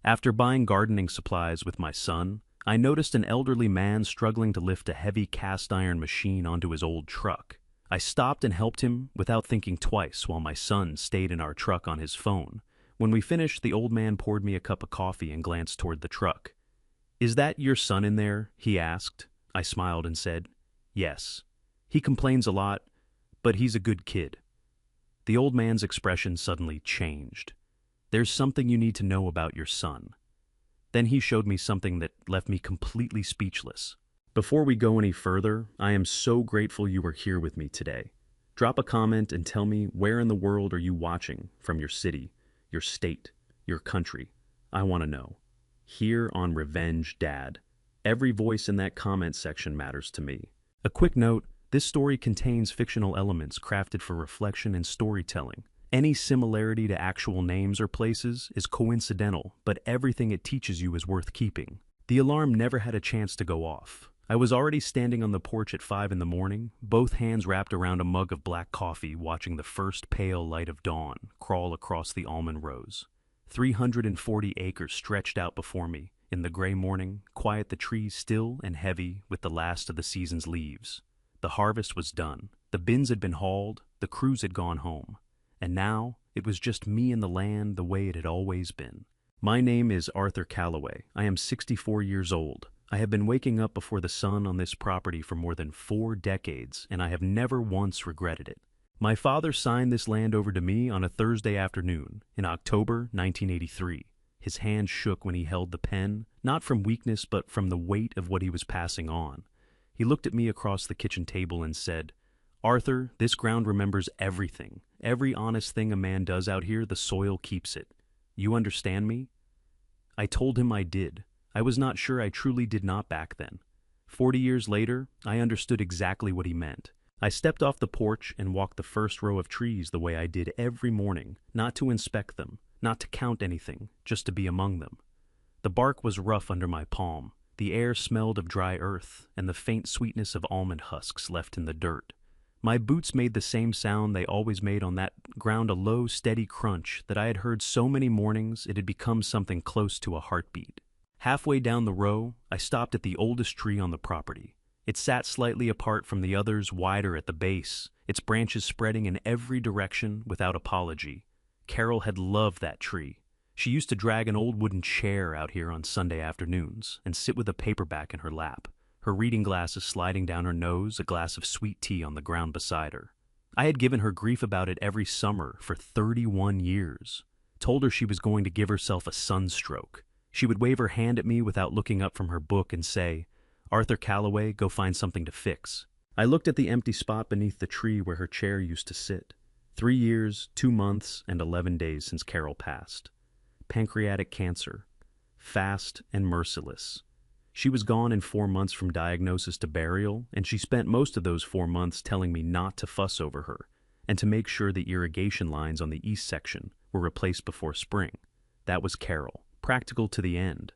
After buying gardening supplies with my son, I noticed an elderly man struggling to lift a heavy cast-iron machine onto his old truck. I stopped and helped him without thinking twice while my son stayed in our truck on his phone. When we finished, the old man poured me a cup of coffee and glanced toward the truck. "Is that your son in there?" he asked. I smiled and said, "Yes. He complains a lot, but he's a good kid." The old man's expression suddenly changed. "There's something you need to know about your son." Then he showed me something that left me completely speechless. Before we go any further, I am so grateful you are here with me today. Drop a comment and tell me, where in the world are you watching from? Your city, your state, your country? I want to know. Here on Revenge Dad. Every voice in that comment section matters to me. A quick note, this story contains fictional elements crafted for reflection and storytelling. Any similarity to actual names or places is coincidental, but everything it teaches you is worth keeping. The alarm never had a chance to go off. I was already standing on the porch at 5 in the morning, both hands wrapped around a mug of black coffee, watching the first pale light of dawn crawl across the almond rows. 340 acres stretched out before me. In the gray morning, quiet, the trees still and heavy with the last of the season's leaves. The harvest was done. The bins had been hauled, the crews had gone home. And now, it was just me and the land the way it had always been. My name is Arthur Calloway. I am 64 years old. I have been waking up before the sun on this property for more than 4 decades, and I have never once regretted it. My father signed this land over to me on a Thursday afternoon in October 1983. His hand shook when he held the pen, not from weakness but from the weight of what he was passing on. He looked at me across the kitchen table and said, "Arthur, this ground remembers everything. Every honest thing a man does out here, the soil keeps it. You understand me?" I told him I did. I was not sure I truly did not back then. 40 years later, I understood exactly what he meant. I stepped off the porch and walked the first row of trees the way I did every morning, not to inspect them, not to count anything, just to be among them. The bark was rough under my palm. The air smelled of dry earth and the faint sweetness of almond husks left in the dirt. My boots made the same sound they always made on that ground, a low, steady crunch that I had heard so many mornings it had become something close to a heartbeat. Halfway down the row, I stopped at the oldest tree on the property. It sat slightly apart from the others, wider at the base, its branches spreading in every direction without apology. Carol had loved that tree. She used to drag an old wooden chair out here on Sunday afternoons and sit with a paperback in her lap, her reading glasses sliding down her nose, a glass of sweet tea on the ground beside her. I had given her grief about it every summer for 31 years. Told her she was going to give herself a sunstroke. She would wave her hand at me without looking up from her book and say, "Arthur Calloway, go find something to fix." I looked at the empty spot beneath the tree where her chair used to sit. 3 years, 2 months, and 11 days since Carol passed. Pancreatic cancer. Fast and merciless. She was gone in 4 months from diagnosis to burial, and she spent most of those 4 months telling me not to fuss over her, and to make sure the irrigation lines on the east section were replaced before spring. That was Carol. Practical to the end,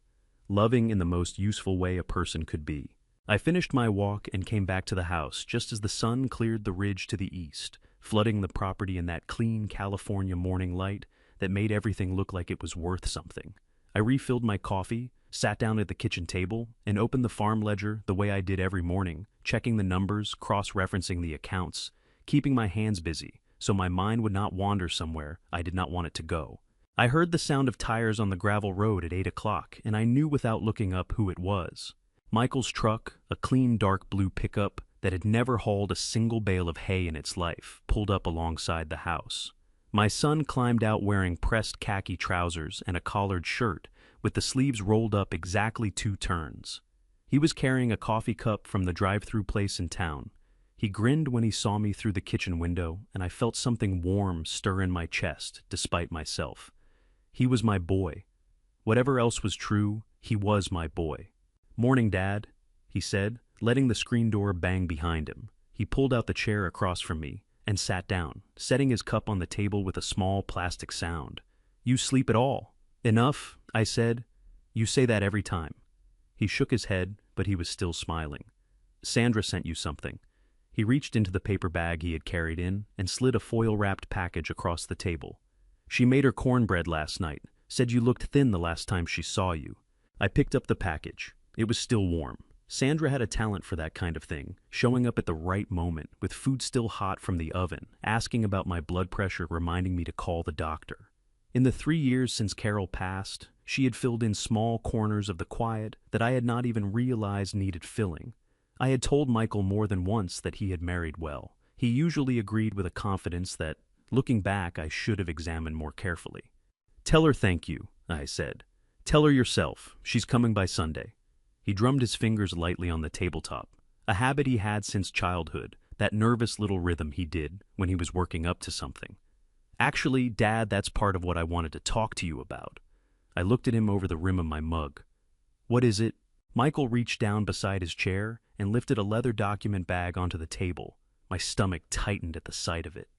loving in the most useful way a person could be. I finished my walk and came back to the house just as the sun cleared the ridge to the east, flooding the property in that clean California morning light that made everything look like it was worth something. I refilled my coffee, sat down at the kitchen table, and opened the farm ledger the way I did every morning, checking the numbers, cross-referencing the accounts, keeping my hands busy so my mind would not wander somewhere I did not want it to go. I heard the sound of tires on the gravel road at 8 o'clock, and I knew without looking up who it was. Michael's truck, a clean dark blue pickup that had never hauled a single bale of hay in its life, pulled up alongside the house. My son climbed out wearing pressed khaki trousers and a collared shirt with the sleeves rolled up exactly 2 turns. He was carrying a coffee cup from the drive-through place in town. He grinned when he saw me through the kitchen window, and I felt something warm stir in my chest, despite myself. He was my boy. Whatever else was true, he was my boy. "Morning, Dad," he said, letting the screen door bang behind him. He pulled out the chair across from me and sat down, setting his cup on the table with a small plastic sound. "You sleep at all?" "Enough," I said. "You say that every time." He shook his head, but he was still smiling. "Sandra sent you something." He reached into the paper bag he had carried in and slid a foil-wrapped package across the table. "She made her cornbread last night, Said you looked thin the last time she saw you. I picked up the package. It was still warm. Sandra had a talent for that kind of thing, showing up at the right moment, with food still hot from the oven, asking about my blood pressure, reminding me to call the doctor. In the 3 years since Carol passed, she had filled in small corners of the quiet that I had not even realized needed filling. I had told Michael more than once that he had married well. He usually agreed with a confidence that, looking back, I should have examined more carefully. "Tell her thank you," I said. "Tell her yourself. She's coming by Sunday." He drummed his fingers lightly on the tabletop, a habit he had since childhood, that nervous little rhythm he did when he was working up to something. "Actually, Dad, that's part of what I wanted to talk to you about." I looked at him over the rim of my mug. "What is it?" Michael reached down beside his chair and lifted a leather document bag onto the table. My stomach tightened at the sight of it.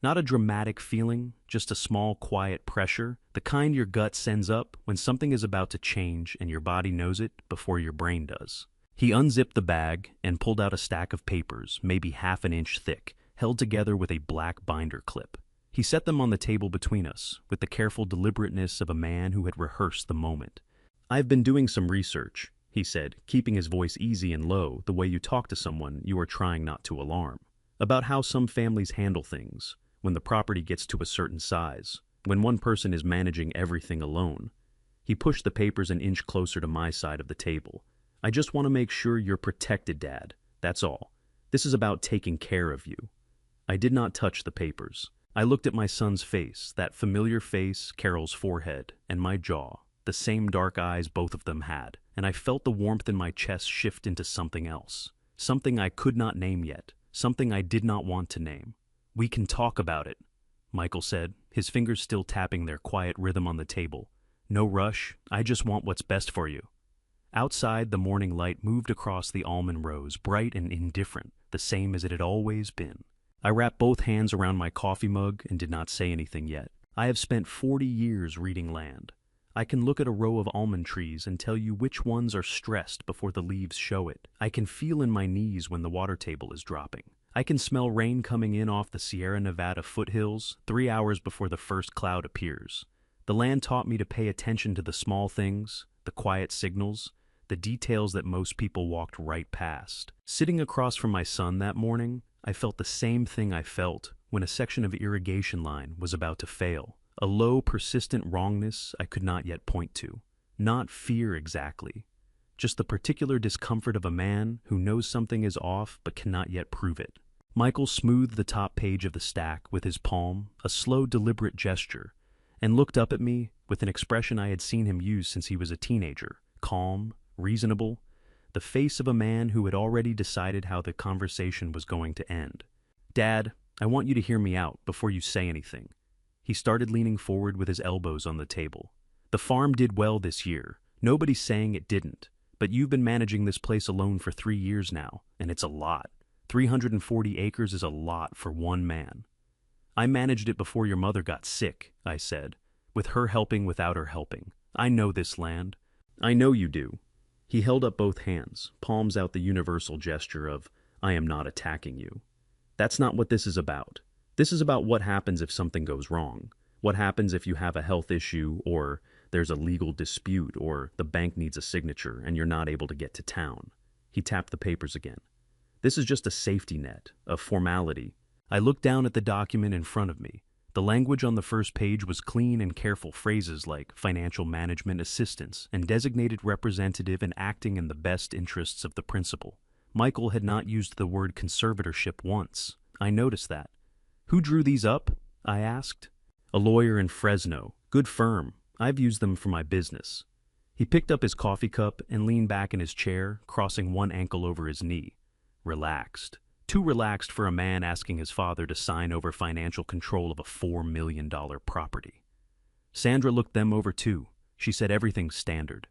Not a dramatic feeling, just a small, quiet pressure, the kind your gut sends up when something is about to change and your body knows it before your brain does. He unzipped the bag and pulled out a stack of papers, maybe half an inch thick, held together with a black binder clip. He set them on the table between us, with the careful deliberateness of a man who had rehearsed the moment. "I've been doing some research," he said, keeping his voice easy and low, the way you talk to someone you are trying not to alarm, "about how some families handle things when the property gets to a certain size, when one person is managing everything alone." He pushed the papers an inch closer to my side of the table. "I just want to make sure you're protected, Dad. That's all. This is about taking care of you." I did not touch the papers. I looked at my son's face, that familiar face, Carol's forehead, and my jaw, the same dark eyes both of them had, and I felt the warmth in my chest shift into something else, something I could not name yet, something I did not want to name. "We can talk about it," Michael said, his fingers still tapping their quiet rhythm on the table. "No rush, I just want what's best for you." Outside, the morning light moved across the almond rows, bright and indifferent, the same as it had always been. I wrapped both hands around my coffee mug and did not say anything yet. I have spent 40 years reading land. I can look at a row of almond trees and tell you which ones are stressed before the leaves show it. I can feel in my knees when the water table is dropping. I can smell rain coming in off the Sierra Nevada foothills 3 hours before the first cloud appears. The land taught me to pay attention to the small things, the quiet signals, the details that most people walked right past. Sitting across from my son that morning, I felt the same thing I felt when a section of irrigation line was about to fail. A low, persistent wrongness I could not yet point to. Not fear exactly. Just the particular discomfort of a man who knows something is off but cannot yet prove it. Michael smoothed the top page of the stack with his palm, a slow, deliberate gesture, and looked up at me with an expression I had seen him use since he was a teenager, calm, reasonable, the face of a man who had already decided how the conversation was going to end. "Dad, I want you to hear me out before you say anything." He started leaning forward with his elbows on the table. "The farm did well this year. Nobody's saying it didn't. But you've been managing this place alone for 3 years now, and it's a lot. 340 acres is a lot for one man." "I managed it before your mother got sick," I said, "with her helping without her helping. I know this land." "I know you do." He held up both hands, palms out, the universal gesture of, "I am not attacking you." "That's not what this is about. This is about what happens if something goes wrong. What happens if you have a health issue, or there's a legal dispute, or the bank needs a signature and you're not able to get to town." He tapped the papers again. "This is just a safety net, a formality." I looked down at the document in front of me. The language on the first page was clean and careful, phrases like financial management assistance and designated representative and acting in the best interests of the principal. Michael had not used the word conservatorship once. I noticed that. "Who drew these up?" I asked. "A lawyer in Fresno. Good firm. I've used them for my business." He picked up his coffee cup and leaned back in his chair, crossing one ankle over his knee. Relaxed. Too relaxed for a man asking his father to sign over financial control of a $4 million property. Sandra looked them over too. She said everything's standard.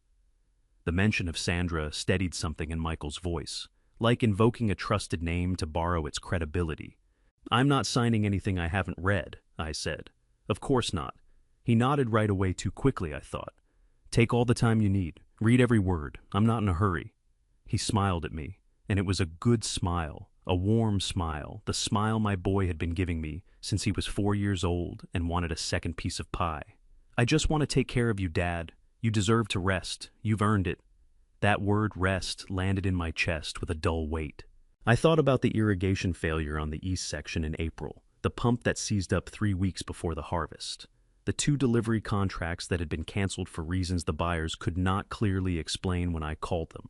The mention of Sandra steadied something in Michael's voice, like invoking a trusted name to borrow its credibility. "I'm not signing anything I haven't read," I said. "Of course not." He nodded right away, too quickly, I thought. "Take all the time you need. Read every word. I'm not in a hurry." He smiled at me, and it was a good smile, a warm smile, the smile my boy had been giving me since he was 4 years old and wanted a second piece of pie. I just want to take care of you, Dad. You deserve to rest. You've earned it. That word rest landed in my chest with a dull weight. I thought about the irrigation failure on the east section in April, the pump that seized up 3 weeks before the harvest, the 2 delivery contracts that had been canceled for reasons the buyers could not clearly explain when I called them.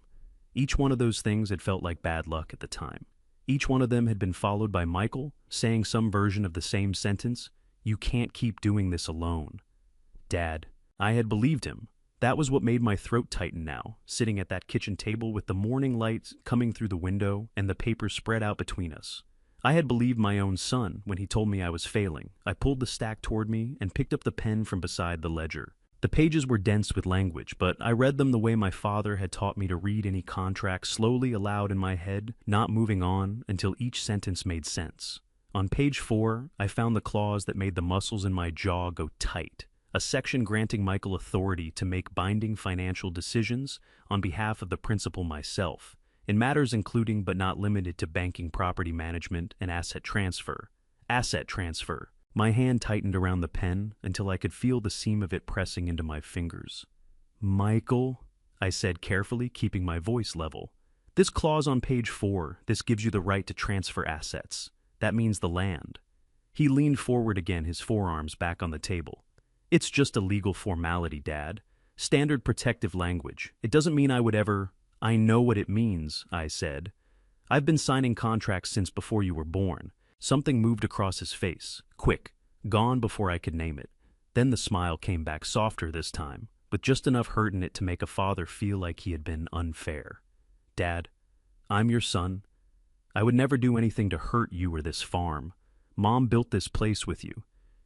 Each one of those things had felt like bad luck at the time. Each one of them had been followed by Michael saying some version of the same sentence, "You can't keep doing this alone." Dad, I had believed him. That was what made my throat tighten now, sitting at that kitchen table with the morning light coming through the window and the papers spread out between us. I had believed my own son when he told me I was failing. I pulled the stack toward me and picked up the pen from beside the ledger. The pages were dense with language, but I read them the way my father had taught me to read any contract, slowly aloud in my head, not moving on until each sentence made sense. On page 4, I found the clause that made the muscles in my jaw go tight. A section granting Michael authority to make binding financial decisions on behalf of the principal myself, in matters including but not limited to banking, property management, and asset transfer. Asset transfer. My hand tightened around the pen until I could feel the seam of it pressing into my fingers. Michael, I said carefully, keeping my voice level. This clause on page 4, this gives you the right to transfer assets. That means the land. He leaned forward again, his forearms back on the table. It's just a legal formality, Dad. Standard protective language. It doesn't mean I would ever... I know what it means, I said. I've been signing contracts since before you were born. Something moved across his face, quick, gone before I could name it. Then the smile came back softer this time, with just enough hurt in it to make a father feel like he had been unfair. Dad, I'm your son. I would never do anything to hurt you or this farm. Mom built this place with you.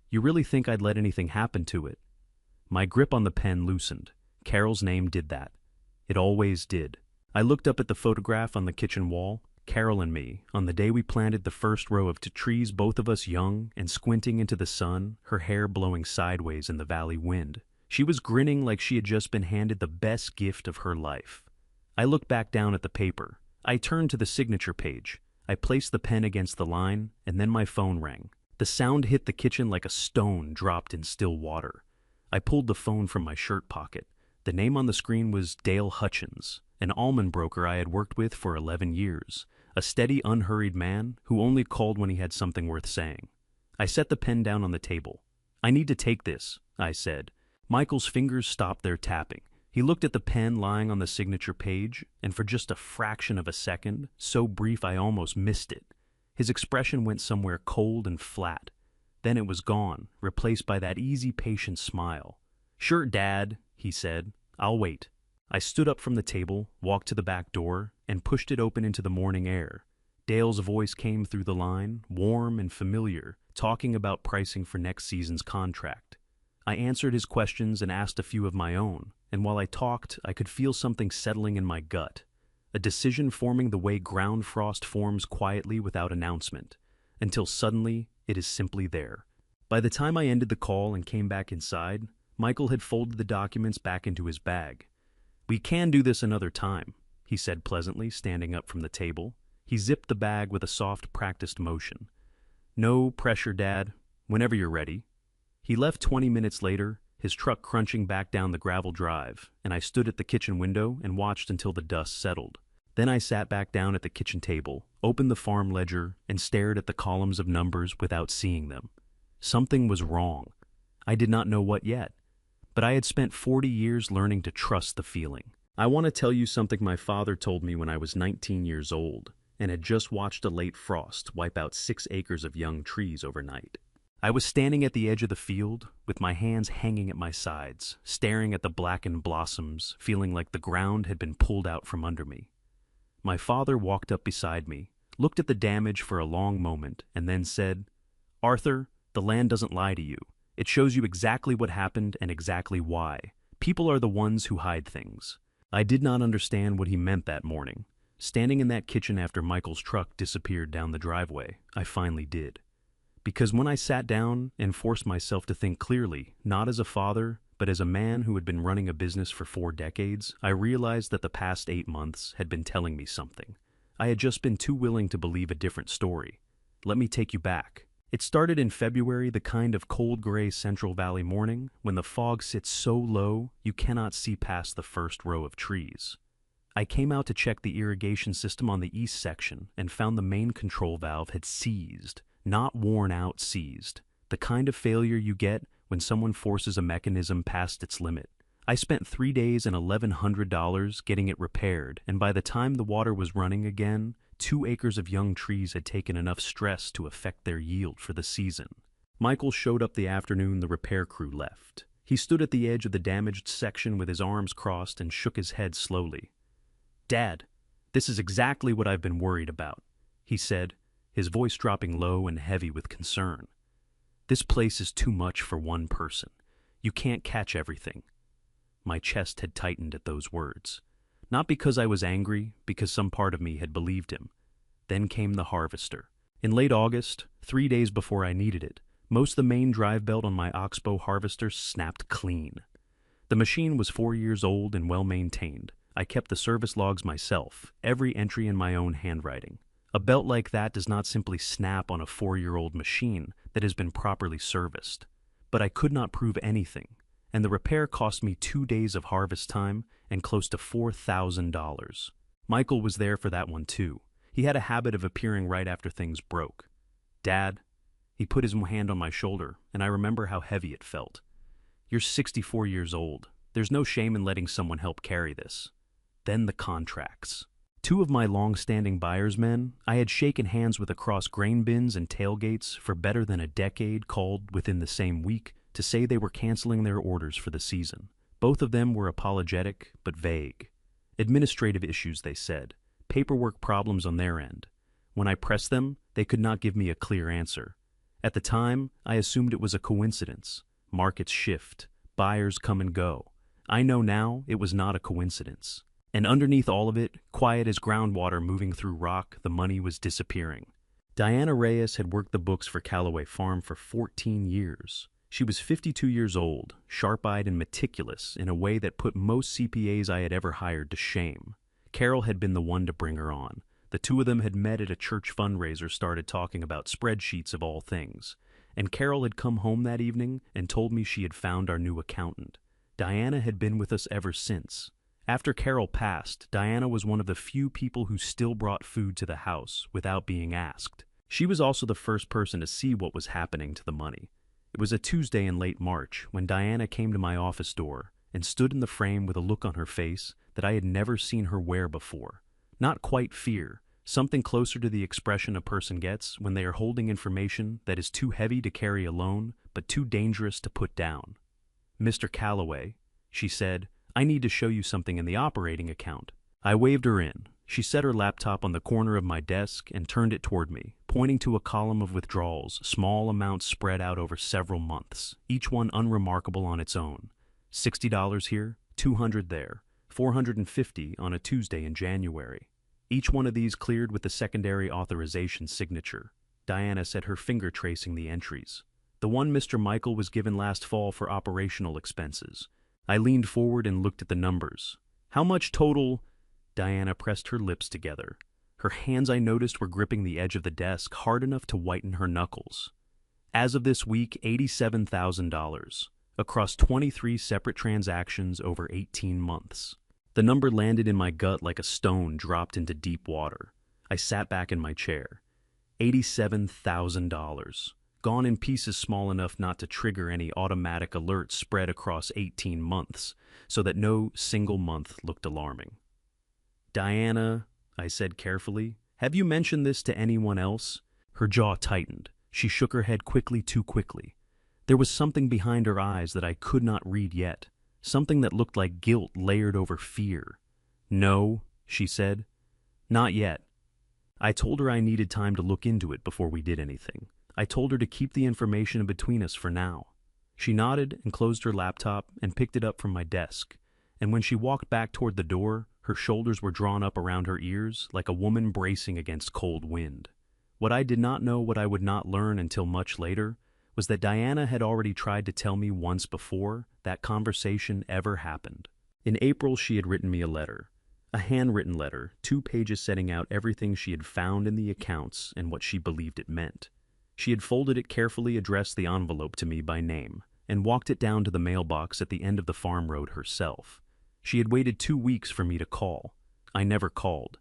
You really think I'd let anything happen to it? My grip on the pen loosened. Carol's name did that. It always did. I looked up at the photograph on the kitchen wall, Carol and me, on the day we planted the first row of trees, both of us young and squinting into the sun, her hair blowing sideways in the valley wind. She was grinning like she had just been handed the best gift of her life. I looked back down at the paper. I turned to the signature page. I placed the pen against the line, and then my phone rang. The sound hit the kitchen like a stone dropped in still water. I pulled the phone from my shirt pocket. The name on the screen was Dale Hutchins, an almond broker I had worked with for 11 years, a steady, unhurried man who only called when he had something worth saying. I set the pen down on the table. I need to take this, I said. Michael's fingers stopped their tapping. He looked at the pen lying on the signature page, and for just a fraction of a second, so brief I almost missed it, his expression went somewhere cold and flat. Then it was gone, replaced by that easy, patient smile. Sure, Dad, he said. I'll wait. I stood up from the table, walked to the back door, and pushed it open into the morning air. Dale's voice came through the line, warm and familiar, talking about pricing for next season's contract. I answered his questions and asked a few of my own, and while I talked, I could feel something settling in my gut. A decision forming the way ground frost forms quietly without announcement, until suddenly it is simply there. By the time I ended the call and came back inside, Michael had folded the documents back into his bag. We can do this another time, he said pleasantly, standing up from the table. He zipped the bag with a soft, practiced motion. No pressure, Dad. Whenever you're ready. He left 20 minutes later, his truck crunching back down the gravel drive, and I stood at the kitchen window and watched until the dust settled. Then I sat back down at the kitchen table, opened the farm ledger, and stared at the columns of numbers without seeing them. Something was wrong. I did not know what yet, but I had spent 40 years learning to trust the feeling. I want to tell you something my father told me when I was 19 years old, and had just watched a late frost wipe out 6 acres of young trees overnight. I was standing at the edge of the field, with my hands hanging at my sides, staring at the blackened blossoms, feeling like the ground had been pulled out from under me. My father walked up beside me, looked at the damage for a long moment, and then said, "Arthur, the land doesn't lie to you. It shows you exactly what happened and exactly why. People are the ones who hide things." I did not understand what he meant that morning. Standing in that kitchen after Michael's truck disappeared down the driveway, I finally did. Because when I sat down and forced myself to think clearly, not as a father, but as a man who had been running a business for 4 decades, I realized that the past 8 months had been telling me something. I had just been too willing to believe a different story. Let me take you back. It started in February, the kind of cold gray Central Valley morning when the fog sits so low you cannot see past the first row of trees. I came out to check the irrigation system on the east section and found the main control valve had seized, not worn out, seized. The kind of failure you get when someone forces a mechanism past its limit. I spent 3 days and $1,100 getting it repaired, and by the time the water was running again, 2 acres of young trees had taken enough stress to affect their yield for the season. Michael showed up the afternoon the repair crew left. He stood at the edge of the damaged section with his arms crossed and shook his head slowly. "Dad, this is exactly what I've been worried about," he said, his voice dropping low and heavy with concern. "This place is too much for one person. You can't catch everything." My chest had tightened at those words. Not because I was angry, because some part of me had believed him. Then came the harvester. In late August, 3 days before I needed it, most of the main drive belt on my Oxbow harvester snapped clean. The machine was 4 years old and well maintained. I kept the service logs myself, every entry in my own handwriting. A belt like that does not simply snap on a 4-year-old machine that has been properly serviced. But I could not prove anything, and the repair cost me 2 days of harvest time and close to $4,000. Michael was there for that one too. He had a habit of appearing right after things broke. "Dad," he put his hand on my shoulder, and I remember how heavy it felt. "You're 64 years old. There's no shame in letting someone help carry this." Then the contracts. 2 of my long-standing buyer's men I had shaken hands with across grain bins and tailgates for better than a decade called within the same week to say they were canceling their orders for the season. Both of them were apologetic but vague. Administrative issues, they said. Paperwork problems on their end. When I pressed them, they could not give me a clear answer. At the time, I assumed it was a coincidence. Markets shift. Buyers come and go. I know now it was not a coincidence. And underneath all of it, quiet as groundwater moving through rock, the money was disappearing. Diana Reyes had worked the books for Callaway Farm for 14 years. She was 52 years old, sharp-eyed and meticulous in a way that put most CPAs I had ever hired to shame. Carol had been the one to bring her on. The 2 of them had met at a church fundraiser, started talking about spreadsheets of all things. And Carol had come home that evening and told me she had found our new accountant. Diana had been with us ever since. After Carol passed, Diana was one of the few people who still brought food to the house without being asked. She was also the first person to see what was happening to the money. It was a Tuesday in late March when Diana came to my office door and stood in the frame with a look on her face that I had never seen her wear before. Not quite fear, something closer to the expression a person gets when they are holding information that is too heavy to carry alone but too dangerous to put down. "Mr. Callaway," she said, "I need to show you something in the operating account." I waved her in. She set her laptop on the corner of my desk and turned it toward me, pointing to a column of withdrawals, small amounts spread out over several months, each one unremarkable on its own. $60 here, $200 there, $450 on a Tuesday in January. Each one of these cleared with the secondary authorization signature. Diana said, her finger tracing the entries. The one Mr. Michael was given last fall for operational expenses. I leaned forward and looked at the numbers. "How much total?" Diana pressed her lips together. Her hands, I noticed, were gripping the edge of the desk hard enough to whiten her knuckles. "As of this week, $87,000, across 23 separate transactions over 18 months. The number landed in my gut like a stone dropped into deep water. I sat back in my chair. $87,000. Gone in pieces small enough not to trigger any automatic alerts spread across 18 months, so that no single month looked alarming. "Diana," I said carefully, "have you mentioned this to anyone else?" Her jaw tightened. She shook her head quickly, too quickly. There was something behind her eyes that I could not read yet, something that looked like guilt layered over fear. "No," she said. "Not yet." I told her I needed time to look into it before we did anything. I told her to keep the information between us for now. She nodded and closed her laptop and picked it up from my desk. And when she walked back toward the door, her shoulders were drawn up around her ears like a woman bracing against cold wind. What I did not know, what I would not learn until much later, was that Diana had already tried to tell me once before that conversation ever happened. In April, she had written me a letter. A handwritten letter, 2 pages setting out everything she had found in the accounts and what she believed it meant. She had folded it carefully, addressed the envelope to me by name, and walked it down to the mailbox at the end of the farm road herself. She had waited 2 weeks for me to call. I never called,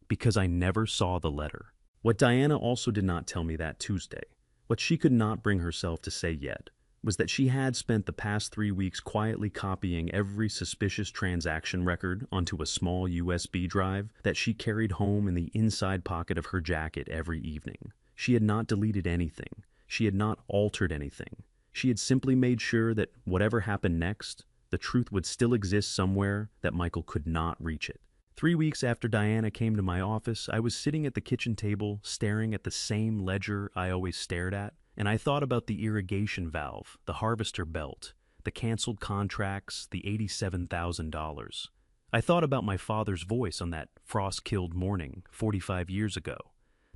because I never saw the letter. What Diana also did not tell me that Tuesday, what she could not bring herself to say yet, was that she had spent the past 3 weeks quietly copying every suspicious transaction record onto a small USB drive that she carried home in the inside pocket of her jacket every evening. She had not deleted anything. She had not altered anything. She had simply made sure that whatever happened next, the truth would still exist somewhere, that Michael could not reach it. 3 weeks after Diana came to my office, I was sitting at the kitchen table staring at the same ledger I always stared at, and I thought about the irrigation valve, the harvester belt, the canceled contracts, the $87,000. I thought about my father's voice on that frost-killed morning 45 years ago.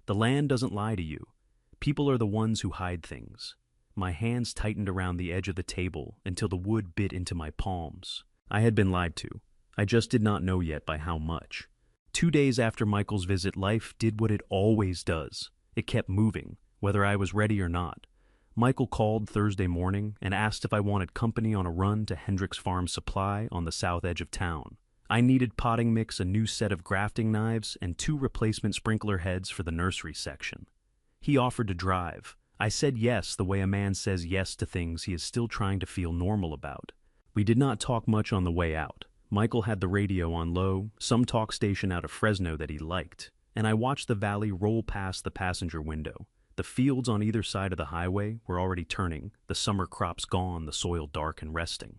The land doesn't lie to you. People are the ones who hide things. My hands tightened around the edge of the table until the wood bit into my palms. I had been lied to. I just did not know yet by how much. 2 days after Michael's visit, life did what it always does. It kept moving, whether I was ready or not. Michael called Thursday morning and asked if I wanted company on a run to Hendrick's Farm Supply on the south edge of town. I needed potting mix, a new set of grafting knives, and 2 replacement sprinkler heads for the nursery section. He offered to drive. I said yes, the way a man says yes to things he is still trying to feel normal about. We did not talk much on the way out. Michael had the radio on low, some talk station out of Fresno that he liked, and I watched the valley roll past the passenger window. The fields on either side of the highway were already turning, the summer crops gone, the soil dark and resting.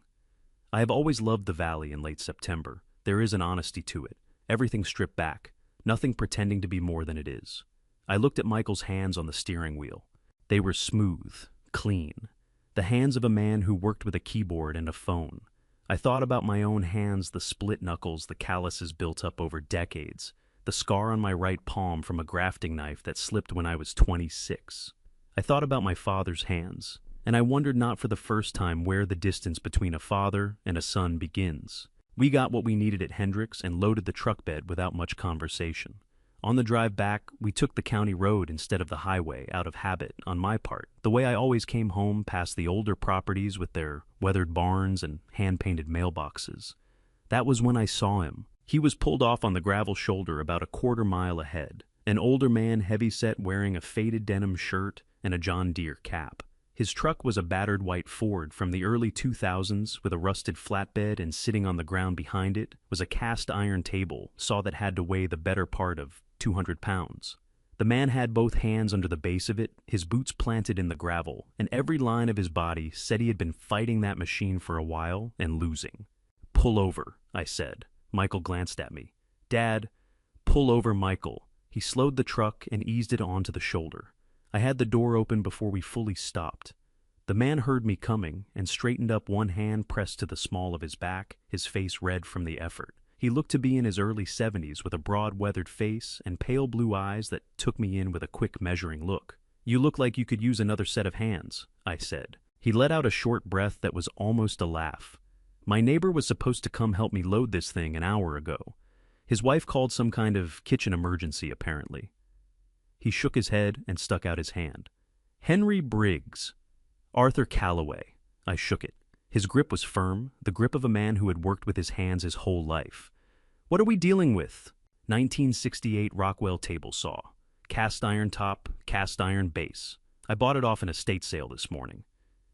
I have always loved the valley in late September. There is an honesty to it, everything stripped back, nothing pretending to be more than it is. I looked at Michael's hands on the steering wheel. They were smooth, clean, the hands of a man who worked with a keyboard and a phone. I thought about my own hands, the split knuckles, the calluses built up over decades, the scar on my right palm from a grafting knife that slipped when I was 26. I thought about my father's hands, and I wondered not for the first time where the distance between a father and a son begins. We got what we needed at Hendrick's and loaded the truck bed without much conversation. On the drive back, we took the county road instead of the highway, out of habit on my part, the way I always came home past the older properties with their weathered barns and hand-painted mailboxes. That was when I saw him. He was pulled off on the gravel shoulder about a quarter mile ahead, an older man, heavyset, wearing a faded denim shirt and a John Deere cap. His truck was a battered white Ford from the early 2000s with a rusted flatbed, and sitting on the ground behind it was a cast iron table, saw that had to weigh the better part of 200 pounds. The man had both hands under the base of it, his boots planted in the gravel, and every line of his body said he had been fighting that machine for a while and losing. "Pull over," I said. Michael glanced at me. "Dad, pull over, Michael." He slowed the truck and eased it onto the shoulder. I had the door open before we fully stopped. The man heard me coming and straightened up, one hand pressed to the small of his back, his face red from the effort. He looked to be in his early 70s with a broad, weathered face and pale blue eyes that took me in with a quick, measuring look. "You look like you could use another set of hands," I said. He let out a short breath that was almost a laugh. "My neighbor was supposed to come help me load this thing an hour ago. His wife called some kind of kitchen emergency, apparently." He shook his head and stuck out his hand. "Henry Briggs. Arthur Calloway." I shook it. His grip was firm, the grip of a man who had worked with his hands his whole life. "What are we dealing with?" 1968 Rockwell table saw. Cast iron top, cast iron base. I bought it off an estate sale this morning.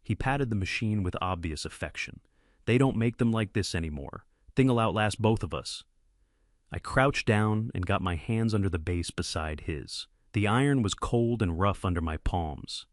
He patted the machine with obvious affection. "They don't make them like this anymore. Thing'll outlast both of us." I crouched down and got my hands under the base beside his. The iron was cold and rough under my palms.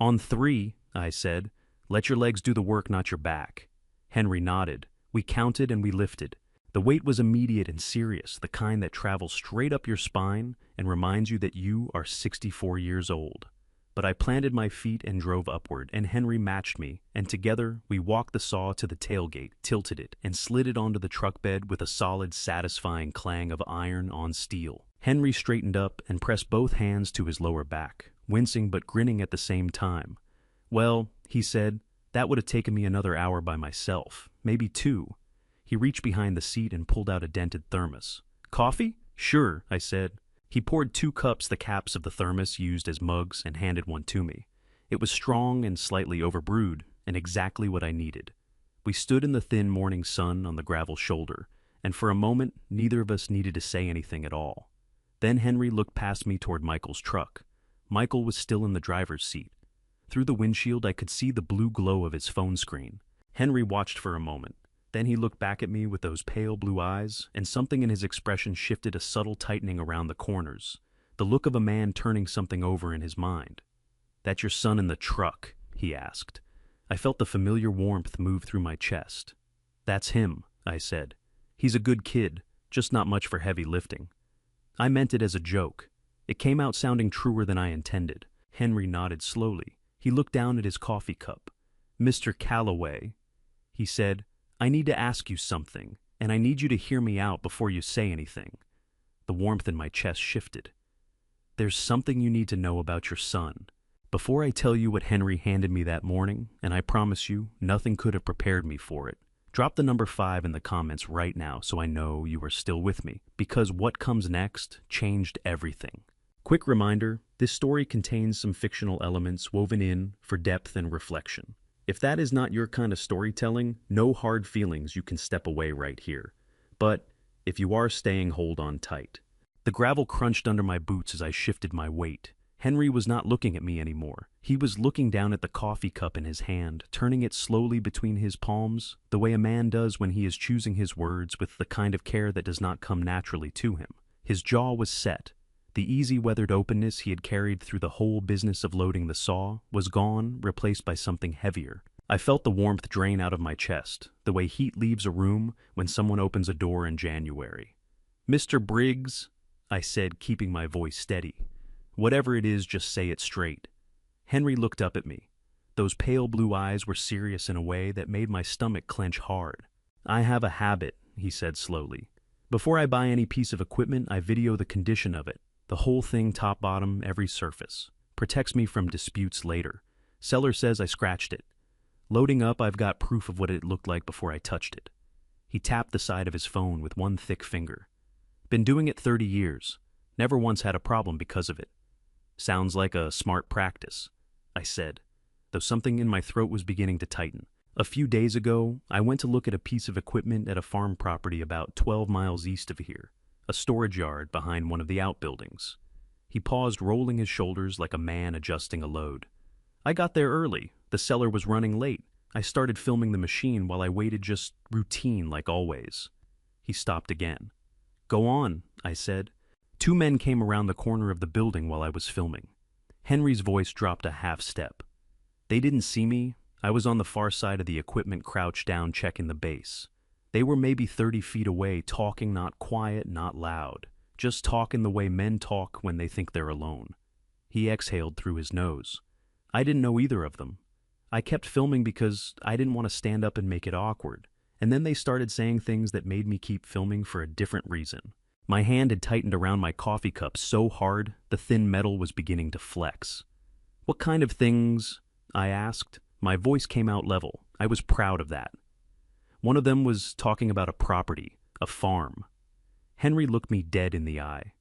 "On 3, I said. "Let your legs do the work, not your back." Henry nodded. We counted and we lifted. The weight was immediate and serious, the kind that travels straight up your spine and reminds you that you are 64 years old. But I planted my feet and drove upward, and Henry matched me, and together we walked the saw to the tailgate, tilted it, and slid it onto the truck bed with a solid, satisfying clang of iron on steel. Henry straightened up and pressed both hands to his lower back, wincing but grinning at the same time. "Well," he said, "that would have taken me another hour by myself, maybe 2. He reached behind the seat and pulled out a dented thermos. "Coffee?" "Sure," I said. He poured 2 cups the caps of the thermos used as mugs and handed one to me. It was strong and slightly overbrewed, and exactly what I needed. We stood in the thin morning sun on the gravel shoulder, and for a moment neither of us needed to say anything at all. Then Henry looked past me toward Michael's truck. Michael was still in the driver's seat. Through the windshield I could see the blue glow of his phone screen. Henry watched for a moment. Then he looked back at me with those pale blue eyes, and something in his expression shifted, a subtle tightening around the corners, the look of a man turning something over in his mind. "That your son in the truck?" he asked. I felt the familiar warmth move through my chest. "That's him," I said. "He's a good kid, just not much for heavy lifting." I meant it as a joke. It came out sounding truer than I intended. Henry nodded slowly. He looked down at his coffee cup. "Mr. Calloway," he said, "I need to ask you something, and I need you to hear me out before you say anything." The warmth in my chest shifted. "There's something you need to know about your son. Before I tell you what Henry handed me that morning, and I promise you, nothing could have prepared me for it, drop the number 5 in the comments right now so I know you are still with me, because what comes next changed everything." Quick reminder, this story contains some fictional elements woven in for depth and reflection. If that is not your kind of storytelling, no hard feelings, you can step away right here. But if you are staying, hold on tight. The gravel crunched under my boots as I shifted my weight. Henry was not looking at me anymore. He was looking down at the coffee cup in his hand, turning it slowly between his palms, the way a man does when he is choosing his words with the kind of care that does not come naturally to him. His jaw was set. The easy, weathered openness he had carried through the whole business of loading the saw was gone, replaced by something heavier. I felt the warmth drain out of my chest, the way heat leaves a room when someone opens a door in January. "Mr. Briggs," I said, keeping my voice steady. "Whatever it is, just say it straight." Henry looked up at me. Those pale blue eyes were serious in a way that made my stomach clench hard. "I have a habit," he said slowly. "Before I buy any piece of equipment, I video the condition of it. The whole thing, top bottom, every surface. Protects me from disputes later. Seller says I scratched it. Loading up, I've got proof of what it looked like before I touched it." He tapped the side of his phone with one thick finger. "Been doing it 30 years. Never once had a problem because of it." "Sounds like a smart practice," I said, though something in my throat was beginning to tighten. "A few days ago, I went to look at a piece of equipment at a farm property about 12 miles east of here. A storage yard behind one of the outbuildings." He paused, rolling his shoulders like a man adjusting a load. "I got there early. The seller was running late. I started filming the machine while I waited, just routine like always." He stopped again. "Go on," I said. "2 men came around the corner of the building while I was filming." Henry's voice dropped a half step. "They didn't see me. I was on the far side of the equipment, crouched down checking the base. They were maybe 30 feet away, talking, not quiet, not loud, just talking the way men talk when they think they're alone." He exhaled through his nose. "I didn't know either of them. I kept filming because I didn't want to stand up and make it awkward, and then they started saying things that made me keep filming for a different reason." My hand had tightened around my coffee cup so hard the thin metal was beginning to flex. "What kind of things?" I asked. My voice came out level. I was proud of that. "One of them was talking about a property, a farm." Henry looked me dead in the eye.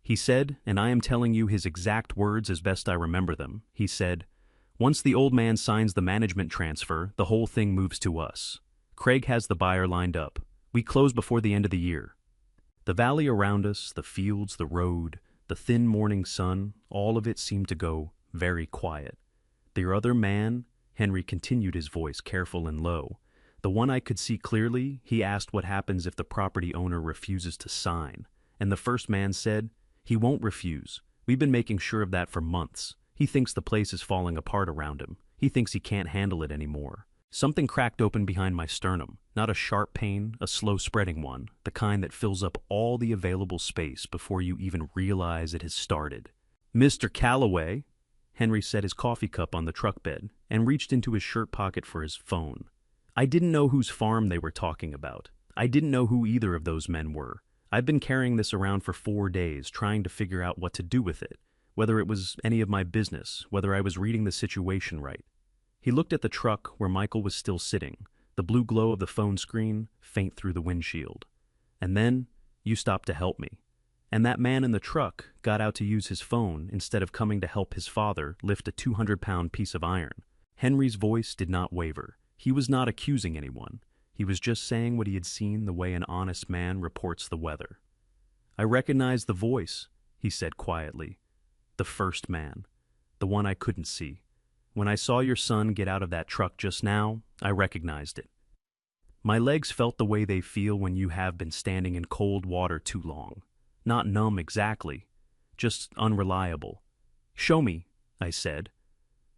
He said, and I am telling you his exact words as best I remember them, he said, "Once the old man signs the management transfer, the whole thing moves to us. Craig has the buyer lined up. We close before the end of the year." The valley around us, the fields, the road, the thin morning sun, all of it seemed to go very quiet. "The other man," Henry continued, his voice careful and low, "the one I could see clearly, he asked what happens if the property owner refuses to sign. And the first man said, he won't refuse. We've been making sure of that for months. He thinks the place is falling apart around him. He thinks he can't handle it anymore." Something cracked open behind my sternum, not a sharp pain, a slow spreading one, the kind that fills up all the available space before you even realize it has started. "Mr. Calloway," Henry set his coffee cup on the truck bed and reached into his shirt pocket for his phone. I didn't know whose farm they were talking about. I didn't know who either of those men were. I've been carrying this around for 4 days, trying to figure out what to do with it, whether it was any of my business, whether I was reading the situation right. He looked at the truck where Michael was still sitting, the blue glow of the phone screen faint through the windshield. "And then you stopped to help me." And that man in the truck got out to use his phone instead of coming to help his father lift a 200-pound piece of iron. Henry's voice did not waver. He was not accusing anyone. He was just saying what he had seen the way an honest man reports the weather. "I recognize the voice," he said quietly. "The first man. The one I couldn't see. When I saw your son get out of that truck just now, I recognized it. My legs felt the way they feel when you have been standing in cold water too long. Not numb exactly, just unreliable. 'Show me,' I said."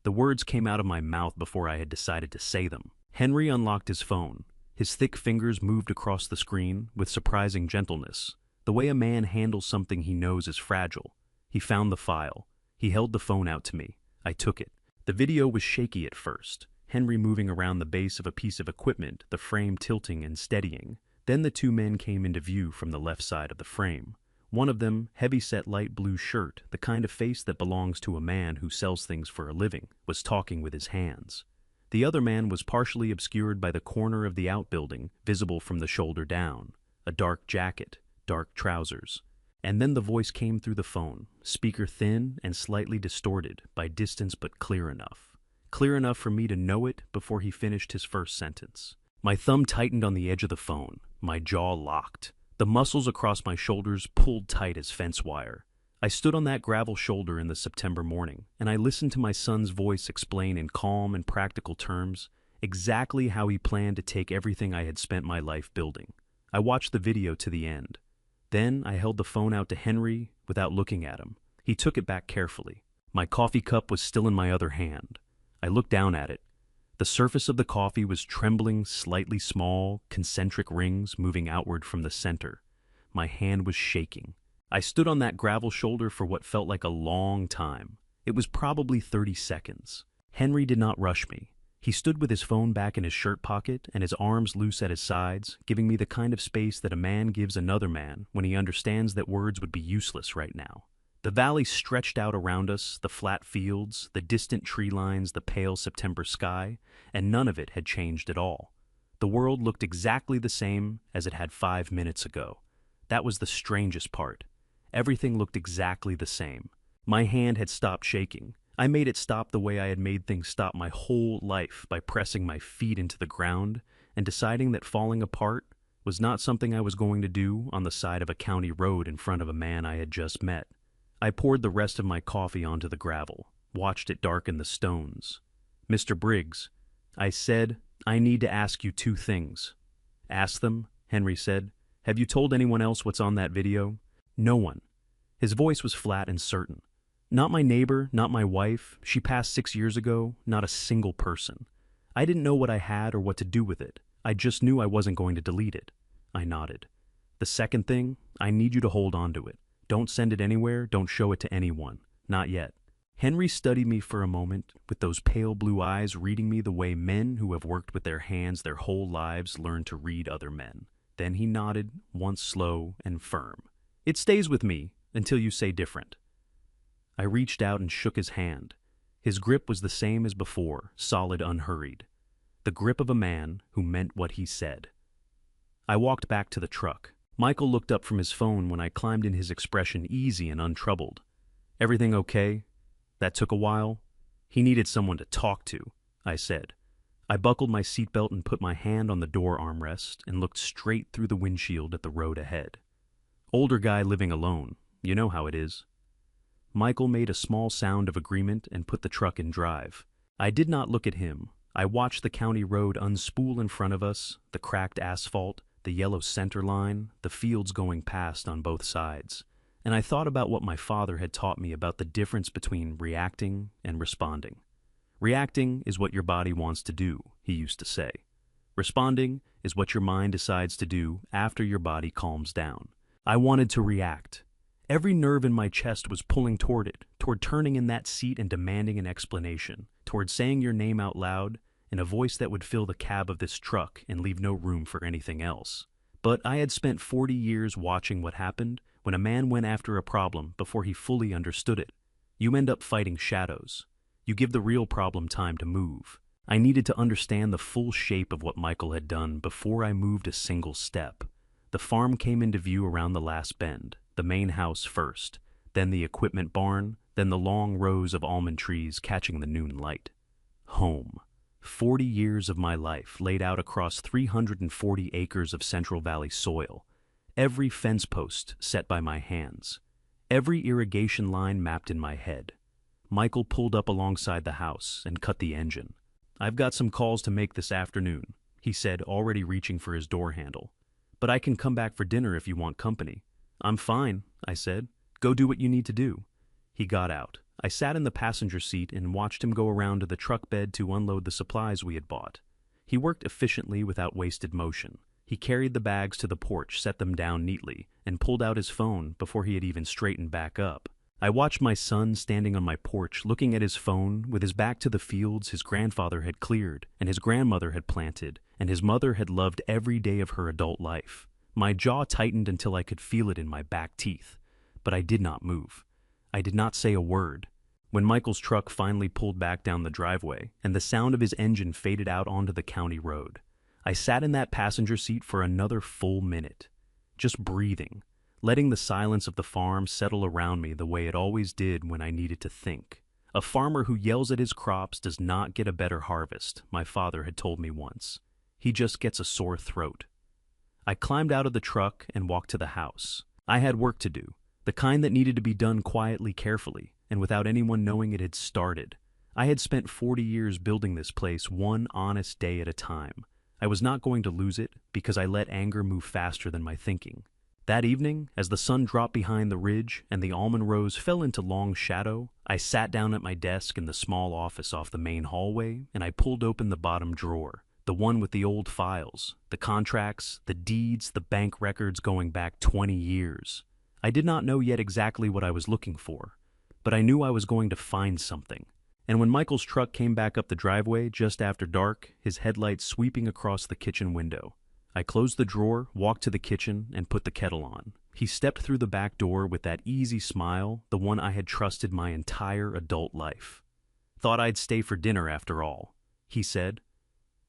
The words came out of my mouth before I had decided to say them. Henry unlocked his phone. His thick fingers moved across the screen with surprising gentleness, the way a man handles something he knows is fragile. He found the file. He held the phone out to me. I took it. The video was shaky at first, Henry moving around the base of a piece of equipment, the frame tilting and steadying. Then the two men came into view from the left side of the frame. One of them, heavy-set light blue shirt, the kind of face that belongs to a man who sells things for a living, was talking with his hands. The other man was partially obscured by the corner of the outbuilding, visible from the shoulder down. A dark jacket, dark trousers. And then the voice came through the phone, speaker thin and slightly distorted by distance but clear enough. Clear enough for me to know it before he finished his first sentence. My thumb tightened on the edge of the phone, my jaw locked. The muscles across my shoulders pulled tight as fence wire. I stood on that gravel shoulder in the September morning, and I listened to my son's voice explain in calm and practical terms exactly how he planned to take everything I had spent my life building. I watched the video to the end. Then I held the phone out to Henry without looking at him. He took it back carefully. My coffee cup was still in my other hand. I looked down at it. The surface of the coffee was trembling, slightly small, concentric rings moving outward from the center. My hand was shaking. I stood on that gravel shoulder for what felt like a long time. It was probably 30 seconds. Henry did not rush me. He stood with his phone back in his shirt pocket and his arms loose at his sides, giving me the kind of space that a man gives another man when he understands that words would be useless right now. The valley stretched out around us, the flat fields, the distant tree lines, the pale September sky, and none of it had changed at all. The world looked exactly the same as it had 5 minutes ago. That was the strangest part. Everything looked exactly the same. My hand had stopped shaking. I made it stop the way I had made things stop my whole life by pressing my feet into the ground and deciding that falling apart was not something I was going to do on the side of a county road in front of a man I had just met. I poured the rest of my coffee onto the gravel, watched it darken the stones. "Mr. Briggs," I said, "I need to ask you 2 things." "Ask them," Henry said. "Have you told anyone else what's on that video?" "No one." His voice was flat and certain. "Not my neighbor, not my wife. She passed 6 years ago. Not a single person. I didn't know what I had or what to do with it. I just knew I wasn't going to delete it." I nodded. "The second thing, I need you to hold on to it. Don't send it anywhere, don't show it to anyone. Not yet." Henry studied me for a moment, with those pale blue eyes reading me the way men who have worked with their hands their whole lives learn to read other men. Then he nodded, once slow and firm. "It stays with me until you say different." I reached out and shook his hand. His grip was the same as before, solid, unhurried. The grip of a man who meant what he said. I walked back to the truck. Michael looked up from his phone when I climbed in, his expression easy and untroubled. "Everything okay? That took a while?" "He needed someone to talk to," I said. I buckled my seatbelt and put my hand on the door armrest and looked straight through the windshield at the road ahead. "Older guy living alone. You know how it is." Michael made a small sound of agreement and put the truck in drive. I did not look at him. I watched the county road unspool in front of us, the cracked asphalt, the yellow center line, the fields going past on both sides. And I thought about what my father had taught me about the difference between reacting and responding. Reacting is what your body wants to do, he used to say. Responding is what your mind decides to do after your body calms down. I wanted to react. Every nerve in my chest was pulling toward it, toward turning in that seat and demanding an explanation, toward saying your name out loud in a voice that would fill the cab of this truck and leave no room for anything else. But I had spent 40 years watching what happened when a man went after a problem before he fully understood it. You end up fighting shadows. You give the real problem time to move. I needed to understand the full shape of what Michael had done before I moved a single step. The farm came into view around the last bend. the main house first, then the equipment barn, then the long rows of almond trees catching the noon light. Home. 40 years of my life laid out across 340 acres of Central Valley soil. Every fence post set by my hands. Every irrigation line mapped in my head. Michael pulled up alongside the house and cut the engine. "I've got some calls to make this afternoon," he said, already reaching for his door handle. "But I can come back for dinner if you want company." "I'm fine," I said. "Go do what you need to do." He got out. I sat in the passenger seat and watched him go around to the truck bed to unload the supplies we had bought. He worked efficiently without wasted motion. He carried the bags to the porch, set them down neatly, and pulled out his phone before he had even straightened back up. I watched my son standing on my porch, looking at his phone, with his back to the fields his grandfather had cleared, and his grandmother had planted, and his mother had loved every day of her adult life. My jaw tightened until I could feel it in my back teeth, but I did not move. I did not say a word. When Michael's truck finally pulled back down the driveway, and the sound of his engine faded out onto the county road, I sat in that passenger seat for another full minute, just breathing, letting the silence of the farm settle around me the way it always did when I needed to think. A farmer who yells at his crops does not get a better harvest, my father had told me once. He just gets a sore throat. I climbed out of the truck and walked to the house. I had work to do, the kind that needed to be done quietly, carefully, and without anyone knowing it had started. I had spent 40 years building this place one honest day at a time. I was not going to lose it because I let anger move faster than my thinking. That evening, as the sun dropped behind the ridge and the almond rows fell into long shadow, I sat down at my desk in the small office off the main hallway and I pulled open the bottom drawer, the one with the old files, the contracts, the deeds, the bank records going back 20 years. I did not know yet exactly what I was looking for, but I knew I was going to find something. And when Michael's truck came back up the driveway just after dark, his headlights sweeping across the kitchen window, I closed the drawer, walked to the kitchen, and put the kettle on. He stepped through the back door with that easy smile, the one I had trusted my entire adult life. "Thought I'd stay for dinner after all," he said.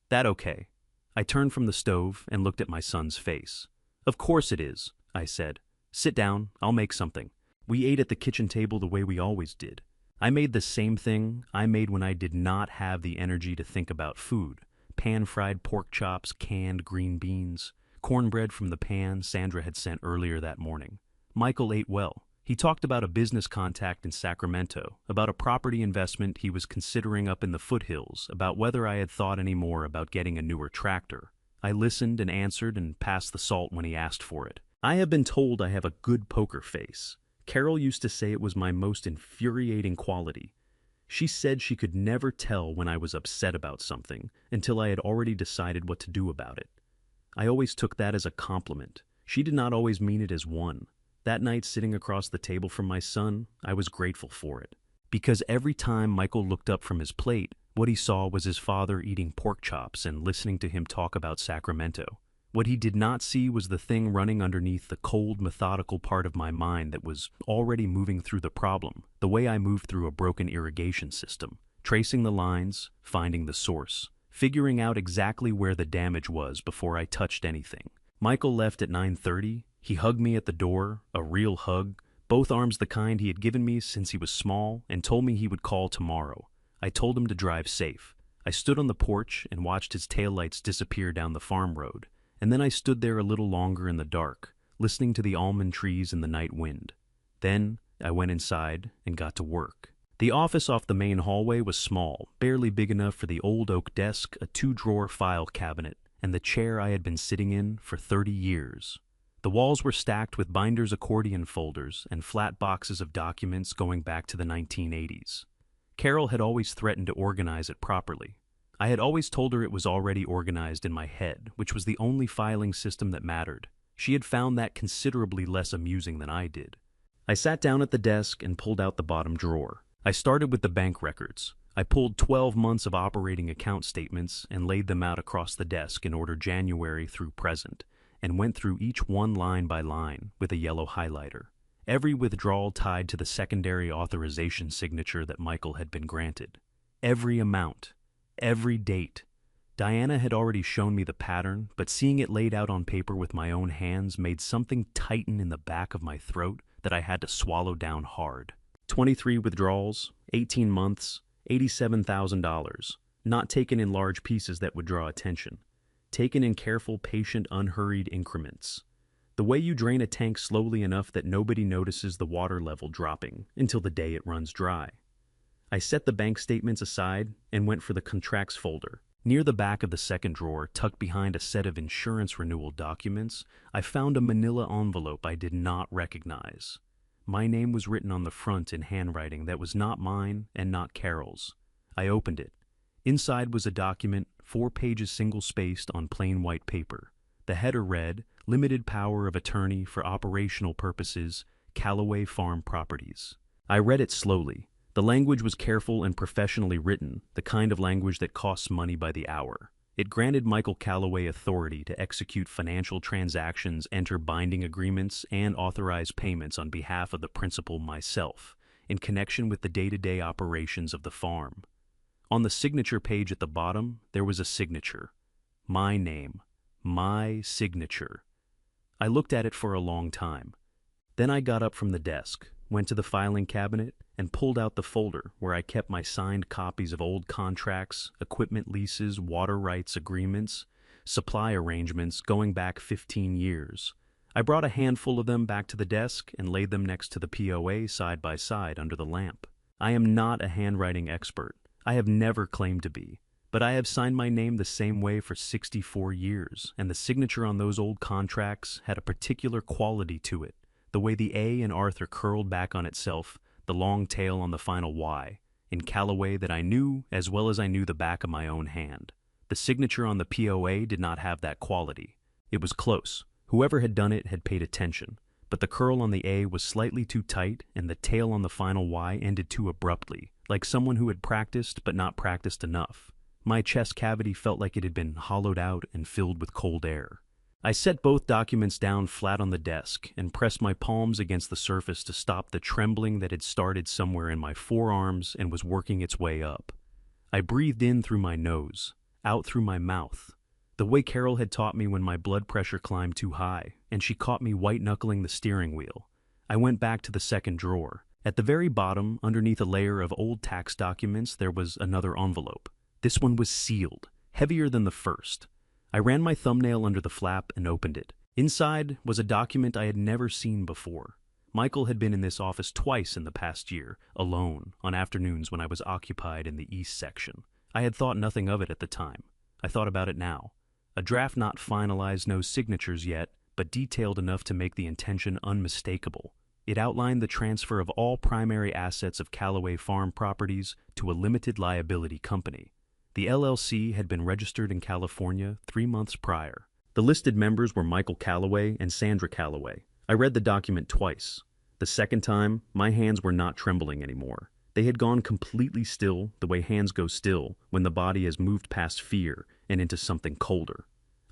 "That okay." I turned from the stove and looked at my son's face. "Of course it is," I said. "Sit down, I'll make something." We ate at the kitchen table the way we always did. I made the same thing I made when I did not have the energy to think about food. Pan-fried pork chops, canned green beans, cornbread from the pan Sandra had sent earlier that morning. Michael ate well. He talked about a business contact in Sacramento, about a property investment he was considering up in the foothills, about whether I had thought any more about getting a newer tractor. I listened and answered and passed the salt when he asked for it. I have been told I have a good poker face. Carol used to say it was my most infuriating quality. She said she could never tell when I was upset about something until I had already decided what to do about it. I always took that as a compliment. She did not always mean it as one. That night, sitting across the table from my son, I was grateful for it. Because every time Michael looked up from his plate, what he saw was his father eating pork chops and listening to him talk about Sacramento. What he did not see was the thing running underneath the cold, methodical part of my mind that was already moving through the problem, the way I moved through a broken irrigation system, tracing the lines, finding the source, figuring out exactly where the damage was before I touched anything. Michael left at 9:30. He hugged me at the door, a real hug, both arms the kind he had given me since he was small, and told me he would call tomorrow. I told him to drive safe. I stood on the porch and watched his taillights disappear down the farm road. And then I stood there a little longer in the dark, listening to the almond trees and the night wind. Then I went inside and got to work. The office off the main hallway was small, barely big enough for the old oak desk, a 2-drawer file cabinet, and the chair I had been sitting in for 30 years. The walls were stacked with binders, accordion folders, and flat boxes of documents going back to the 1980s. Carol had always threatened to organize it properly. I had always told her it was already organized in my head, which was the only filing system that mattered. She had found that considerably less amusing than I did. I sat down at the desk and pulled out the bottom drawer. I started with the bank records. I pulled 12 months of operating account statements and laid them out across the desk in order January through present, and went through each one line by line with a yellow highlighter. Every withdrawal tied to the secondary authorization signature that Michael had been granted. Every amount. Every date. Diana had already shown me the pattern, but seeing it laid out on paper with my own hands made something tighten in the back of my throat that I had to swallow down hard. 23 withdrawals, 18 months, $87,000. Not taken in large pieces that would draw attention. Taken in careful, patient, unhurried increments. The way you drain a tank slowly enough that nobody notices the water level dropping until the day it runs dry. I set the bank statements aside and went for the contracts folder. Near the back of the second drawer, tucked behind a set of insurance renewal documents, I found a manila envelope I did not recognize. My name was written on the front in handwriting that was not mine and not Carol's. I opened it. Inside was a document, 4 pages single-spaced on plain white paper. The header read, "Limited power of attorney for operational purposes, Callaway Farm Properties." I read it slowly. The language was careful and professionally written, the kind of language that costs money by the hour. It granted Michael Callaway authority to execute financial transactions, enter binding agreements, and authorize payments on behalf of the principal myself, in connection with the day-to-day operations of the farm. On the signature page at the bottom, there was a signature. My name. My signature. I looked at it for a long time. Then I got up from the desk, went to the filing cabinet, and pulled out the folder where I kept my signed copies of old contracts, equipment leases, water rights agreements, supply arrangements going back 15 years. I brought a handful of them back to the desk and laid them next to the POA side by side under the lamp. I am not a handwriting expert. I have never claimed to be. But I have signed my name the same way for 64 years, and the signature on those old contracts had a particular quality to it. The way the A in Arthur curled back on itself, the long tail on the final Y, in Callaway that I knew as well as I knew the back of my own hand. The signature on the POA did not have that quality. It was close. Whoever had done it had paid attention, but the curl on the A was slightly too tight and the tail on the final Y ended too abruptly, like someone who had practiced but not practiced enough. My chest cavity felt like it had been hollowed out and filled with cold air. I set both documents down flat on the desk and pressed my palms against the surface to stop the trembling that had started somewhere in my forearms and was working its way up. I breathed in through my nose, out through my mouth, the way Carol had taught me when my blood pressure climbed too high, and she caught me white-knuckling the steering wheel. I went back to the second drawer. At the very bottom, underneath a layer of old tax documents, there was another envelope. This one was sealed, heavier than the first. I ran my thumbnail under the flap and opened it. Inside was a document I had never seen before. Michael had been in this office twice in the past year, alone, on afternoons when I was occupied in the east section. I had thought nothing of it at the time. I thought about it now. A draft not finalized, no signatures yet, but detailed enough to make the intention unmistakable. It outlined the transfer of all primary assets of Callaway Farm Properties to a limited liability company. The LLC had been registered in California 3 months prior. The listed members were Michael Callaway and Sandra Callaway. I read the document twice. The second time, my hands were not trembling anymore. They had gone completely still, the way hands go still when the body has moved past fear and into something colder.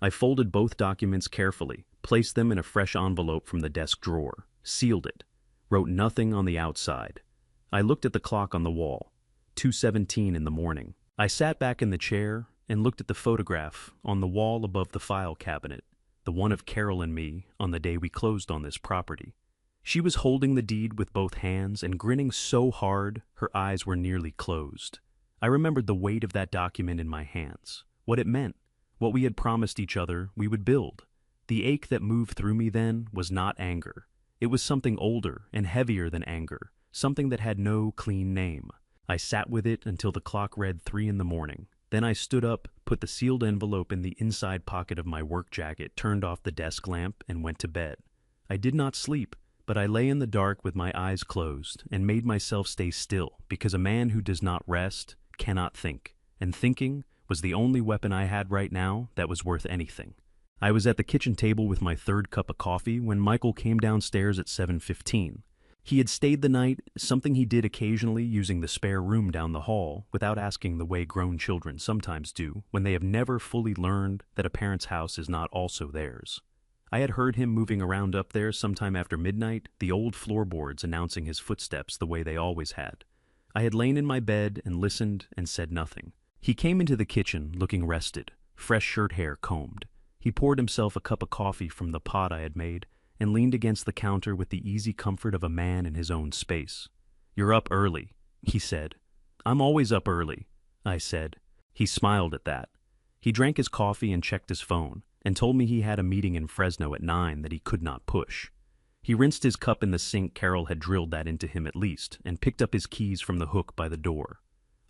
I folded both documents carefully, placed them in a fresh envelope from the desk drawer, sealed it, wrote nothing on the outside. I looked at the clock on the wall, 2:17 in the morning. I sat back in the chair and looked at the photograph on the wall above the file cabinet, the one of Carol and me on the day we closed on this property. She was holding the deed with both hands and grinning so hard her eyes were nearly closed. I remembered the weight of that document in my hands, what it meant, what we had promised each other we would build. The ache that moved through me then was not anger. It was something older and heavier than anger, something that had no clean name. I sat with it until the clock read 3 in the morning. Then I stood up, put the sealed envelope in the inside pocket of my work jacket, turned off the desk lamp, and went to bed. I did not sleep, but I lay in the dark with my eyes closed and made myself stay still, because a man who does not rest cannot think, and thinking was the only weapon I had right now that was worth anything. I was at the kitchen table with my 3rd cup of coffee when Michael came downstairs at 7:15. He had stayed the night, something he did occasionally using the spare room down the hall, without asking the way grown children sometimes do when they have never fully learned that a parent's house is not also theirs. I had heard him moving around up there sometime after midnight, the old floorboards announcing his footsteps the way they always had. I had lain in my bed and listened and said nothing. He came into the kitchen looking rested, fresh shirt hair combed. He poured himself a cup of coffee from the pot I had made and leaned against the counter with the easy comfort of a man in his own space. "You're up early," he said. "I'm always up early," I said. He smiled at that. He drank his coffee and checked his phone, and told me he had a meeting in Fresno at 9 that he could not push. He rinsed his cup in the sink. Carol had drilled that into him at least, and picked up his keys from the hook by the door.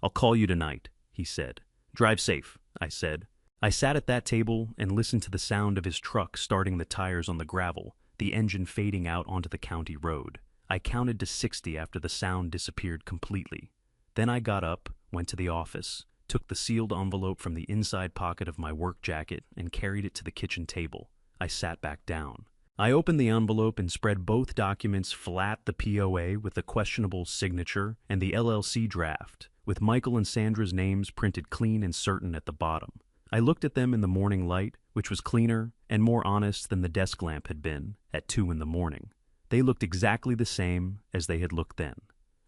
"I'll call you tonight," he said. "Drive safe," I said. I sat at that table and listened to the sound of his truck starting the tires on the gravel, the engine fading out onto the county road. I counted to 60 after the sound disappeared completely. Then I got up, went to the office, took the sealed envelope from the inside pocket of my work jacket and carried it to the kitchen table. I sat back down. I opened the envelope and spread both documents flat, the POA with the questionable signature and the LLC draft, with Michael and Sandra's names printed clean and certain at the bottom. I looked at them in the morning light, which was cleaner and more honest than the desk lamp had been at 2 in the morning. They looked exactly the same as they had looked then.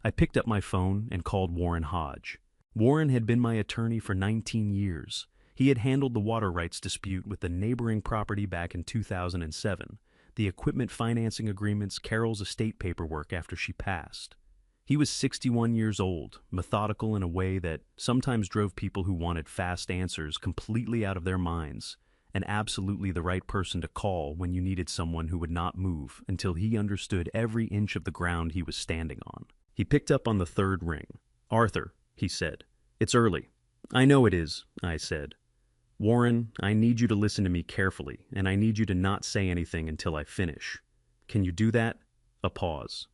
I picked up my phone and called Warren Hodge. Warren had been my attorney for 19 years. He had handled the water rights dispute with the neighboring property back in 2007, the equipment financing agreements, Carol's estate paperwork after she passed. He was 61 years old, methodical in a way that sometimes drove people who wanted fast answers completely out of their minds, and absolutely the right person to call when you needed someone who would not move until he understood every inch of the ground he was standing on. He picked up on the third ring. "Arthur," he said, "it's early." "I know it is," I said. "Warren, I need you to listen to me carefully, and I need you to not say anything until I finish. Can you do that?" A pause.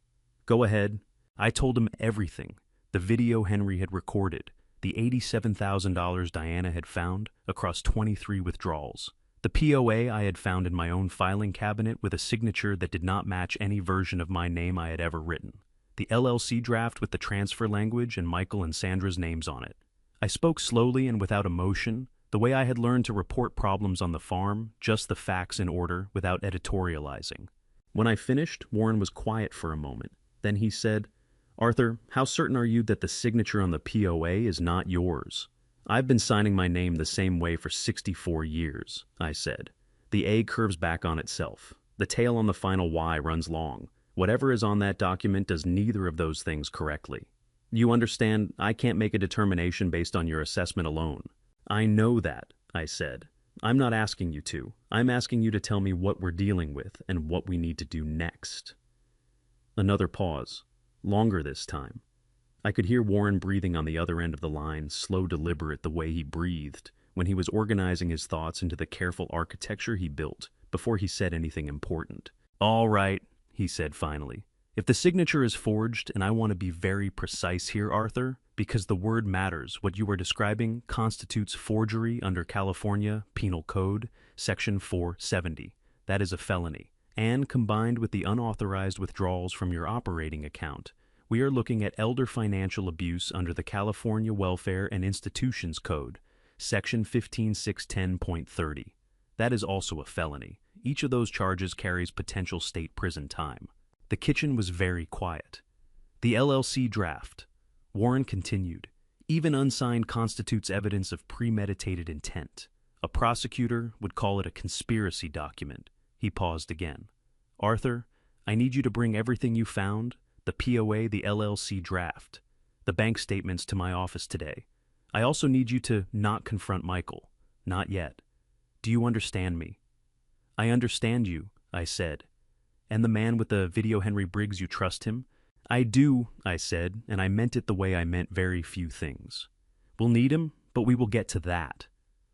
"Go ahead." I told him everything. The video Henry had recorded, the $87,000 Diana had found across 23 withdrawals, the POA I had found in my own filing cabinet with a signature that did not match any version of my name I had ever written, the LLC draft with the transfer language and Michael and Sandra's names on it. I spoke slowly and without emotion, the way I had learned to report problems on the farm, just the facts in order without editorializing. When I finished, Warren was quiet for a moment. Then he said, "Arthur, how certain are you that the signature on the POA is not yours?" "I've been signing my name the same way for 64 years, I said. "The A curves back on itself. The tail on the final Y runs long. Whatever is on that document does neither of those things correctly. You understand, I can't make a determination based on your assessment alone." "I know that," I said. "I'm not asking you to. I'm asking you to tell me what we're dealing with and what we need to do next." Another pause. Longer this time. I could hear Warren breathing on the other end of the line, slow, deliberate the way he breathed when he was organizing his thoughts into the careful architecture he built before he said anything important. "All right," he said finally. "If the signature is forged, and I want to be very precise here, Arthur, because the word matters, what you are describing constitutes forgery under California Penal Code, Section 470. That is a felony. And combined with the unauthorized withdrawals from your operating account, we are looking at elder financial abuse under the California Welfare and Institutions Code, Section 15610.30. That is also a felony. Each of those charges carries potential state prison time." The kitchen was very quiet. "The LLC draft," Warren continued, "even unsigned constitutes evidence of premeditated intent. A prosecutor would call it a conspiracy document." He paused again. "Arthur, I need you to bring everything you found, the POA, the LLC draft, the bank statements to my office today. I also need you to not confront Michael. Not yet. Do you understand me?" "I understand you," I said. "And the man with the video, Henry Briggs, you trust him?" "I do," I said, and I meant it the way I meant very few things. "We'll need him, but we will get to that."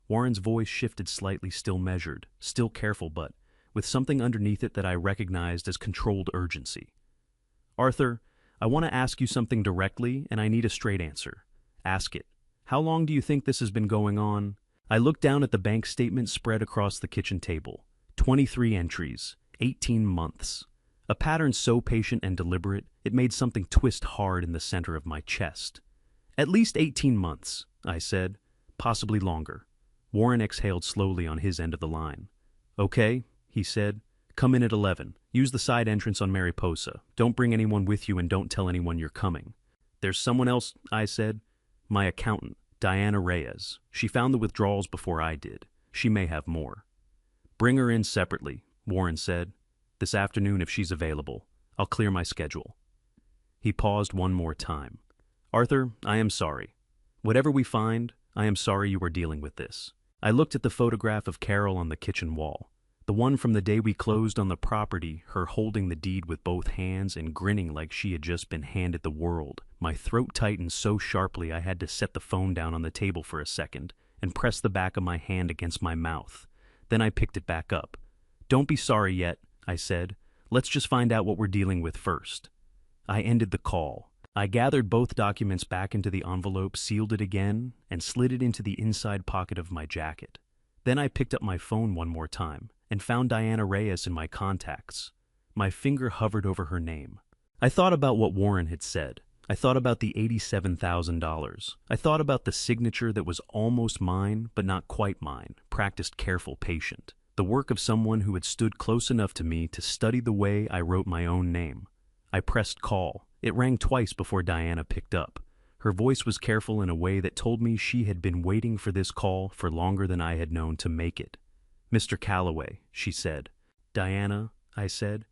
Warren's voice shifted slightly, still measured, still careful, but with something underneath it that I recognized as controlled urgency. "Arthur, I want to ask you something directly, and I need a straight answer. Ask it. How long do you think this has been going on?" I looked down at the bank statement spread across the kitchen table. 23 entries, 18 months. A pattern so patient and deliberate, it made something twist hard in the center of my chest. "At least 18 months, I said. "Possibly longer." Warren exhaled slowly on his end of the line. "Okay," he said. "Come in at 11. Use the side entrance on Mariposa. Don't bring anyone with you and don't tell anyone you're coming." "There's someone else," I said. "My accountant, Diana Reyes. She found the withdrawals before I did. She may have more. Bring her in separately, Warren said. This afternoon if she's available. I'll clear my schedule. He paused one more time. Arthur, I am sorry. Whatever we find, I am sorry you are dealing with this. I looked at the photograph of Carol on the kitchen wall. The one from the day we closed on the property, her holding the deed with both hands and grinning like she had just been handed the world. My throat tightened so sharply I had to set the phone down on the table for a second and press the back of my hand against my mouth. Then I picked it back up. Don't be sorry yet, I said. Let's just find out what we're dealing with first. I ended the call. I gathered both documents back into the envelope, sealed it again, and slid it into the inside pocket of my jacket. Then I picked up my phone one more time and found Diana Reyes in my contacts. My finger hovered over her name. I thought about what Warren had said. I thought about the $87,000. I thought about the signature that was almost mine, but not quite mine, practiced careful patient. The work of someone who had stood close enough to me to study the way I wrote my own name. I pressed call. It rang twice before Diana picked up. Her voice was careful in a way that told me she had been waiting for this call for longer than I had known to make it. Mr. Calloway, she said. Diana, I said.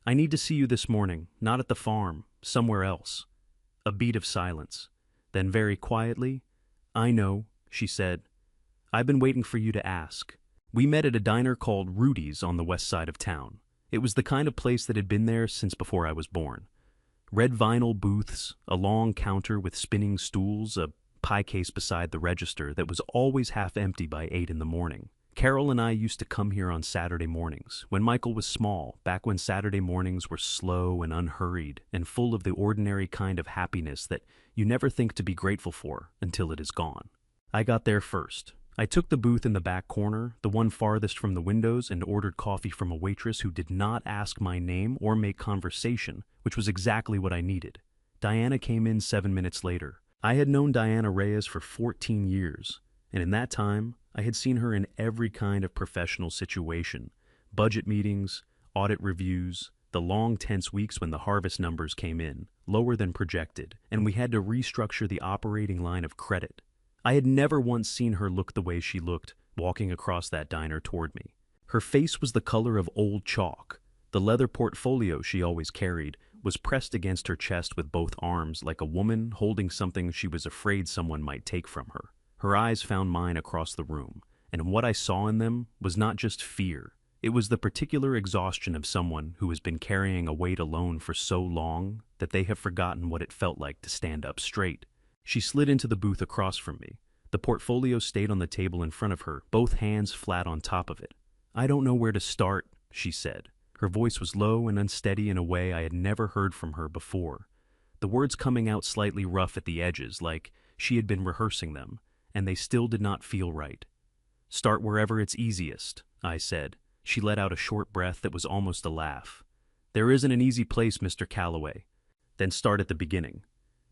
I need to see you this morning, not at the farm, somewhere else. A beat of silence. Then very quietly, I know, she said. I've been waiting for you to ask. We met at a diner called Rudy's on the west side of town. It was the kind of place that had been there since before I was born. Red vinyl booths, a long counter with spinning stools, a pie case beside the register that was always half empty by 8 in the morning. Carol and I used to come here on Saturday mornings, when Michael was small, back when Saturday mornings were slow and unhurried and full of the ordinary kind of happiness that you never think to be grateful for until it is gone. I got there first. I took the booth in the back corner, the one farthest from the windows, and ordered coffee from a waitress who did not ask my name or make conversation, which was exactly what I needed. Diana came in 7 minutes later. I had known Diana Reyes for 14 years, and in that time, I had seen her in every kind of professional situation, budget meetings, audit reviews, the long tense weeks when the harvest numbers came in, lower than projected, and we had to restructure the operating line of credit. I had never once seen her look the way she looked, walking across that diner toward me. Her face was the color of old chalk. The leather portfolio she always carried was pressed against her chest with both arms like a woman holding something she was afraid someone might take from her. Her eyes found mine across the room, and what I saw in them was not just fear. It was the particular exhaustion of someone who has been carrying a weight alone for so long that they have forgotten what it felt like to stand up straight. She slid into the booth across from me. The portfolio stayed on the table in front of her, both hands flat on top of it. I don't know where to start, she said. Her voice was low and unsteady in a way I had never heard from her before. The words coming out slightly rough at the edges, like she had been rehearsing them, and they still did not feel right. Start wherever it's easiest, I said. She let out a short breath that was almost a laugh. There isn't an easy place, Mr. Calloway. Then start at the beginning.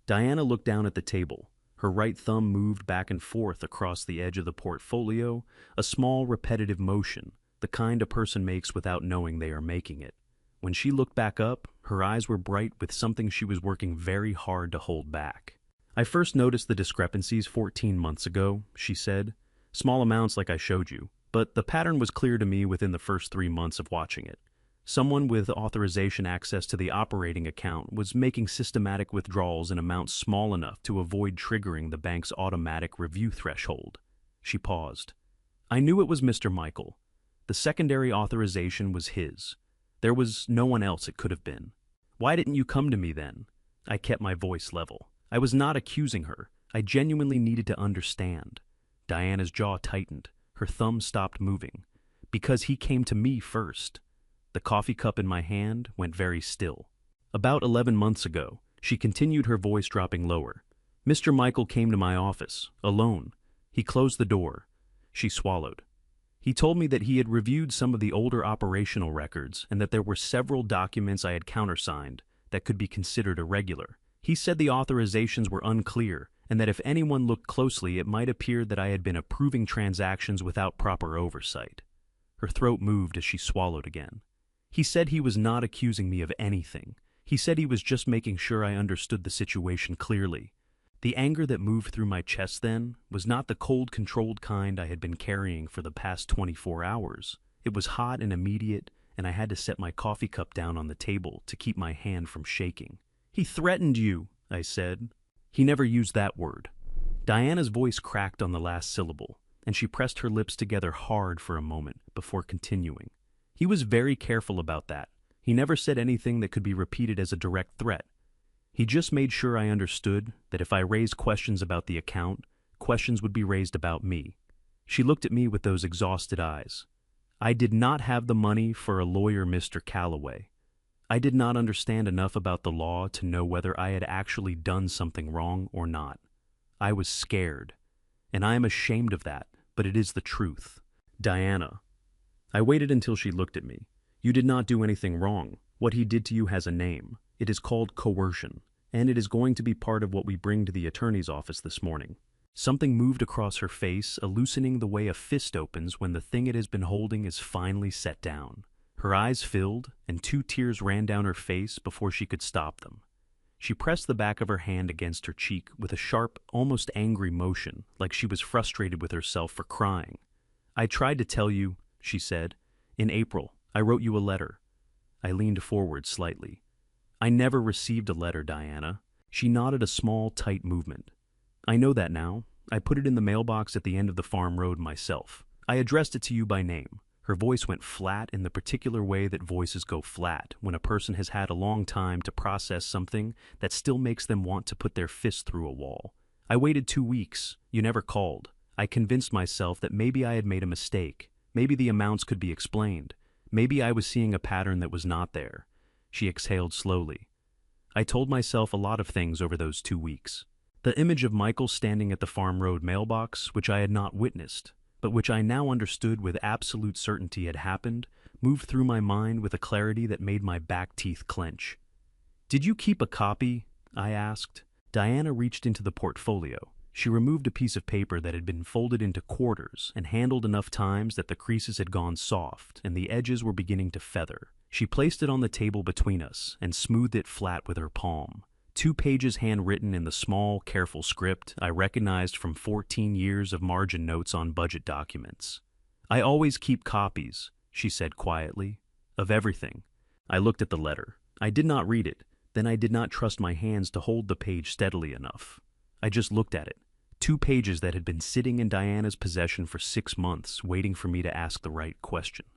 Diana looked down at the table. Her right thumb moved back and forth across the edge of the portfolio, a small repetitive motion, the kind a person makes without knowing they are making it. When she looked back up, her eyes were bright with something she was working very hard to hold back. I first noticed the discrepancies 14 months ago, she said. Small amounts like I showed you, but the pattern was clear to me within the first 3 months of watching it. Someone with authorization access to the operating account was making systematic withdrawals in amounts small enough to avoid triggering the bank's automatic review threshold. She paused. I knew it was Mr. Michael. The secondary authorization was his. There was no one else it could have been. Why didn't you come to me then? I kept my voice level. I was not accusing her. I genuinely needed to understand. Diana's jaw tightened. Her thumb stopped moving. Because he came to me first. The coffee cup in my hand went very still. About 11 months ago, she continued, her voice dropping lower. Mr. Michael came to my office, alone. He closed the door. She swallowed. He told me that he had reviewed some of the older operational records and that there were several documents I had countersigned that could be considered irregular. He said the authorizations were unclear and that if anyone looked closely, it might appear that I had been approving transactions without proper oversight. Her throat moved as she swallowed again. He said he was not accusing me of anything. He said he was just making sure I understood the situation clearly. The anger that moved through my chest then was not the cold, controlled kind I had been carrying for the past 24 hours. It was hot and immediate, and I had to set my coffee cup down on the table to keep my hand from shaking. "He threatened you," I said. "He never used that word." Diana's voice cracked on the last syllable, and she pressed her lips together hard for a moment before continuing. "He was very careful about that. He never said anything that could be repeated as a direct threat. He just made sure I understood that if I raised questions about the account, questions would be raised about me." She looked at me with those exhausted eyes. "I did not have the money for a lawyer, Mr. Calloway. I did not understand enough about the law to know whether I had actually done something wrong or not. I was scared, and I am ashamed of that, but it is the truth." "Diana." I waited until she looked at me. "You did not do anything wrong. What he did to you has a name. It is called coercion, and it is going to be part of what we bring to the attorney's office this morning." Something moved across her face, loosening the way a fist opens when the thing it has been holding is finally set down. Her eyes filled, and 2 tears ran down her face before she could stop them. She pressed the back of her hand against her cheek with a sharp, almost angry motion, like she was frustrated with herself for crying. "I tried to tell you," she said. "In April, I wrote you a letter." I leaned forward slightly. "I never received a letter, Diana." She nodded a small, tight movement. "I know that now. I put it in the mailbox at the end of the farm road myself. I addressed it to you by name." Her voice went flat in the particular way that voices go flat when a person has had a long time to process something that still makes them want to put their fist through a wall. "I waited 2 weeks. You never called. I convinced myself that maybe I had made a mistake. Maybe the amounts could be explained. Maybe I was seeing a pattern that was not there." She exhaled slowly. "I told myself a lot of things over those 2 weeks. The image of Michael standing at the farm road mailbox, which I had not witnessed, but which I now understood with absolute certainty had happened, moved through my mind with a clarity that made my back teeth clench. "Did you keep a copy?" I asked. Diana reached into the portfolio. She removed a piece of paper that had been folded into quarters and handled enough times that the creases had gone soft and the edges were beginning to feather. She placed it on the table between us and smoothed it flat with her palm. 2 pages handwritten in the small, careful script I recognized from 14 years of margin notes on budget documents. "I always keep copies," she said quietly, "of everything." I looked at the letter. I did not read it. Then I did not trust my hands to hold the page steadily enough. I just looked at it. 2 pages that had been sitting in Diana's possession for 6 months, waiting for me to ask the right question.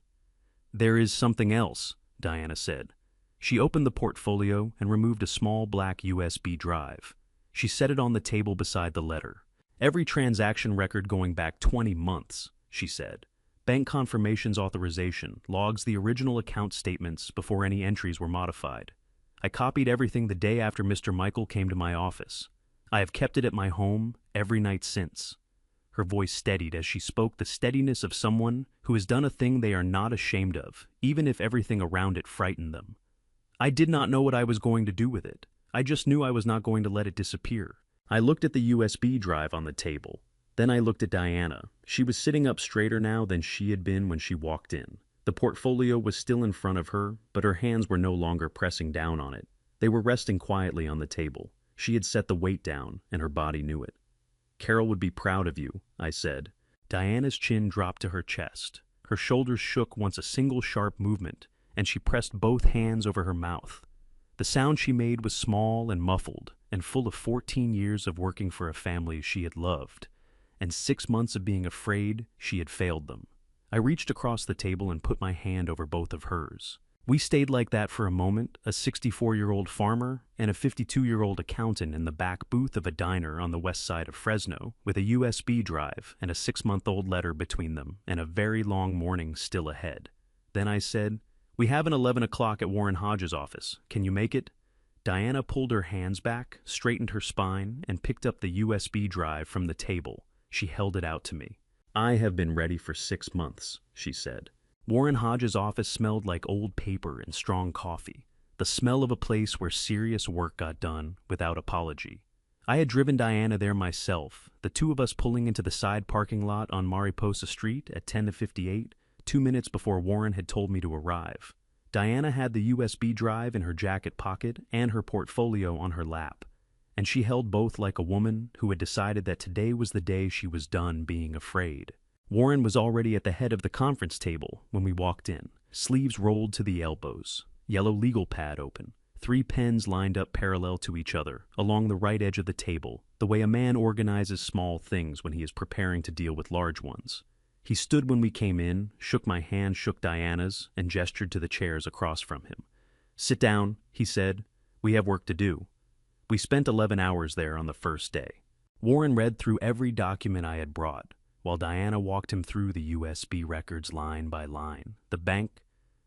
"There is something else," Diana said. She opened the portfolio and removed a small black USB drive. She set it on the table beside the letter. "Every transaction record going back 20 months, she said. "Bank confirmations authorization, logs the original account statements before any entries were modified. I copied everything the day after Mr. Michael came to my office. I have kept it at my home every night since." Her voice steadied as she spoke, the steadiness of someone who has done a thing they are not ashamed of, even if everything around it frightened them. "I did not know what I was going to do with it. I just knew I was not going to let it disappear." I looked at the USB drive on the table. Then I looked at Diana. She was sitting up straighter now than she had been when she walked in. The portfolio was still in front of her, but her hands were no longer pressing down on it. They were resting quietly on the table. She had set the weight down, and her body knew it. "Carol would be proud of you," I said. Diana's chin dropped to her chest. Her shoulders shook once a single sharp movement, and she pressed both hands over her mouth. The sound she made was small and muffled, and full of 14 years of working for a family she had loved, and 6 months of being afraid she had failed them. I reached across the table and put my hand over both of hers. We stayed like that for a moment, a 64-year-old farmer and a 52-year-old accountant in the back booth of a diner on the west side of Fresno, with a USB drive and a 6-month-old letter between them and a very long morning still ahead. Then I said, "We have an 11 o'clock at Warren Hodges' office. Can you make it?" Diana pulled her hands back, straightened her spine, and picked up the USB drive from the table. She held it out to me. "I have been ready for 6 months," she said. Warren Hodges' office smelled like old paper and strong coffee, the smell of a place where serious work got done without apology. I had driven Diana there myself, the 2 of us pulling into the side parking lot on Mariposa Street at 10:58, 2 minutes before Warren had told me to arrive. Diana had the USB drive in her jacket pocket and her portfolio on her lap, and she held both like a woman who had decided that today was the day she was done being afraid. Warren was already at the head of the conference table when we walked in, sleeves rolled to the elbows, yellow legal pad open, 3 pens lined up parallel to each other along the right edge of the table, the way a man organizes small things when he is preparing to deal with large ones. He stood when we came in, shook my hand, shook Diana's, and gestured to the chairs across from him. "Sit down," he said. "We have work to do." We spent 11 hours there on the first day. Warren read through every document I had brought, while Diana walked him through the USB records line by line, the bank,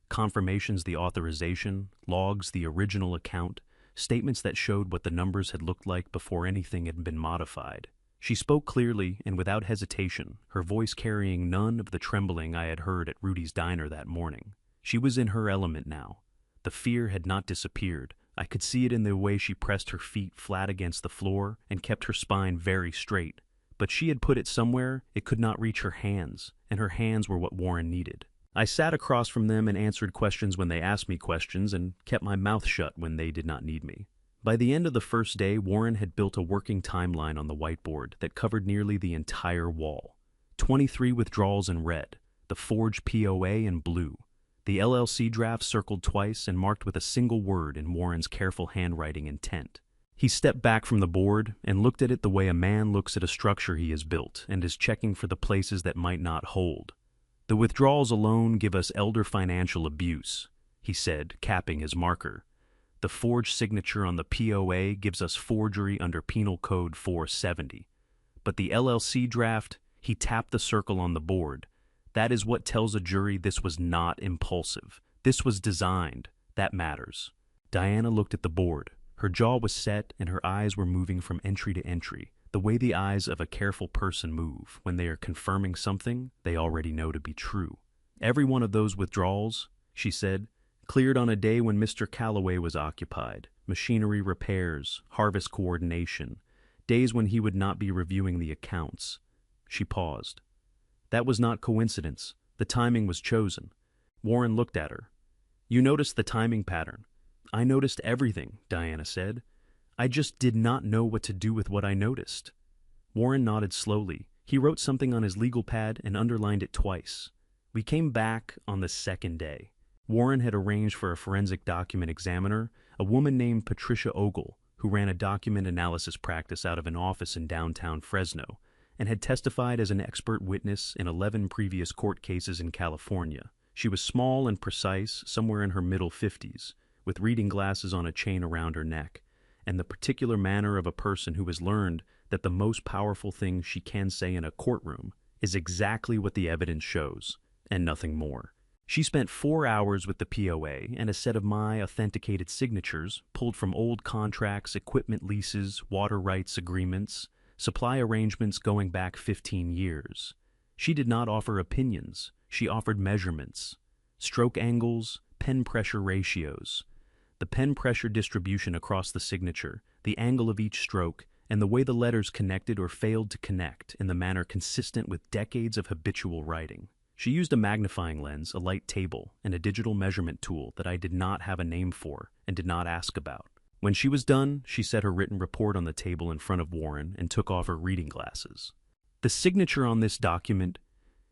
confirmations, the authorization, logs, the original account, statements that showed what the numbers had looked like before anything had been modified. She spoke clearly and without hesitation, her voice carrying none of the trembling I had heard at Rudy's diner that morning. She was in her element now. The fear had not disappeared. I could see it in the way she pressed her feet flat against the floor and kept her spine very straight. But she had put it somewhere it could not reach her hands, and her hands were what Warren needed. I sat across from them and answered questions when they asked me questions and kept my mouth shut when they did not need me. By the end of the first day, Warren had built a working timeline on the whiteboard that covered nearly the entire wall. 23 withdrawals in red, the forged POA in blue, the LLC draft circled twice and marked with a single word in Warren's careful handwriting intent. He stepped back from the board and looked at it the way a man looks at a structure he has built and is checking for the places that might not hold. "The withdrawals alone give us elder financial abuse," he said, capping his marker. "The forged signature on the POA gives us forgery under Penal Code 470. But the LLC draft," he tapped the circle on the board, "that is what tells a jury this was not impulsive. This was designed. That matters." Diana looked at the board. Her jaw was set and her eyes were moving from entry to entry, the way the eyes of a careful person move when they are confirming something they already know to be true. "Every one of those withdrawals," she said, "cleared on a day when Mr. Calloway was occupied, machinery repairs, harvest coordination, days when he would not be reviewing the accounts." She paused. "That was not coincidence. The timing was chosen." Warren looked at her. "You noticed the timing pattern." "I noticed everything," Diana said. "I just did not know what to do with what I noticed." Warren nodded slowly. He wrote something on his legal pad and underlined it twice. We came back on the second day. Warren had arranged for a forensic document examiner, a woman named Patricia Ogle, who ran a document analysis practice out of an office in downtown Fresno, and had testified as an expert witness in 11 previous court cases in California. She was small and precise, somewhere in her middle 50s, with reading glasses on a chain around her neck, and the particular manner of a person who has learned that the most powerful thing she can say in a courtroom is exactly what the evidence shows, and nothing more. She spent 4 hours with the POA and a set of my authenticated signatures pulled from old contracts, equipment leases, water rights agreements, supply arrangements going back 15 years. She did not offer opinions. She offered measurements, stroke angles, pen pressure ratios, the pen pressure distribution across the signature, the angle of each stroke, and the way the letters connected or failed to connect in the manner consistent with decades of habitual writing. She used a magnifying lens, a light table, and a digital measurement tool that I did not have a name for and did not ask about. When she was done, she set her written report on the table in front of Warren and took off her reading glasses. "The signature on this document,"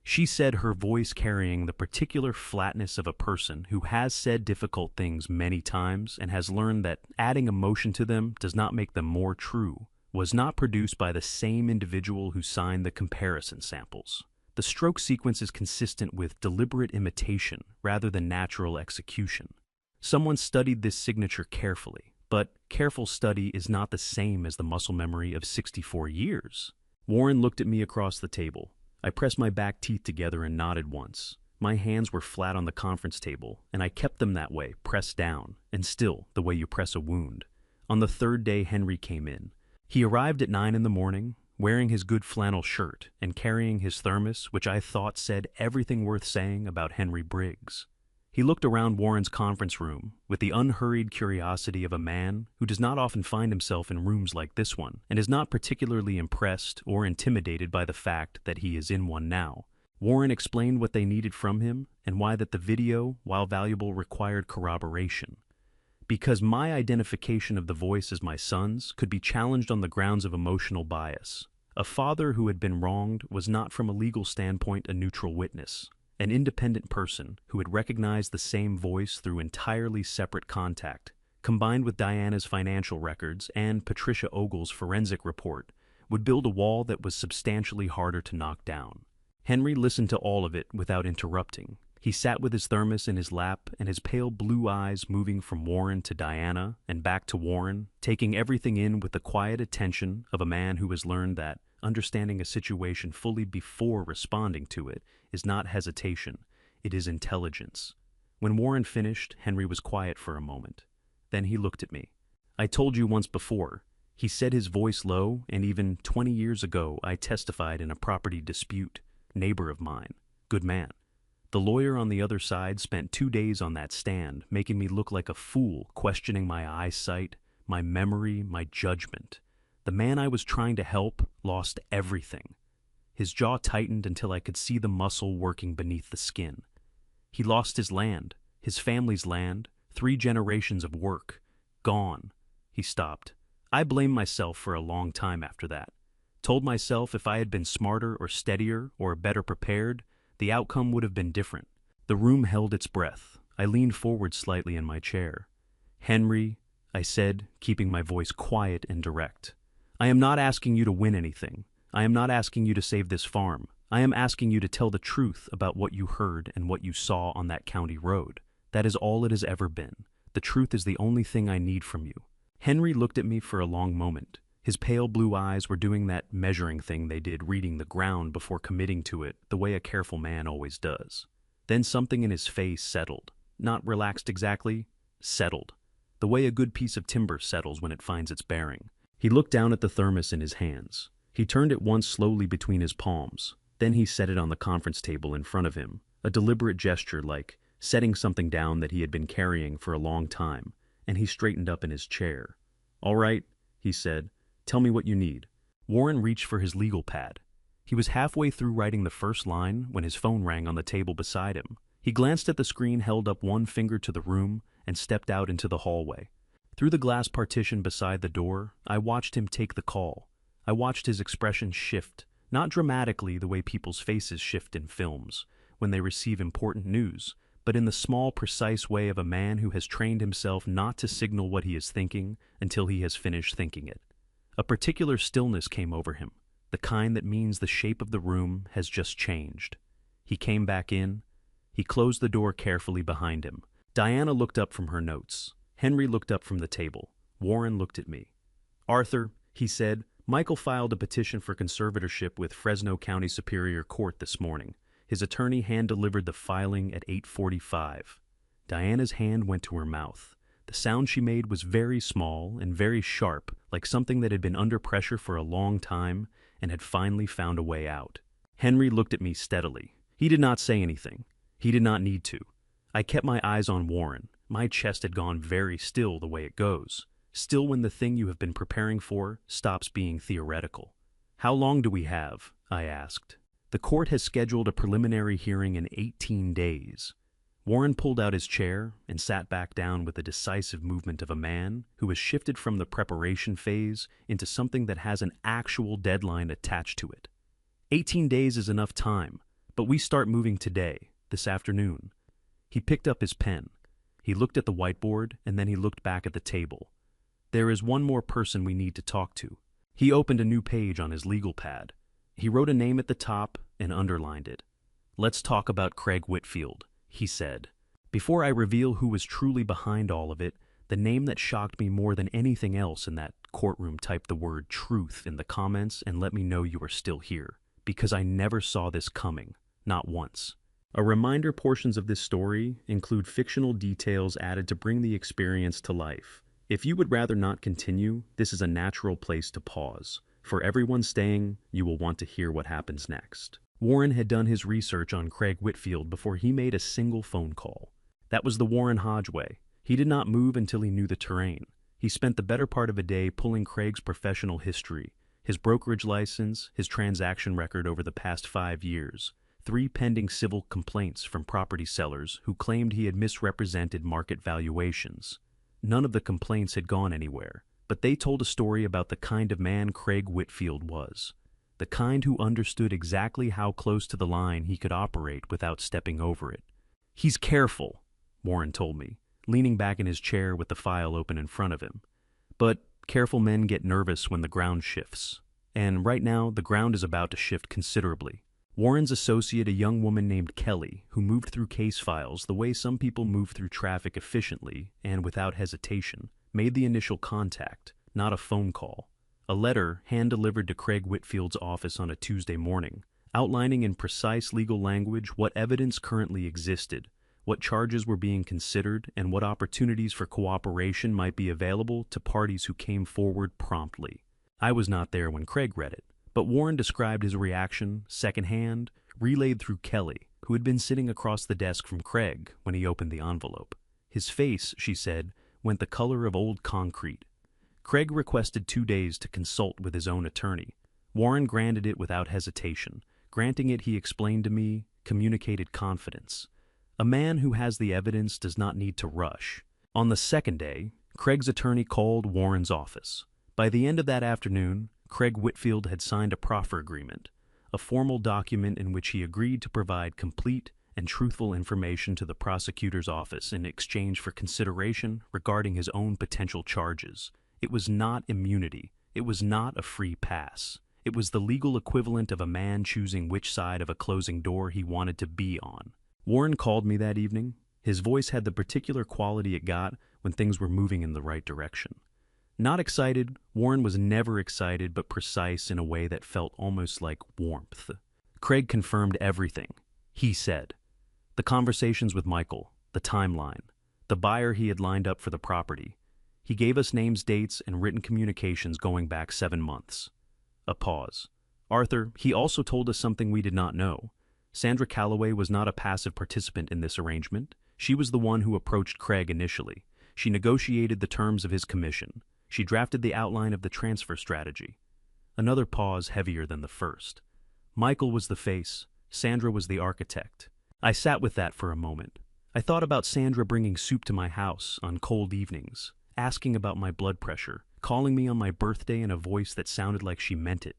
she said, her voice carrying the particular flatness of a person who has said difficult things many times and has learned that adding emotion to them does not make them more true, "was not produced by the same individual who signed the comparison samples. The stroke sequence is consistent with deliberate imitation rather than natural execution. Someone studied this signature carefully, but careful study is not the same as the muscle memory of 64 years. Warren looked at me across the table. I pressed my back teeth together and nodded once. My hands were flat on the conference table, and I kept them that way, pressed down, and still, the way you press a wound. On the third day, Henry came in. He arrived at 9 in the morning, wearing his good flannel shirt and carrying his thermos, which I thought said everything worth saying about Henry Briggs. He looked around Warren's conference room with the unhurried curiosity of a man who does not often find himself in rooms like this one and is not particularly impressed or intimidated by the fact that he is in one now. Warren explained what they needed from him and why that the video, while valuable, required corroboration. because my identification of the voice as my son's could be challenged on the grounds of emotional bias. A father who had been wronged was not from a legal standpoint a neutral witness, an independent person who had recognized the same voice through entirely separate contact, combined with Diana's financial records and Patricia Ogle's forensic report, would build a wall that was substantially harder to knock down. Henry listened to all of it without interrupting. He sat with his thermos in his lap and his pale blue eyes moving from Warren to Diana and back to Warren, taking everything in with the quiet attention of a man who has learned that understanding a situation fully before responding to it is not hesitation, it is intelligence. When Warren finished, Henry was quiet for a moment. Then he looked at me. "I told you once before," he said, his voice low, "and even 20 years ago I testified in a property dispute. Neighbor of mine. Good man." The lawyer on the other side spent 2 days on that stand, making me look like a fool, questioning my eyesight, my memory, my judgment. The man I was trying to help lost everything. His jaw tightened until I could see the muscle working beneath the skin. He lost his land, his family's land, 3 generations of work. Gone. He stopped. I blamed myself for a long time after that. Told myself if I had been smarter or steadier or better prepared, the outcome would have been different. The room held its breath. I leaned forward slightly in my chair. "Henry," I said, keeping my voice quiet and direct, "I am not asking you to win anything. I am not asking you to save this farm. I am asking you to tell the truth about what you heard and what you saw on that county road. That is all it has ever been. The truth is the only thing I need from you." Henry looked at me for a long moment. His pale blue eyes were doing that measuring thing they did, reading the ground before committing to it, the way a careful man always does. Then something in his face settled. Not relaxed exactly, settled. The way a good piece of timber settles when it finds its bearing. He looked down at the thermos in his hands. He turned it once slowly between his palms. Then he set it on the conference table in front of him, a deliberate gesture like setting something down that he had been carrying for a long time, and he straightened up in his chair. "All right," he said. "Tell me what you need." Warren reached for his legal pad. He was halfway through writing the first line when his phone rang on the table beside him. He glanced at the screen, held up one finger to the room, and stepped out into the hallway. Through the glass partition beside the door, I watched him take the call. I watched his expression shift, not dramatically the way people's faces shift in films when they receive important news, but in the small, precise way of a man who has trained himself not to signal what he is thinking until he has finished thinking it. A particular stillness came over him, the kind that means the shape of the room has just changed. He came back in. He closed the door carefully behind him. Diana looked up from her notes. Henry looked up from the table. Warren looked at me. "Arthur," he said, "Michael filed a petition for conservatorship with Fresno County Superior Court this morning. His attorney hand-delivered the filing at 8:45. Diana's hand went to her mouth. The sound she made was very small and very sharp, like something that had been under pressure for a long time and had finally found a way out. Henry looked at me steadily. He did not say anything. He did not need to. I kept my eyes on Warren. My chest had gone very still the way it goes. Still when the thing you have been preparing for stops being theoretical. "How long do we have?" I asked. "The court has scheduled a preliminary hearing in 18 days. Warren pulled out his chair and sat back down with the decisive movement of a man who has shifted from the preparation phase into something that has an actual deadline attached to it. 18 days is enough time, but we start moving today, this afternoon." He picked up his pen. He looked at the whiteboard, and then he looked back at the table. "There is one more person we need to talk to." He opened a new page on his legal pad. He wrote a name at the top and underlined it. "Let's talk about Craig Whitfield," he said. Before I reveal who was truly behind all of it, the name that shocked me more than anything else in that courtroom, type the word truth in the comments and let me know you are still here, because I never saw this coming, not once. A reminder: portions of this story include fictional details added to bring the experience to life. If you would rather not continue, this is a natural place to pause. For everyone staying, you will want to hear what happens next. Warren had done his research on Craig Whitfield before he made a single phone call. That was the Warren Hodge way. He did not move until he knew the terrain. He spent the better part of a day pulling Craig's professional history, his brokerage license, his transaction record over the past 5 years, 3 pending civil complaints from property sellers who claimed he had misrepresented market valuations. None of the complaints had gone anywhere, but they told a story about the kind of man Craig Whitfield was. The kind who understood exactly how close to the line he could operate without stepping over it. "He's careful," Warren told me, leaning back in his chair with the file open in front of him. "But careful men get nervous when the ground shifts. And right now, the ground is about to shift considerably." Warren's associate, a young woman named Kelly, who moved through case files the way some people move through traffic efficiently and without hesitation, made the initial contact, not a phone call. A letter hand-delivered to Craig Whitfield's office on a Tuesday morning, outlining in precise legal language what evidence currently existed, what charges were being considered, and what opportunities for cooperation might be available to parties who came forward promptly. I was not there when Craig read it, but Warren described his reaction, secondhand, relayed through Kelly, who had been sitting across the desk from Craig when he opened the envelope. His face, she said, went the color of old concrete. Craig requested 2 days to consult with his own attorney. Warren granted it without hesitation. Granting it, he explained to me, communicated confidence. A man who has the evidence does not need to rush. On the second day, Craig's attorney called Warren's office. By the end of that afternoon, Craig Whitfield had signed a proffer agreement, a formal document in which he agreed to provide complete and truthful information to the prosecutor's office in exchange for consideration regarding his own potential charges. It was not immunity. It was not a free pass. It was the legal equivalent of a man choosing which side of a closing door he wanted to be on. Warren called me that evening. His voice had the particular quality it got when things were moving in the right direction. Not excited, Warren was never excited, but precise in a way that felt almost like warmth. Craig confirmed everything. He said, the conversations with Michael, the timeline, the buyer he had lined up for the property. He gave us names, dates, and written communications going back 7 months. A pause. Arthur, he also told us something we did not know. Sandra Calloway was not a passive participant in this arrangement. She was the one who approached Craig initially. She negotiated the terms of his commission. She drafted the outline of the transfer strategy. Another pause heavier than the first. Michael was the face. Sandra was the architect. I sat with that for a moment. I thought about Sandra bringing soup to my house on cold evenings, asking about my blood pressure, calling me on my birthday in a voice that sounded like she meant it.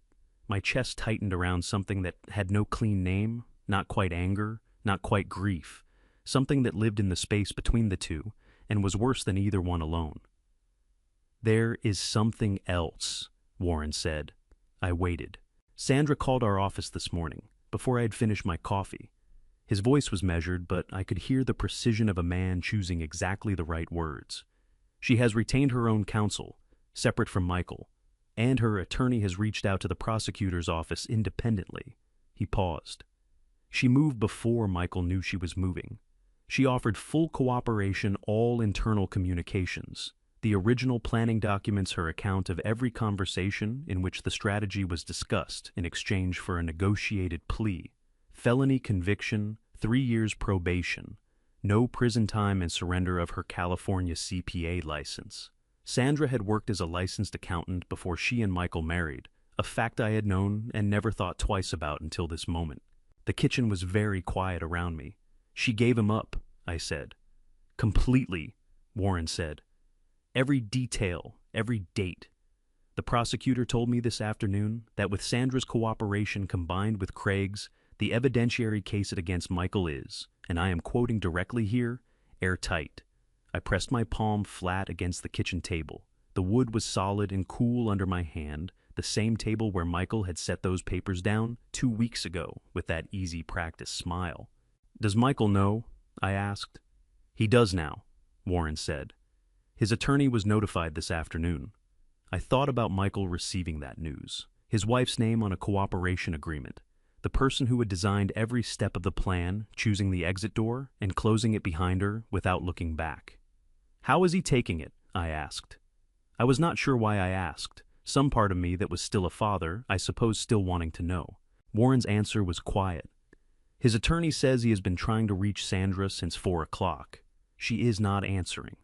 My chest tightened around something that had no clean name, not quite anger, not quite grief, something that lived in the space between the two and was worse than either one alone. "There is something else," Warren said. I waited. Sandra called our office this morning, before I had finished my coffee. His voice was measured, but I could hear the precision of a man choosing exactly the right words. "She has retained her own counsel, separate from Michael, and her attorney has reached out to the prosecutor's office independently." He paused. "She moved before Michael knew she was moving. She offered full cooperation, all internal communications. The original planning documents her account of every conversation in which the strategy was discussed in exchange for a negotiated plea. Felony conviction, 3 years probation, no prison time and surrender of her California CPA license. Sandra had worked as a licensed accountant before she and Michael married, a fact I had known and never thought twice about until this moment. The kitchen was very quiet around me. "She gave him up," I said. "Completely," Warren said. "Every detail, every date." The prosecutor told me this afternoon that with Sandra's cooperation combined with Craig's, the evidentiary case against Michael is, and I am quoting directly here, airtight. I pressed my palm flat against the kitchen table. The wood was solid and cool under my hand, the same table where Michael had set those papers down 2 weeks ago with that easy practice smile. "Does Michael know?" I asked. "He does now," Warren said. His attorney was notified this afternoon. I thought about Michael receiving that news, his wife's name on a cooperation agreement, the person who had designed every step of the plan, choosing the exit door and closing it behind her without looking back. "How is he taking it?" I asked. I was not sure why I asked. Some part of me that was still a father, I suppose, still wanting to know. Warren's answer was quiet. His attorney says he has been trying to reach Sandra since 4 o'clock. She is not answering.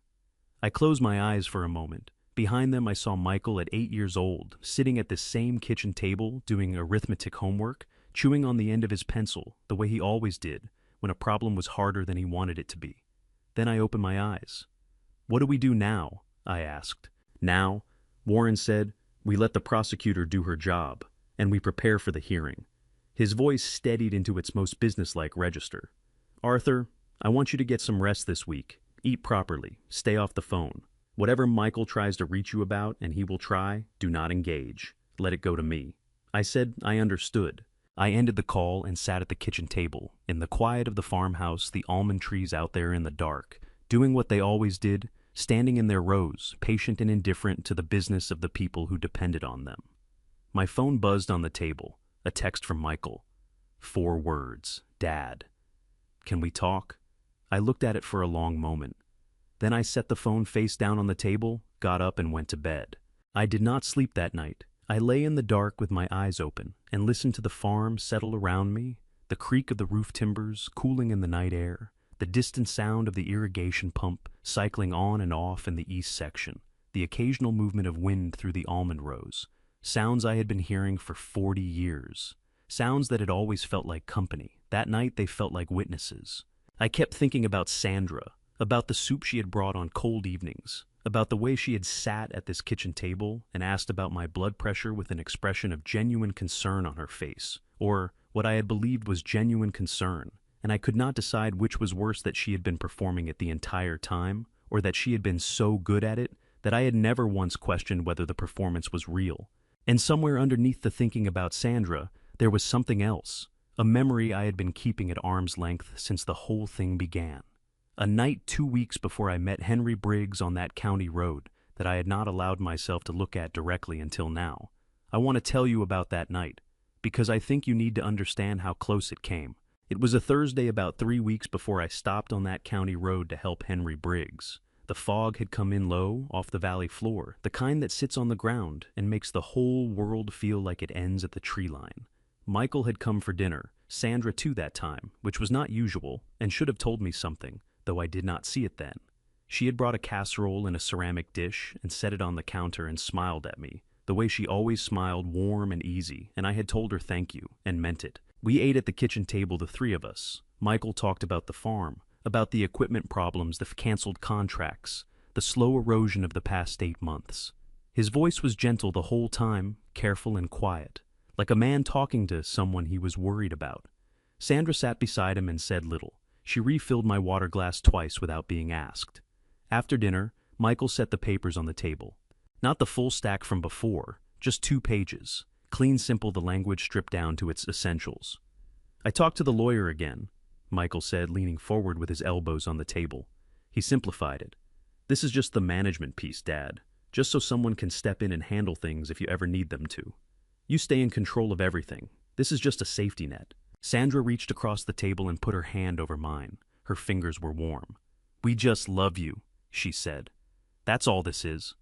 I closed my eyes for a moment. Behind them I saw Michael at 8 years old, sitting at this same kitchen table, doing arithmetic homework, chewing on the end of his pencil, the way he always did, when a problem was harder than he wanted it to be. Then I opened my eyes. "What do we do now?" I asked. "Now," Warren said, "we let the prosecutor do her job, and we prepare for the hearing." His voice steadied into its most businesslike register. "Arthur, I want you to get some rest this week. Eat properly. Stay off the phone. Whatever Michael tries to reach you about, and he will try, do not engage. Let it go to me." I said I understood. I ended the call and sat at the kitchen table, in the quiet of the farmhouse, the almond trees out there in the dark, doing what they always did, standing in their rows, patient and indifferent to the business of the people who depended on them. My phone buzzed on the table, a text from Michael. 4 words, "Dad. Can we talk?" I looked at it for a long moment. Then I set the phone face down on the table, got up and went to bed. I did not sleep that night. I lay in the dark with my eyes open and listened to the farm settle around me, the creak of the roof timbers cooling in the night air, the distant sound of the irrigation pump cycling on and off in the east section, the occasional movement of wind through the almond rows, sounds I had been hearing for 40 years, sounds that had always felt like company. That night they felt like witnesses. I kept thinking about Sandra, about the soup she had brought on cold evenings, about the way she had sat at this kitchen table and asked about my blood pressure with an expression of genuine concern on her face, or what I had believed was genuine concern, and I could not decide which was worse, that she had been performing it the entire time, or that she had been so good at it that I had never once questioned whether the performance was real. And somewhere underneath the thinking about Sandra, there was something else, a memory I had been keeping at arm's length since the whole thing began. A night 2 weeks before I met Henry Briggs on that county road that I had not allowed myself to look at directly until now. I want to tell you about that night, because I think you need to understand how close it came. It was a Thursday about 3 weeks before I stopped on that county road to help Henry Briggs. The fog had come in low off the valley floor, the kind that sits on the ground and makes the whole world feel like it ends at the tree line. Michael had come for dinner, Sandra too that time, which was not usual, and should have told me something, though I did not see it then. She had brought a casserole in a ceramic dish and set it on the counter and smiled at me, the way she always smiled, warm and easy, and I had told her thank you, and meant it. We ate at the kitchen table, the 3 of us. Michael talked about the farm, about the equipment problems, the canceled contracts, the slow erosion of the past 8 months. His voice was gentle the whole time, careful and quiet, like a man talking to someone he was worried about. Sandra sat beside him and said little. She refilled my water glass twice without being asked. After dinner, Michael set the papers on the table. Not the full stack from before, just 2 pages. Clean, simple, the language stripped down to its essentials. "I talked to the lawyer again," Michael said, leaning forward with his elbows on the table. He simplified it. "This is just the management piece, Dad, just so someone can step in and handle things if you ever need them to. You stay in control of everything. This is just a safety net." Sandra reached across the table and put her hand over mine. Her fingers were warm. "We just love you," she said. "That's all this is."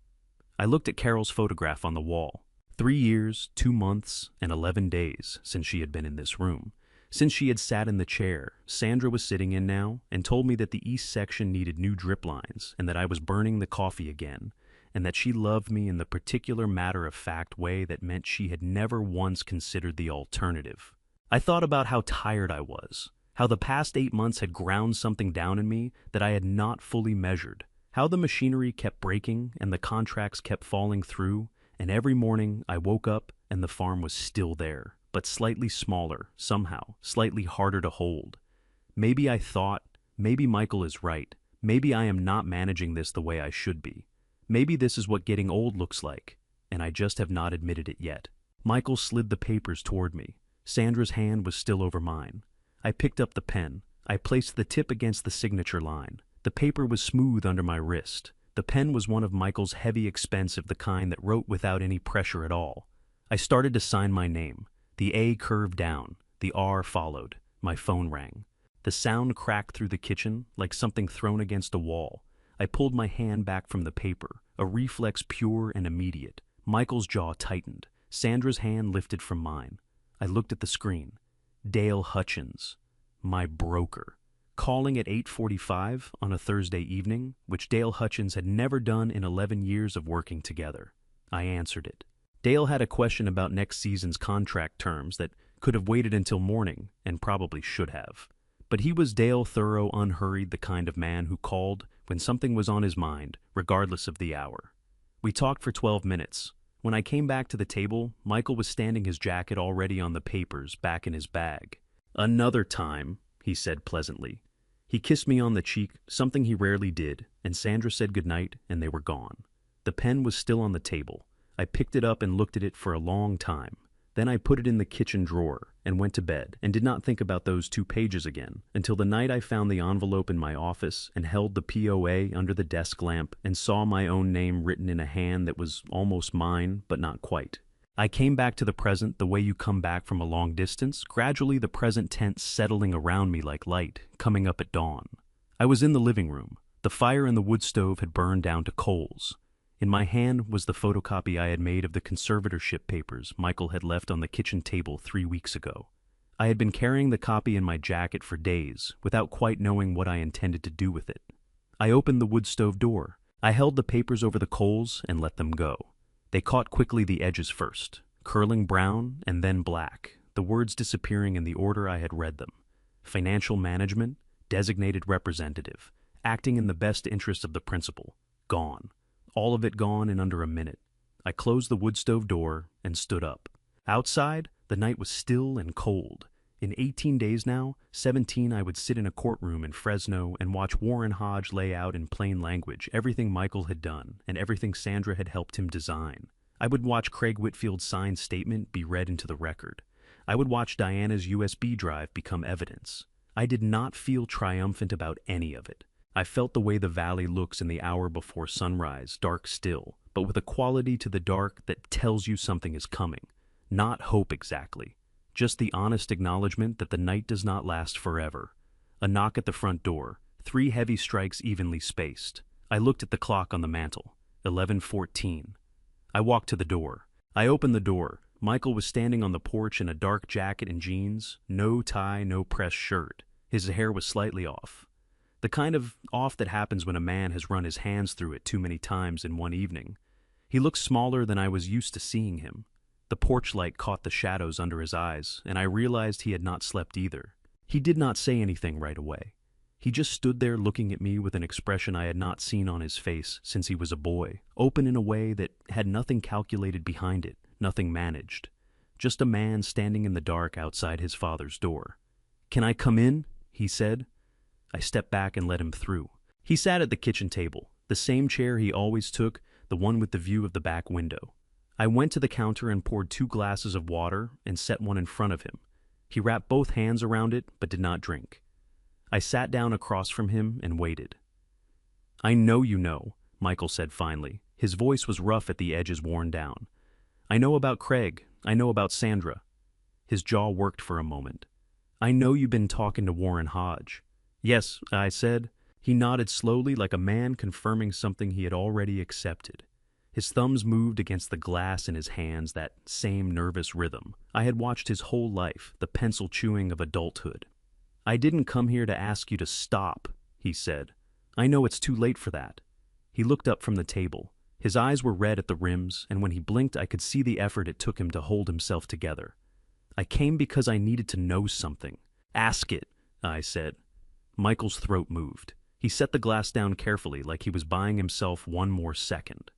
I looked at Carol's photograph on the wall. 3 years, 2 months, and 11 days since she had been in this room. Since she had sat in the chair Sandra was sitting in now, and told me that the east section needed new drip lines, and that I was burning the coffee again, and that she loved me in the particular matter-of-fact way that meant she had never once considered the alternative. I thought about how tired I was, how the past 8 months had ground something down in me that I had not fully measured, how the machinery kept breaking and the contracts kept falling through, and every morning I woke up and the farm was still there, but slightly smaller, somehow, slightly harder to hold. Maybe I thought, maybe Michael is right, maybe I am not managing this the way I should be. Maybe this is what getting old looks like, and I just have not admitted it yet. Michael slid the papers toward me. Sandra's hand was still over mine. I picked up the pen. I placed the tip against the signature line. The paper was smooth under my wrist. The pen was one of Michael's heavy, expensive, the kind that wrote without any pressure at all. I started to sign my name. The A curved down. The R followed. My phone rang. The sound cracked through the kitchen like something thrown against a wall. I pulled my hand back from the paper, a reflex pure and immediate. Michael's jaw tightened. Sandra's hand lifted from mine. I looked at the screen. Dale Hutchins, my broker, calling at 8:45 on a Thursday evening, which Dale Hutchins had never done in 11 years of working together. I answered it. Dale had a question about next season's contract terms that could have waited until morning, and probably should have. But he was Dale, thorough, unhurried, the kind of man who called when something was on his mind, regardless of the hour. We talked for 12 minutes. When I came back to the table, Michael was standing his jacket already on the papers back in his bag. "Another time," he said pleasantly. He kissed me on the cheek, something he rarely did, and Sandra said goodnight, and they were gone. The pen was still on the table. I picked it up and looked at it for a long time. Then I put it in the kitchen drawer and went to bed and did not think about those 2 pages again until the night I found the envelope in my office and held the POA under the desk lamp and saw my own name written in a hand that was almost mine, but not quite. I came back to the present the way you come back from a long distance, gradually the present tense settling around me like light, coming up at dawn. I was in the living room. The fire in the wood stove had burned down to coals. In my hand was the photocopy I had made of the conservatorship papers Michael had left on the kitchen table 3 weeks ago. I had been carrying the copy in my jacket for days, without quite knowing what I intended to do with it. I opened the wood stove door. I held the papers over the coals and let them go. They caught quickly the edges first, curling brown and then black, the words disappearing in the order I had read them. Financial management, designated representative, acting in the best interest of the principal, gone. All of it gone in under a minute. I closed the wood stove door and stood up. Outside, the night was still and cold. In 18 days now, 17, I would sit in a courtroom in Fresno and watch Warren Hodge lay out in plain language everything Michael had done and everything Sandra had helped him design. I would watch Craig Whitfield's signed statement be read into the record. I would watch Diana's USB drive become evidence. I did not feel triumphant about any of it. I felt the way the valley looks in the hour before sunrise, dark still, but with a quality to the dark that tells you something is coming. Not hope exactly, just the honest acknowledgement that the night does not last forever. A knock at the front door, 3 heavy strikes evenly spaced. I looked at the clock on the mantel, 11:14. I walked to the door. I opened the door. Michael was standing on the porch in a dark jacket and jeans, no tie, no pressed shirt. His hair was slightly off. The kind of off that happens when a man has run his hands through it too many times in one evening. He looked smaller than I was used to seeing him. The porch light caught the shadows under his eyes, and I realized he had not slept either. He did not say anything right away. He just stood there looking at me with an expression I had not seen on his face since he was a boy, open in a way that had nothing calculated behind it, nothing managed. Just a man standing in the dark outside his father's door. "Can I come in?" he said. I stepped back and let him through. He sat at the kitchen table, the same chair he always took, the one with the view of the back window. I went to the counter and poured 2 glasses of water and set one in front of him. He wrapped both hands around it but did not drink. I sat down across from him and waited. "I know you know," Michael said finally. His voice was rough at the edges worn down. "I know about Craig. I know about Sandra." His jaw worked for a moment. "I know you've been talking to Warren Hodge." "Yes," I said. He nodded slowly like a man confirming something he had already accepted. His thumbs moved against the glass in his hands, that same nervous rhythm I had watched his whole life, the pencil chewing of adulthood. "I didn't come here to ask you to stop," he said. "I know it's too late for that." He looked up from the table. His eyes were red at the rims, and when he blinked I could see the effort it took him to hold himself together. "I came because I needed to know something." "Ask it," I said. Michael's throat moved. He set the glass down carefully like he was buying himself one more second.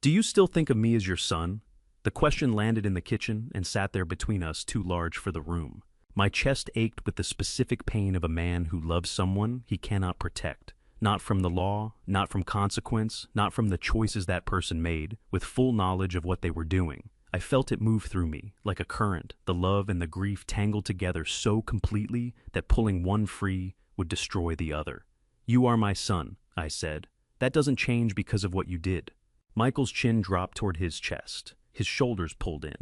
"Do you still think of me as your son?" The question landed in the kitchen and sat there between us, too large for the room. My chest ached with the specific pain of a man who loves someone he cannot protect. Not from the law, not from consequence, not from the choices that person made, with full knowledge of what they were doing. I felt it move through me, like a current, the love and the grief tangled together so completely that pulling one free would destroy the other. "You are my son," I said. "That doesn't change because of what you did." Michael's chin dropped toward his chest. His shoulders pulled in.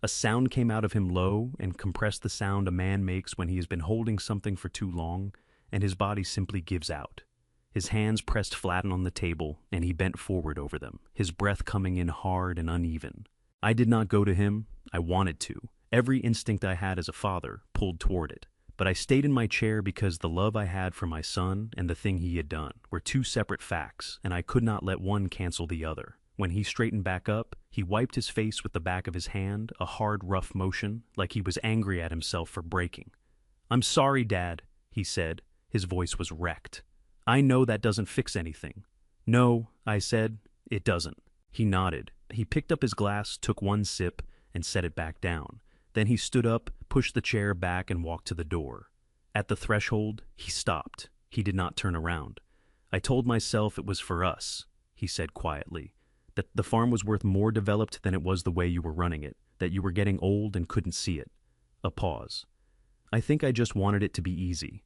A sound came out of him low and compressed, the sound a man makes when he has been holding something for too long and his body simply gives out. His hands pressed flat on the table and he bent forward over them, his breath coming in hard and uneven. I did not go to him. I wanted to. Every instinct I had as a father pulled toward it. But I stayed in my chair because the love I had for my son and the thing he had done were 2 separate facts, and I could not let one cancel the other. When he straightened back up, he wiped his face with the back of his hand, a hard, rough motion, like he was angry at himself for breaking. "I'm sorry, Dad," he said. His voice was wrecked. I know that doesn't fix anything. No, I said, it doesn't. He nodded. He picked up his glass, took one sip, and set it back down. Then he stood up, pushed the chair back, and walked to the door. At the threshold, he stopped. He did not turn around. I told myself it was for us, he said quietly, that the farm was worth more developed than it was the way you were running it, that you were getting old and couldn't see it. A pause. I think I just wanted it to be easy.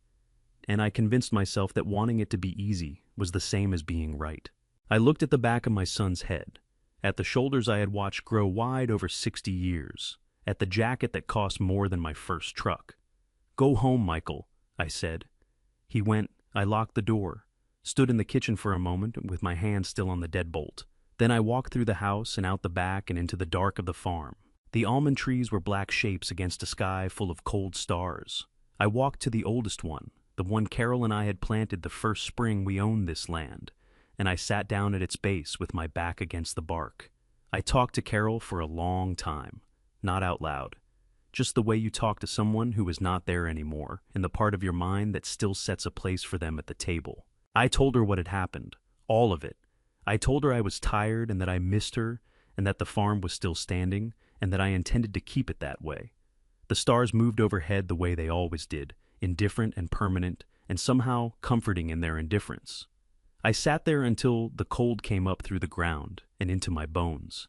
And I convinced myself that wanting it to be easy was the same as being right. I looked at the back of my son's head, at the shoulders I had watched grow wide over 60 years, at the jacket that cost more than my first truck. Go home, Michael, I said. He went. I locked the door, stood in the kitchen for a moment with my hand still on the deadbolt. Then I walked through the house and out the back and into the dark of the farm. The almond trees were black shapes against a sky full of cold stars. I walked to the oldest one, the one Carol and I had planted the first spring we owned this land, and I sat down at its base with my back against the bark. I talked to Carol for a long time, not out loud. Just the way you talk to someone who is not there anymore, in the part of your mind that still sets a place for them at the table. I told her what had happened, all of it. I told her I was tired and that I missed her, and that the farm was still standing, and that I intended to keep it that way. The stars moved overhead the way they always did, indifferent and permanent, and somehow comforting in their indifference. I sat there until the cold came up through the ground and into my bones.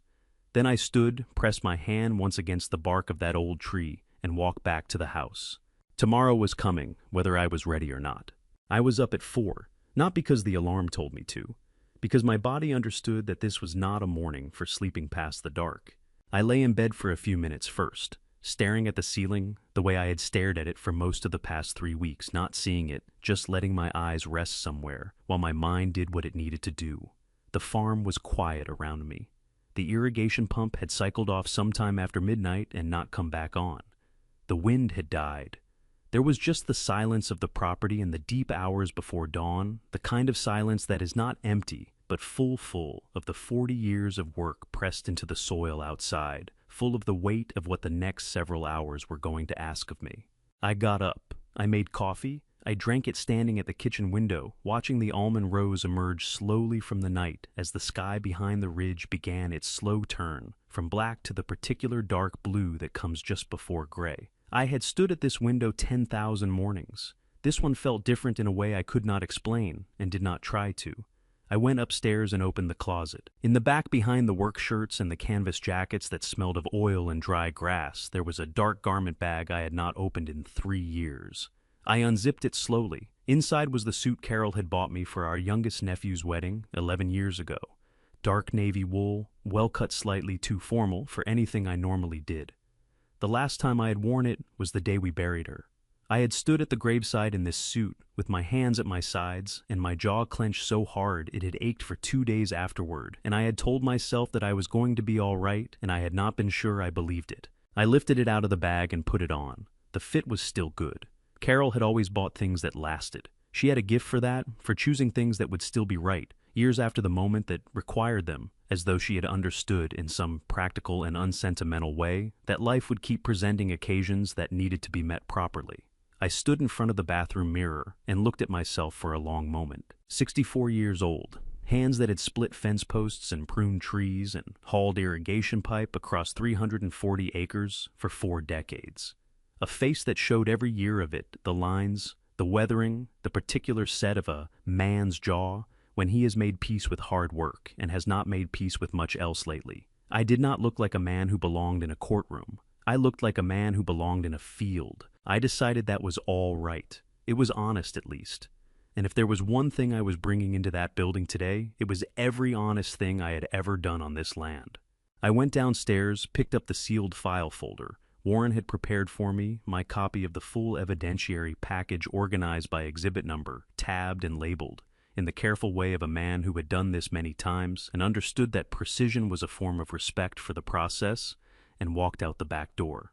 Then I stood, pressed my hand once against the bark of that old tree, and walked back to the house. Tomorrow was coming, whether I was ready or not. I was up at 4, not because the alarm told me to, because my body understood that this was not a morning for sleeping past the dark. I lay in bed for a few minutes first, staring at the ceiling the way I had stared at it for most of the past 3 weeks, not seeing it, just letting my eyes rest somewhere while my mind did what it needed to do. The farm was quiet around me. The irrigation pump had cycled off sometime after midnight and not come back on. The wind had died. There was just the silence of the property in the deep hours before dawn, the kind of silence that is not empty, but full of the 40 years of work pressed into the soil outside, full of the weight of what the next several hours were going to ask of me. I got up. I made coffee. I drank it standing at the kitchen window, watching the almond rose emerge slowly from the night as the sky behind the ridge began its slow turn from black to the particular dark blue that comes just before gray. I had stood at this window 10,000 mornings. This one felt different in a way I could not explain and did not try to. I went upstairs and opened the closet. In the back behind the work shirts and the canvas jackets that smelled of oil and dry grass, there was a dark garment bag I had not opened in 3 years. I unzipped it slowly. Inside was the suit Carol had bought me for our youngest nephew's wedding 11 years ago. Dark navy wool, well cut slightly too formal for anything I normally did. The last time I had worn it was the day we buried her. I had stood at the graveside in this suit, with my hands at my sides, and my jaw clenched so hard it had ached for 2 days afterward, and I had told myself that I was going to be all right, and I had not been sure I believed it. I lifted it out of the bag and put it on. The fit was still good. Carol had always bought things that lasted. She had a gift for that, for choosing things that would still be right, years after the moment that required them, as though she had understood in some practical and unsentimental way that life would keep presenting occasions that needed to be met properly. I stood in front of the bathroom mirror and looked at myself for a long moment. 64 years old, hands that had split fence posts and pruned trees and hauled irrigation pipe across 340 acres for 4 decades. A face that showed every year of it, the lines, the weathering, the particular set of a man's jaw when he has made peace with hard work and has not made peace with much else lately. I did not look like a man who belonged in a courtroom. I looked like a man who belonged in a field. I decided that was all right. It was honest, at least. And if there was one thing I was bringing into that building today, it was every honest thing I had ever done on this land. I went downstairs, picked up the sealed file folder. Warren had prepared for me my copy of the full evidentiary package organized by exhibit number, tabbed and labeled, in the careful way of a man who had done this many times and understood that precision was a form of respect for the process, and walked out the back door.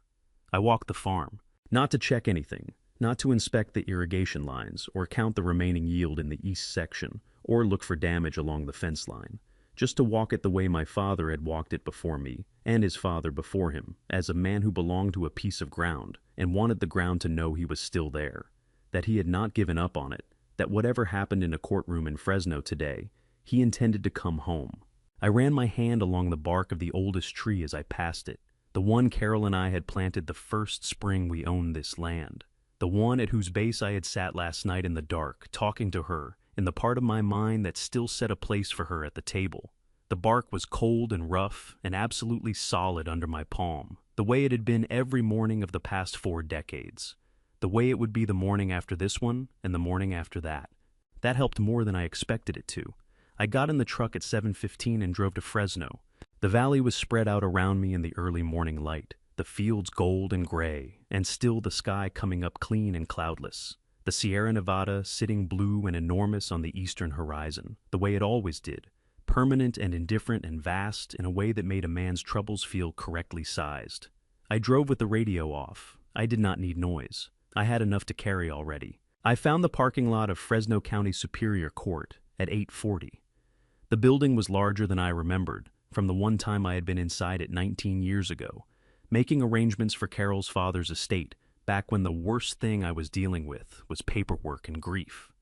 I walked the farm, not to check anything, not to inspect the irrigation lines or count the remaining yield in the east section or look for damage along the fence line, just to walk it the way my father had walked it before me, and his father before him, as a man who belonged to a piece of ground and wanted the ground to know he was still there, that he had not given up on it, that whatever happened in a courtroom in Fresno today, he intended to come home. I ran my hand along the bark of the oldest tree as I passed it, the one Carol and I had planted the first spring we owned this land, the one at whose base I had sat last night in the dark, talking to her, in the part of my mind that still set a place for her at the table. The bark was cold and rough and absolutely solid under my palm, the way it had been every morning of the past 4 decades, the way it would be the morning after this one and the morning after that. That helped more than I expected it to. I got in the truck at 7:15 and drove to Fresno. The valley was spread out around me in the early morning light, the fields gold and gray, and still the sky coming up clean and cloudless. The Sierra Nevada sitting blue and enormous on the eastern horizon, the way it always did, permanent and indifferent and vast in a way that made a man's troubles feel correctly sized. I drove with the radio off. I did not need noise. I had enough to carry already. I found the parking lot of Fresno County Superior Court at 8:40. The building was larger than I remembered, from the one time I had been inside it 19 years ago, making arrangements for Carol's father's estate back when the worst thing I was dealing with was paperwork and grief.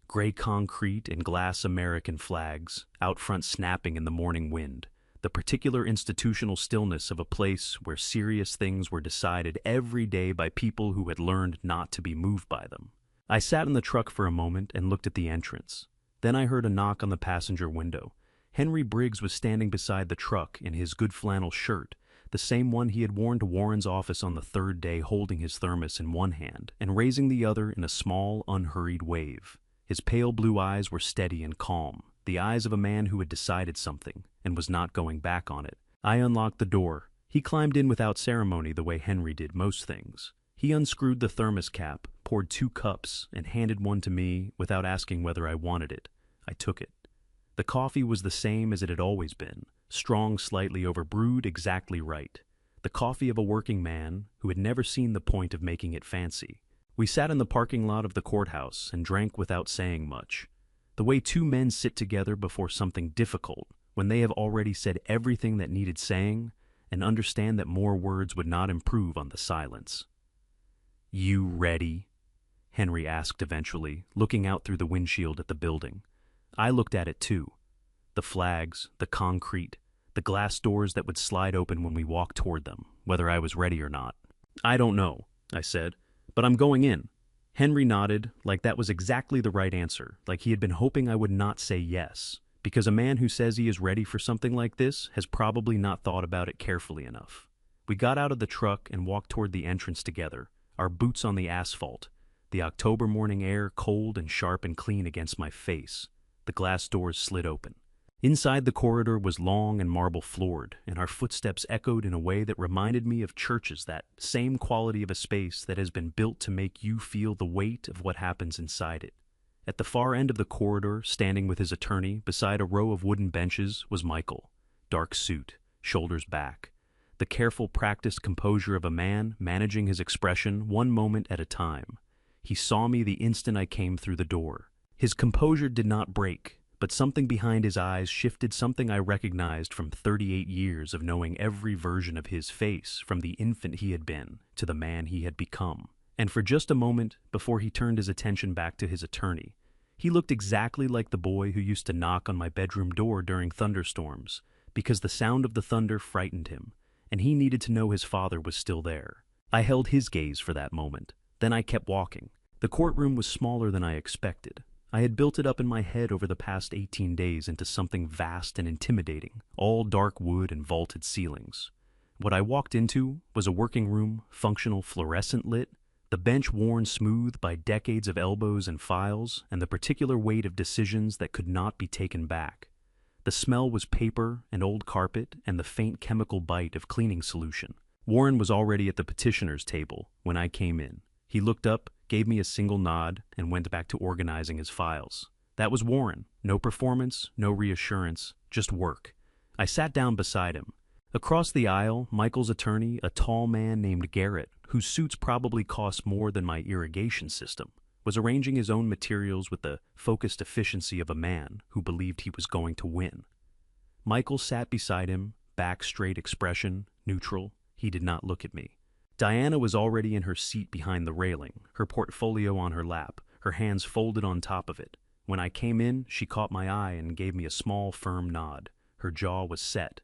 Gray concrete and glass American flags, out front snapping in the morning wind, the particular institutional stillness of a place where serious things were decided every day by people who had learned not to be moved by them. I sat in the truck for a moment and looked at the entrance. Then I heard a knock on the passenger window. Henry Briggs was standing beside the truck in his good flannel shirt, the same one he had worn to Warren's office on the 3rd day, holding his thermos in one hand and raising the other in a small, unhurried wave. His pale blue eyes were steady and calm, the eyes of a man who had decided something and was not going back on it. I unlocked the door. He climbed in without ceremony the way Henry did most things. He unscrewed the thermos cap, poured 2 cups, and handed one to me without asking whether I wanted it. I took it. The coffee was the same as it had always been, strong, slightly overbrewed, exactly right. The coffee of a working man who had never seen the point of making it fancy. We sat in the parking lot of the courthouse and drank without saying much. The way 2 men sit together before something difficult, when they have already said everything that needed saying, and understand that more words would not improve on the silence. "You ready?" Henry asked eventually, looking out through the windshield at the building. I looked at it too. The flags, the concrete, the glass doors that would slide open when we walked toward them, whether I was ready or not. "I don't know," I said, "but I'm going in." Henry nodded, like that was exactly the right answer, like he had been hoping I would not say yes, because a man who says he is ready for something like this has probably not thought about it carefully enough. We got out of the truck and walked toward the entrance together, our boots on the asphalt, the October morning air cold and sharp and clean against my face. The glass doors slid open. Inside the corridor was long and marble-floored, and our footsteps echoed in a way that reminded me of churches, that same quality of a space that has been built to make you feel the weight of what happens inside it. At the far end of the corridor, standing with his attorney beside a row of wooden benches, was Michael. Dark suit, shoulders back. The careful, practiced composure of a man managing his expression one moment at a time. He saw me the instant I came through the door. His composure did not break, but something behind his eyes shifted, something I recognized from 38 years of knowing every version of his face, from the infant he had been to the man he had become. And for just a moment, before he turned his attention back to his attorney, he looked exactly like the boy who used to knock on my bedroom door during thunderstorms, because the sound of the thunder frightened him, and he needed to know his father was still there. I held his gaze for that moment. Then I kept walking. The courtroom was smaller than I expected. I had built it up in my head over the past 18 days into something vast and intimidating, all dark wood and vaulted ceilings. What I walked into was a working room, functional, fluorescent lit, the bench worn smooth by decades of elbows and files, and the particular weight of decisions that could not be taken back. The smell was paper and old carpet and the faint chemical bite of cleaning solution. Warren was already at the petitioner's table when I came in. He looked up, gave me a single nod, and went back to organizing his files. That was Warren. No performance, no reassurance, just work. I sat down beside him. Across the aisle, Michael's attorney, a tall man named Garrett, whose suits probably cost more than my irrigation system, was arranging his own materials with the focused efficiency of a man who believed he was going to win. Michael sat beside him, back straight, expression neutral. He did not look at me. Diana was already in her seat behind the railing, her portfolio on her lap, her hands folded on top of it. When I came in, she caught my eye and gave me a small, firm nod. Her jaw was set.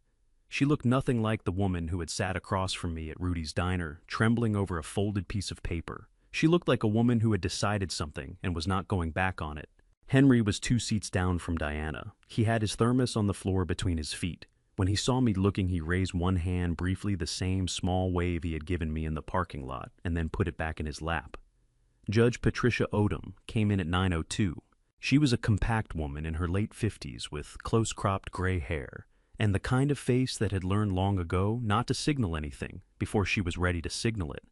She looked nothing like the woman who had sat across from me at Rudy's diner, trembling over a folded piece of paper. She looked like a woman who had decided something and was not going back on it. Henry was 2 seats down from Diana. He had his thermos on the floor between his feet. When he saw me looking, he raised one hand briefly, the same small wave he had given me in the parking lot, and then put it back in his lap. Judge Patricia Odom came in at 9:02. She was a compact woman in her late 50s with close-cropped gray hair, and the kind of face that had learned long ago not to signal anything before she was ready to signal it.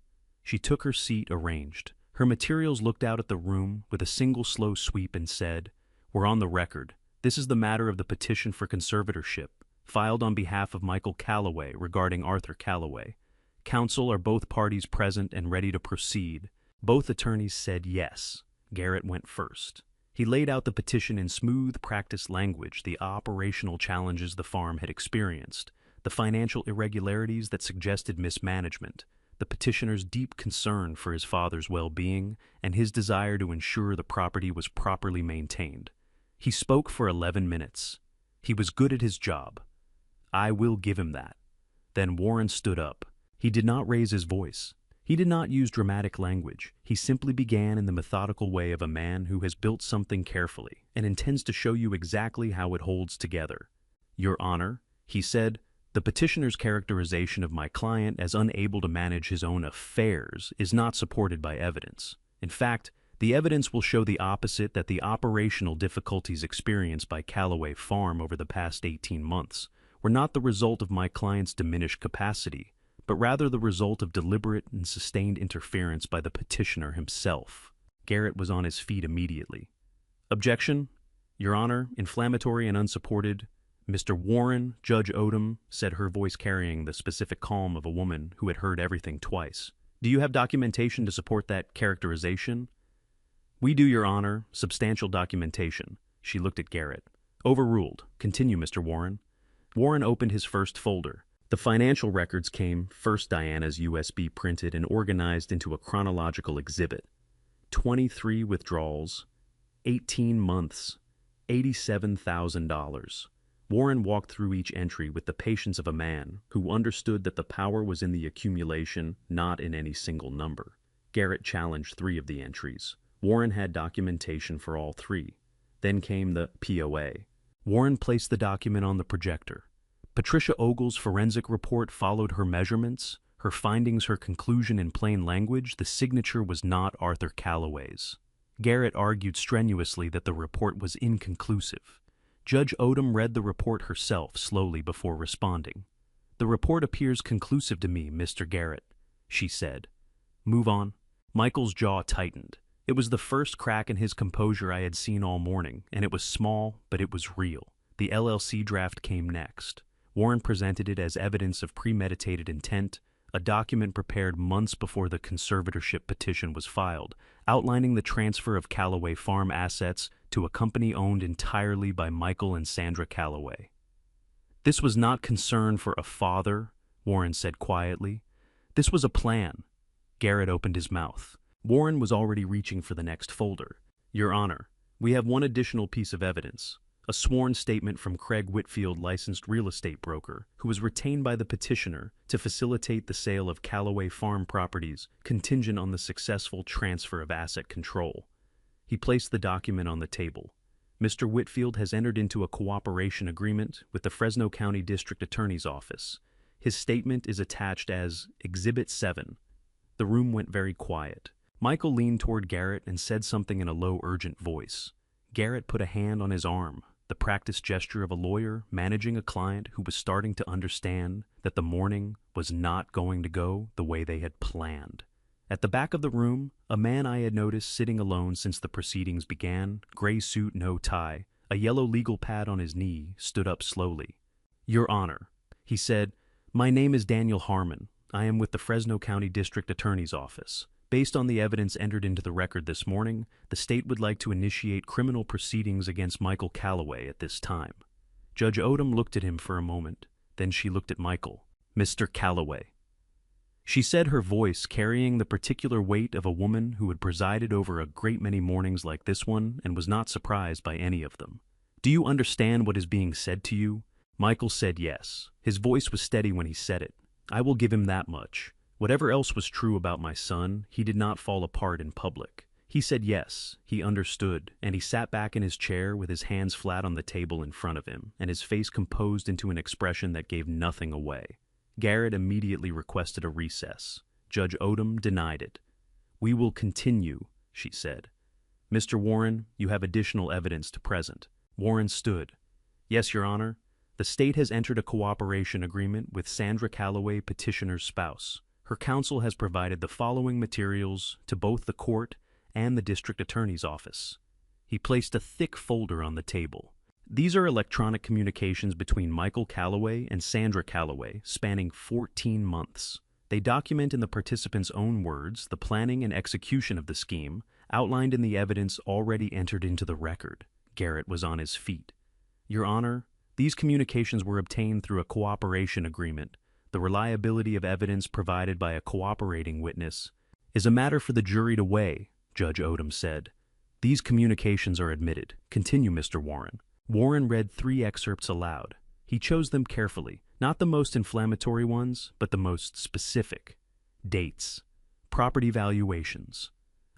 She took her seat arranged. Her materials looked out at the room with a single slow sweep and said, "We're on the record. This is the matter of the petition for conservatorship, filed on behalf of Michael Calloway regarding Arthur Calloway. Counsel, are both parties present and ready to proceed?" Both attorneys said yes. Garrett went first. He laid out the petition in smooth, practiced language, the operational challenges the farm had experienced, the financial irregularities that suggested mismanagement, the petitioner's deep concern for his father's well-being, and his desire to ensure the property was properly maintained. He spoke for 11 minutes. He was good at his job. I will give him that. Then Warren stood up. He did not raise his voice. He did not use dramatic language. He simply began in the methodical way of a man who has built something carefully and intends to show you exactly how it holds together. "Your Honor," he said, "the petitioner's characterization of my client as unable to manage his own affairs is not supported by evidence. In fact, the evidence will show the opposite, that the operational difficulties experienced by Calloway Farm over the past 18 months were not the result of my client's diminished capacity, but rather the result of deliberate and sustained interference by the petitioner himself." Garrett was on his feet immediately. "Objection, Your Honor, inflammatory and unsupported. Mr. Warren," Judge Odom said, her voice carrying the specific calm of a woman who had heard everything twice. "Do you have documentation to support that characterization?" "We do, Your Honor. Substantial documentation." She looked at Garrett. "Overruled. Continue, Mr. Warren." Warren opened his first folder. The financial records came, first Diana's USB printed and organized into a chronological exhibit. 23 withdrawals, 18 months, $87,000. Warren walked through each entry with the patience of a man who understood that the power was in the accumulation, not in any single number. Garrett challenged 3 of the entries. Warren had documentation for all 3. Then came the POA. Warren placed the document on the projector. Patricia Ogle's forensic report followed her measurements, her findings, her conclusion in plain language. The signature was not Arthur Calloway's. Garrett argued strenuously that the report was inconclusive. Judge Odom read the report herself slowly before responding. "The report appears conclusive to me, Mr. Garrett," she said. "Move on." Michael's jaw tightened. It was the first crack in his composure I had seen all morning, and it was small, but it was real. The LLC draft came next. Warren presented it as evidence of premeditated intent, a document prepared months before the conservatorship petition was filed, outlining the transfer of Calloway Farm assets to a company owned entirely by Michael and Sandra Calloway. "This was not concern for a father," Warren said quietly. "This was a plan." Garrett opened his mouth. Warren was already reaching for the next folder. "Your Honor, we have one additional piece of evidence. A sworn statement from Craig Whitfield, licensed real estate broker, who was retained by the petitioner to facilitate the sale of Calloway Farm properties contingent on the successful transfer of asset control." He placed the document on the table. "Mr. Whitfield has entered into a cooperation agreement with the Fresno County District Attorney's Office. His statement is attached as Exhibit 7. The room went very quiet. Michael leaned toward Garrett and said something in a low, urgent voice. Garrett put a hand on his arm, the practiced gesture of a lawyer managing a client who was starting to understand that the morning was not going to go the way they had planned. At the back of the room, a man I had noticed sitting alone since the proceedings began, gray suit, no tie, a yellow legal pad on his knee, stood up slowly. "Your Honor," he said, "my name is Daniel Harmon. I am with the Fresno County District Attorney's Office. Based on the evidence entered into the record this morning, the state would like to initiate criminal proceedings against Michael Calloway at this time." Judge Odom looked at him for a moment. Then she looked at Michael. "Mr. Calloway." She said, her voice carrying the particular weight of a woman who had presided over a great many mornings like this one and was not surprised by any of them. "Do you understand what is being said to you?" Michael said yes. His voice was steady when he said it. I will give him that much. Whatever else was true about my son, he did not fall apart in public. He said yes, he understood, and he sat back in his chair with his hands flat on the table in front of him, and his face composed into an expression that gave nothing away. Garrett immediately requested a recess. Judge Odom denied it. "We will continue," she said. "Mr. Warren, you have additional evidence to present." Warren stood. "Yes, Your Honor. The state has entered a cooperation agreement with Sandra Calloway, petitioner's spouse. Her counsel has provided the following materials to both the court and the district attorney's office." He placed a thick folder on the table. "These are electronic communications between Michael Calloway and Sandra Calloway, spanning 14 months. They document in the participants' own words the planning and execution of the scheme, outlined in the evidence already entered into the record." Garrett was on his feet. "Your Honor, these communications were obtained through a cooperation agreement. The reliability of evidence provided by a cooperating witness is a matter for the jury to weigh," Judge Odom said. "These communications are admitted. Continue, Mr. Warren." Warren read 3 excerpts aloud. He chose them carefully, not the most inflammatory ones, but the most specific. Dates. Property valuations.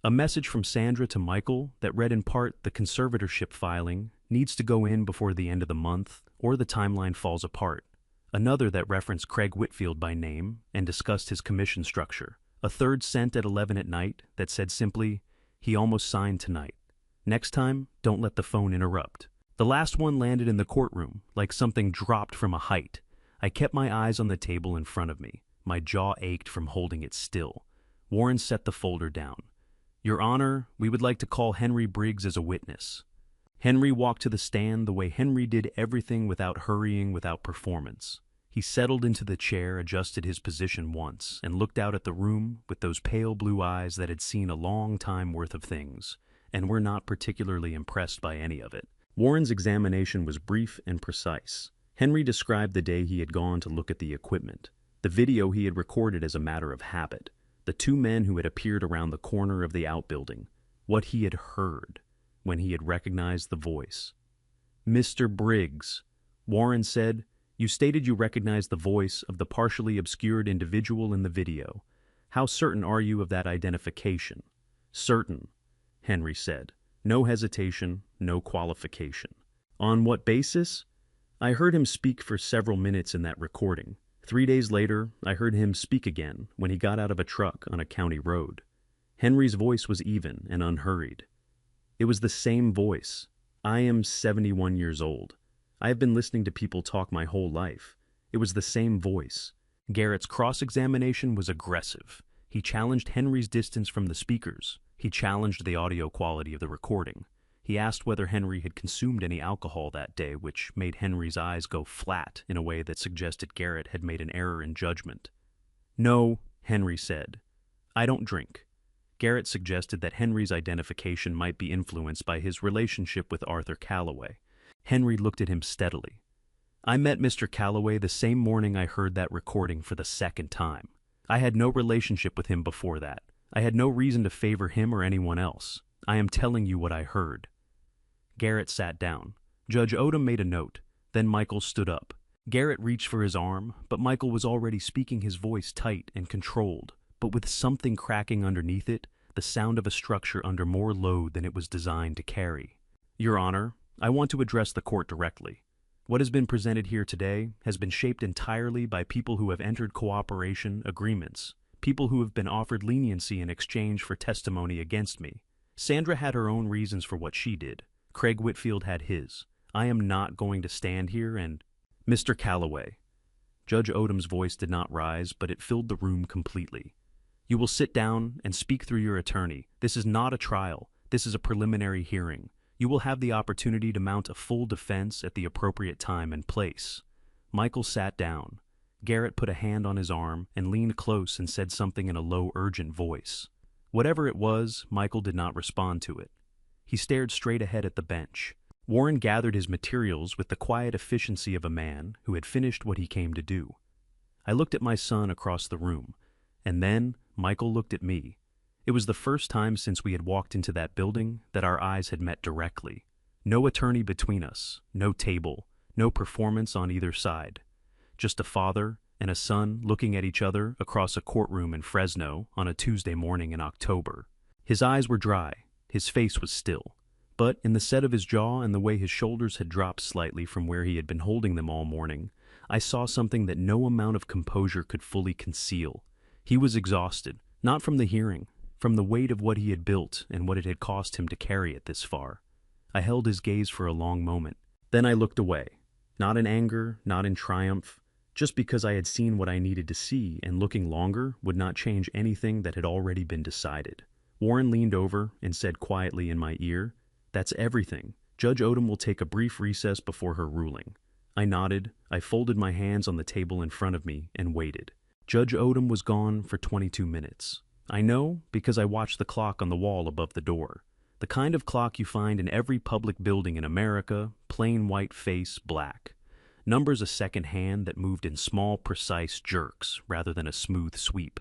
A message from Sandra to Michael that read in part, "The conservatorship filing needs to go in before the end of the month, or the timeline falls apart." Another that referenced Craig Whitfield by name and discussed his commission structure. A third sent at 11 at night that said simply, "He almost signed tonight. Next time, don't let the phone interrupt." The last one landed in the courtroom, like something dropped from a height. I kept my eyes on the table in front of me. My jaw ached from holding it still. Warren set the folder down. "Your Honor, we would like to call Henry Briggs as a witness." Henry walked to the stand the way Henry did everything, without hurrying, without performance. He settled into the chair, adjusted his position once, and looked out at the room with those pale blue eyes that had seen a long time worth of things, and were not particularly impressed by any of it. Warren's examination was brief and precise. Henry described the day he had gone to look at the equipment, the video he had recorded as a matter of habit, the 2 men who had appeared around the corner of the outbuilding, what he had heard when he had recognized the voice. "Mr. Briggs," Warren said, "you stated you recognized the voice of the partially obscured individual in the video. How certain are you of that identification?" "Certain," Henry said. No hesitation, no qualification. "On what basis?" "I heard him speak for several minutes in that recording. 3 days later, I heard him speak again when he got out of a truck on a county road." Henry's voice was even and unhurried. It was the same voice. I am 71 years old. I have been listening to people talk my whole life. It was the same voice. Garrett's cross-examination was aggressive. He challenged Henry's distance from the speakers. He challenged the audio quality of the recording. He asked whether Henry had consumed any alcohol that day, which made Henry's eyes go flat in a way that suggested Garrett had made an error in judgment. "No," Henry said. "I don't drink." Garrett suggested that Henry's identification might be influenced by his relationship with Arthur Calloway. Henry looked at him steadily. "I met Mr. Calloway the same morning I heard that recording for the second time. I had no relationship with him before that. I had no reason to favor him or anyone else. I am telling you what I heard." Garrett sat down. Judge Odom made a note. Then Michael stood up. Garrett reached for his arm, but Michael was already speaking, his voice tight and controlled, but with something cracking underneath it, the sound of a structure under more load than it was designed to carry. "Your Honor, I want to address the court directly. What has been presented here today has been shaped entirely by people who have entered cooperation agreements, people who have been offered leniency in exchange for testimony against me. Sandra had her own reasons for what she did. Craig Whitfield had his. I am not going to stand here and—" "Mr. Calloway." Judge Odom's voice did not rise, but it filled the room completely. "You will sit down and speak through your attorney. This is not a trial. This is a preliminary hearing. You will have the opportunity to mount a full defense at the appropriate time and place." Michael sat down. Garrett put a hand on his arm and leaned close and said something in a low, urgent voice. Whatever it was, Michael did not respond to it. He stared straight ahead at the bench. Warren gathered his materials with the quiet efficiency of a man who had finished what he came to do. I looked at my son across the room, And then Michael looked at me. It was the first time since we had walked into that building that our eyes had met directly. No attorney between us, no table, no performance on either side. Just a father and a son looking at each other across a courtroom in Fresno on a Tuesday morning in October. His eyes were dry, his face was still, but in the set of his jaw and the way his shoulders had dropped slightly from where he had been holding them all morning, I saw something that no amount of composure could fully conceal. He was exhausted, not from the hearing, from the weight of what he had built and what it had cost him to carry it this far. I held his gaze for a long moment. Then I looked away, not in anger, not in triumph, just because I had seen what I needed to see, and looking longer would not change anything that had already been decided. Warren leaned over and said quietly in my ear, "That's everything. Judge Odom will take a brief recess before her ruling." I nodded, I folded my hands on the table in front of me, and waited. Judge Odom was gone for 22 minutes. I know because I watched the clock on the wall above the door. The kind of clock you find in every public building in America, plain white face, black. Numbers a second hand that moved in small, precise jerks rather than a smooth sweep.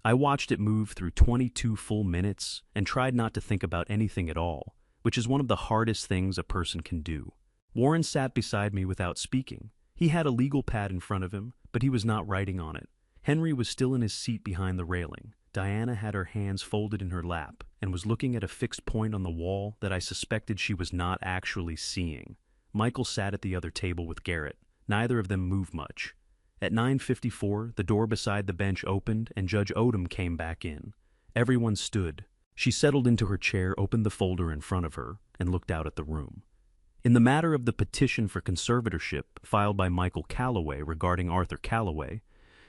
I watched it move through 22 full minutes and tried not to think about anything at all, which is one of the hardest things a person can do. Warren sat beside me without speaking. He had a legal pad in front of him, but he was not writing on it. Henry was still in his seat behind the railing. Diana had her hands folded in her lap and was looking at a fixed point on the wall that I suspected she was not actually seeing. Michael sat at the other table with Garrett. Neither of them moved much. At 9:54, the door beside the bench opened and Judge Odom came back in. Everyone stood. She settled into her chair, opened the folder in front of her, and looked out at the room. In the matter of the petition for conservatorship filed by Michael Calloway regarding Arthur Calloway,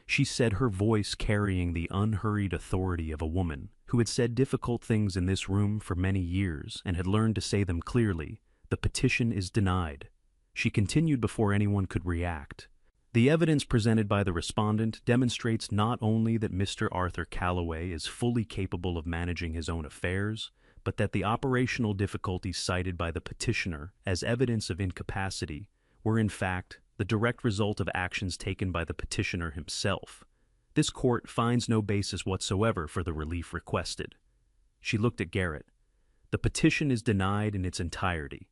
she said, her voice carrying the unhurried authority of a woman who had said difficult things in this room for many years and had learned to say them clearly, "The petition is denied." She continued before anyone could react. The evidence presented by the respondent demonstrates not only that Mr. Arthur Calloway is fully capable of managing his own affairs, but that the operational difficulties cited by the petitioner as evidence of incapacity were in fact the direct result of actions taken by the petitioner himself. This court finds no basis whatsoever for the relief requested. She looked at Garrett. The petition is denied in its entirety.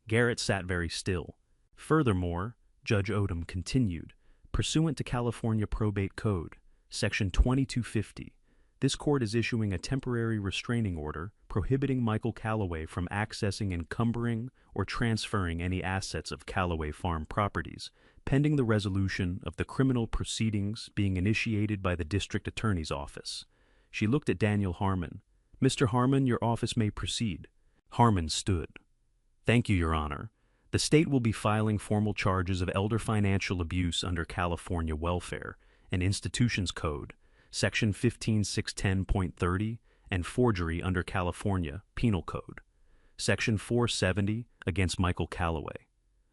Garrett sat very still. Furthermore, Judge Odom continued, pursuant to California Probate Code, Section 2250, this court is issuing a temporary restraining order prohibiting Michael Calloway from accessing, encumbering, or transferring any assets of Calloway Farm properties, pending the resolution of the criminal proceedings being initiated by the District Attorney's Office. She looked at Daniel Harmon. "Mr. Harmon, your office may proceed." Harmon stood. "Thank you, Your Honor. The state will be filing formal charges of elder financial abuse under California Welfare and Institutions Code, Section 15610.30, and forgery under California Penal Code, Section 470, against Michael Calloway.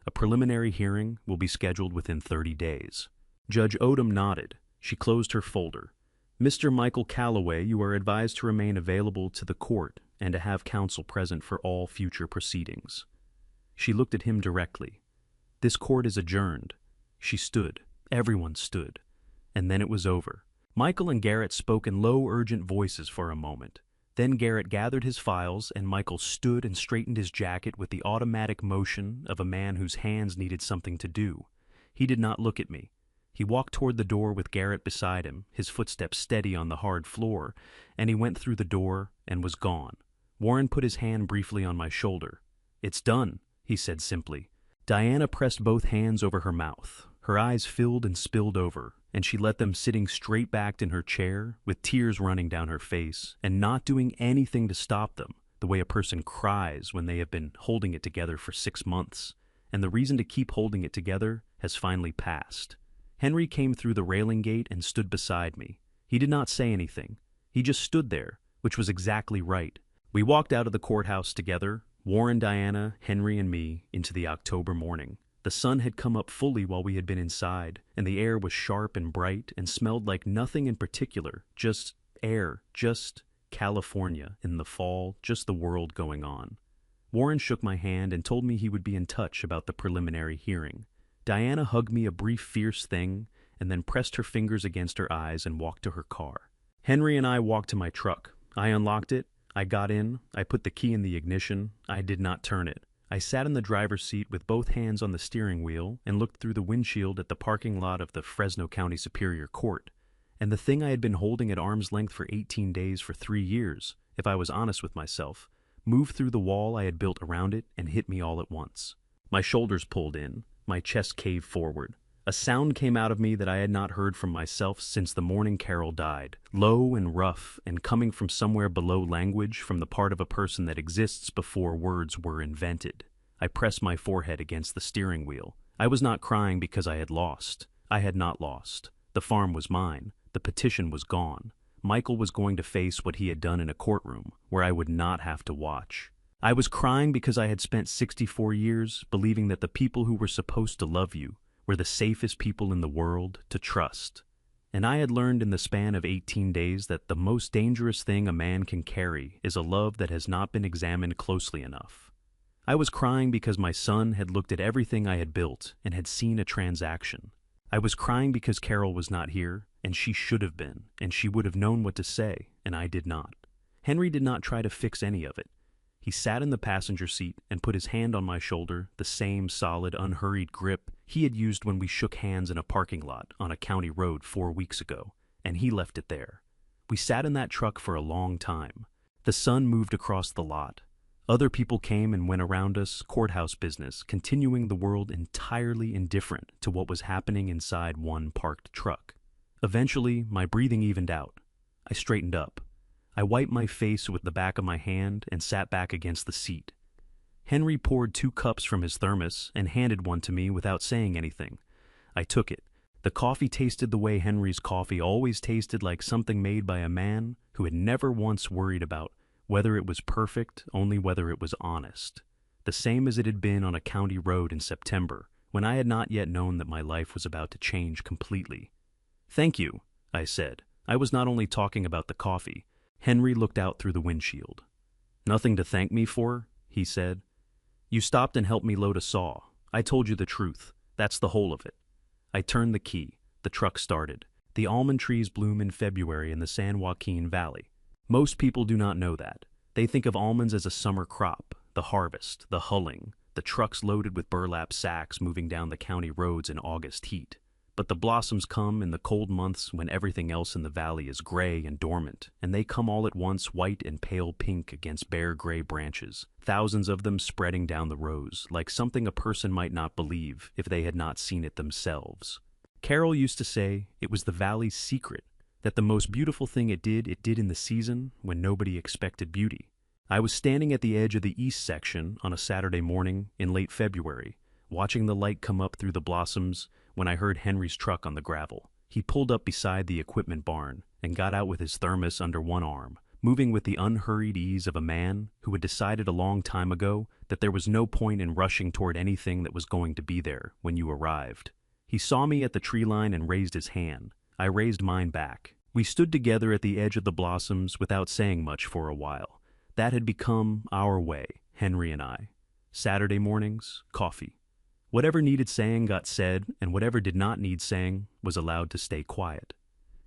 A preliminary hearing will be scheduled within 30 days. Judge Odom nodded. She closed her folder. "Mr. Michael Calloway, you are advised to remain available to the court and to have counsel present for all future proceedings." She looked at him directly. "This court is adjourned." She stood. Everyone stood. And then it was over. Michael and Garrett spoke in low, urgent voices for a moment. Then Garrett gathered his files and Michael stood and straightened his jacket with the automatic motion of a man whose hands needed something to do. He did not look at me. He walked toward the door with Garrett beside him, his footsteps steady on the hard floor, and he went through the door and was gone. Warren put his hand briefly on my shoulder. "It's done," he said simply. Diana pressed both hands over her mouth. Her eyes filled and spilled over, and she let them sitting straight backed in her chair, with tears running down her face, and not doing anything to stop them, the way a person cries when they have been holding it together for 6 months, and the reason to keep holding it together has finally passed. Henry came through the railing gate and stood beside me. He did not say anything. He just stood there, which was exactly right. We walked out of the courthouse together, Warren, Diana, Henry, and me, into the October morning. The sun had come up fully while we had been inside, and the air was sharp and bright and smelled like nothing in particular, just air, just California in the fall, just the world going on. Warren shook my hand and told me he would be in touch about the preliminary hearing. Diana hugged me a brief, fierce thing, and then pressed her fingers against her eyes and walked to her car. Henry and I walked to my truck. I unlocked it. I got in. I put the key in the ignition. I did not turn it. I sat in the driver's seat with both hands on the steering wheel and looked through the windshield at the parking lot of the Fresno County Superior Court. And the thing I had been holding at arm's length for 18 days for 3 years, if I was honest with myself, moved through the wall I had built around it and hit me all at once. My shoulders pulled in. My chest caved forward. A sound came out of me that I had not heard from myself since the morning Carol died, low and rough and coming from somewhere below language, from the part of a person that exists before words were invented. I pressed my forehead against the steering wheel. I was not crying because I had lost. I had not lost. The farm was mine. The petition was gone. Michael was going to face what he had done in a courtroom, where I would not have to watch. I was crying because I had spent 64 years believing that the people who were supposed to love you were the safest people in the world to trust. And I had learned in the span of 18 days that the most dangerous thing a man can carry is a love that has not been examined closely enough. I was crying because my son had looked at everything I had built and had seen a transaction. I was crying because Carol was not here, and she should have been, and she would have known what to say, and I did not. Henry did not try to fix any of it. He sat in the passenger seat and put his hand on my shoulder, the same solid, unhurried grip he had used when we shook hands in a parking lot on a county road 4 weeks ago, and he left it there. We sat in that truck for a long time. The sun moved across the lot. Other people came and went around us, courthouse business, continuing the world entirely indifferent to what was happening inside one parked truck. Eventually, my breathing evened out. I straightened up. I wiped my face with the back of my hand and sat back against the seat. Henry poured 2 cups from his thermos and handed one to me without saying anything. I took it. The coffee tasted the way Henry's coffee always tasted, like something made by a man who had never once worried about whether it was perfect, only whether it was honest. The same as it had been on a county road in September, when I had not yet known that my life was about to change completely. "Thank you," I said. I was not only talking about the coffee. Henry looked out through the windshield. "Nothing to thank me for," he said. "You stopped and helped me load a saw. I told you the truth. That's the whole of it." I turned the key. The truck started. The almond trees bloom in February in the San Joaquin Valley. Most people do not know that. They think of almonds as a summer crop, the harvest, the hulling, the trucks loaded with burlap sacks moving down the county roads in August heat. But the blossoms come in the cold months when everything else in the valley is gray and dormant, and they come all at once, white and pale pink against bare gray branches, thousands of them spreading down the rows, like something a person might not believe if they had not seen it themselves. Carol used to say it was the valley's secret, that the most beautiful thing it did in the season when nobody expected beauty. I was standing at the edge of the east section on a Saturday morning in late February, watching the light come up through the blossoms, when I heard Henry's truck on the gravel. He pulled up beside the equipment barn and got out with his thermos under one arm, moving with the unhurried ease of a man who had decided a long time ago that there was no point in rushing toward anything that was going to be there when you arrived. He saw me at the tree line and raised his hand. I raised mine back. We stood together at the edge of the blossoms without saying much for a while. That had become our way, Henry and I. Saturday mornings, coffee. Whatever needed saying got said, and whatever did not need saying was allowed to stay quiet.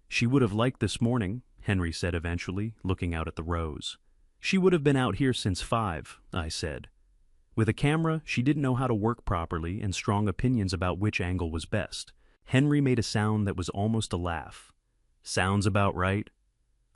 "She would have liked this morning," Henry said eventually, looking out at the rows. "She would have been out here since 5, I said. With a camera, she didn't know how to work properly and strong opinions about which angle was best. Henry made a sound that was almost a laugh. "Sounds about right."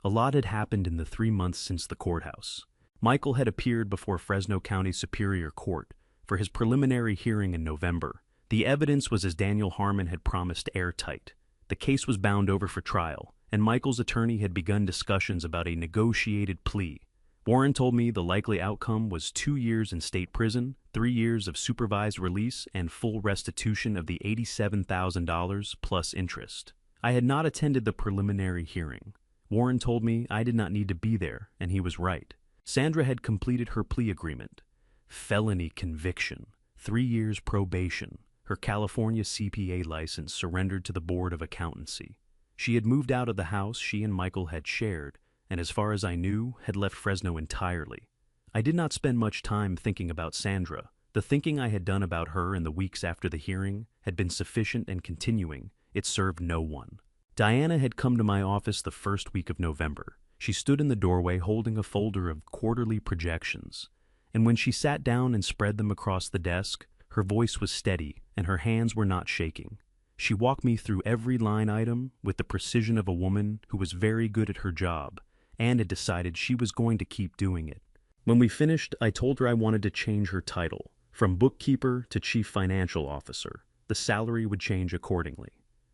A lot had happened in the 3 months since the courthouse. Michael had appeared before Fresno County Superior Court for his preliminary hearing in November. The evidence was, as Daniel Harmon had promised, airtight. The case was bound over for trial, and Michael's attorney had begun discussions about a negotiated plea. Warren told me the likely outcome was 2 years in state prison, 3 years of supervised release, and full restitution of the $87,000 plus interest. I had not attended the preliminary hearing. Warren told me I did not need to be there, and he was right. Sandra had completed her plea agreement. Felony conviction, 3 years probation, her California CPA license surrendered to the Board of Accountancy. She had moved out of the house she and Michael had shared, and as far as I knew, had left Fresno entirely. I did not spend much time thinking about Sandra. The thinking I had done about her in the weeks after the hearing had been sufficient and continuing, It served no one. Diana had come to my office the first week of November. She stood in the doorway holding a folder of quarterly projections, and when she sat down and spread them across the desk, her voice was steady and her hands were not shaking. She walked me through every line item with the precision of a woman who was very good at her job and had decided she was going to keep doing it. When we finished, I told her I wanted to change her title from bookkeeper to chief financial officer. The salary would change accordingly.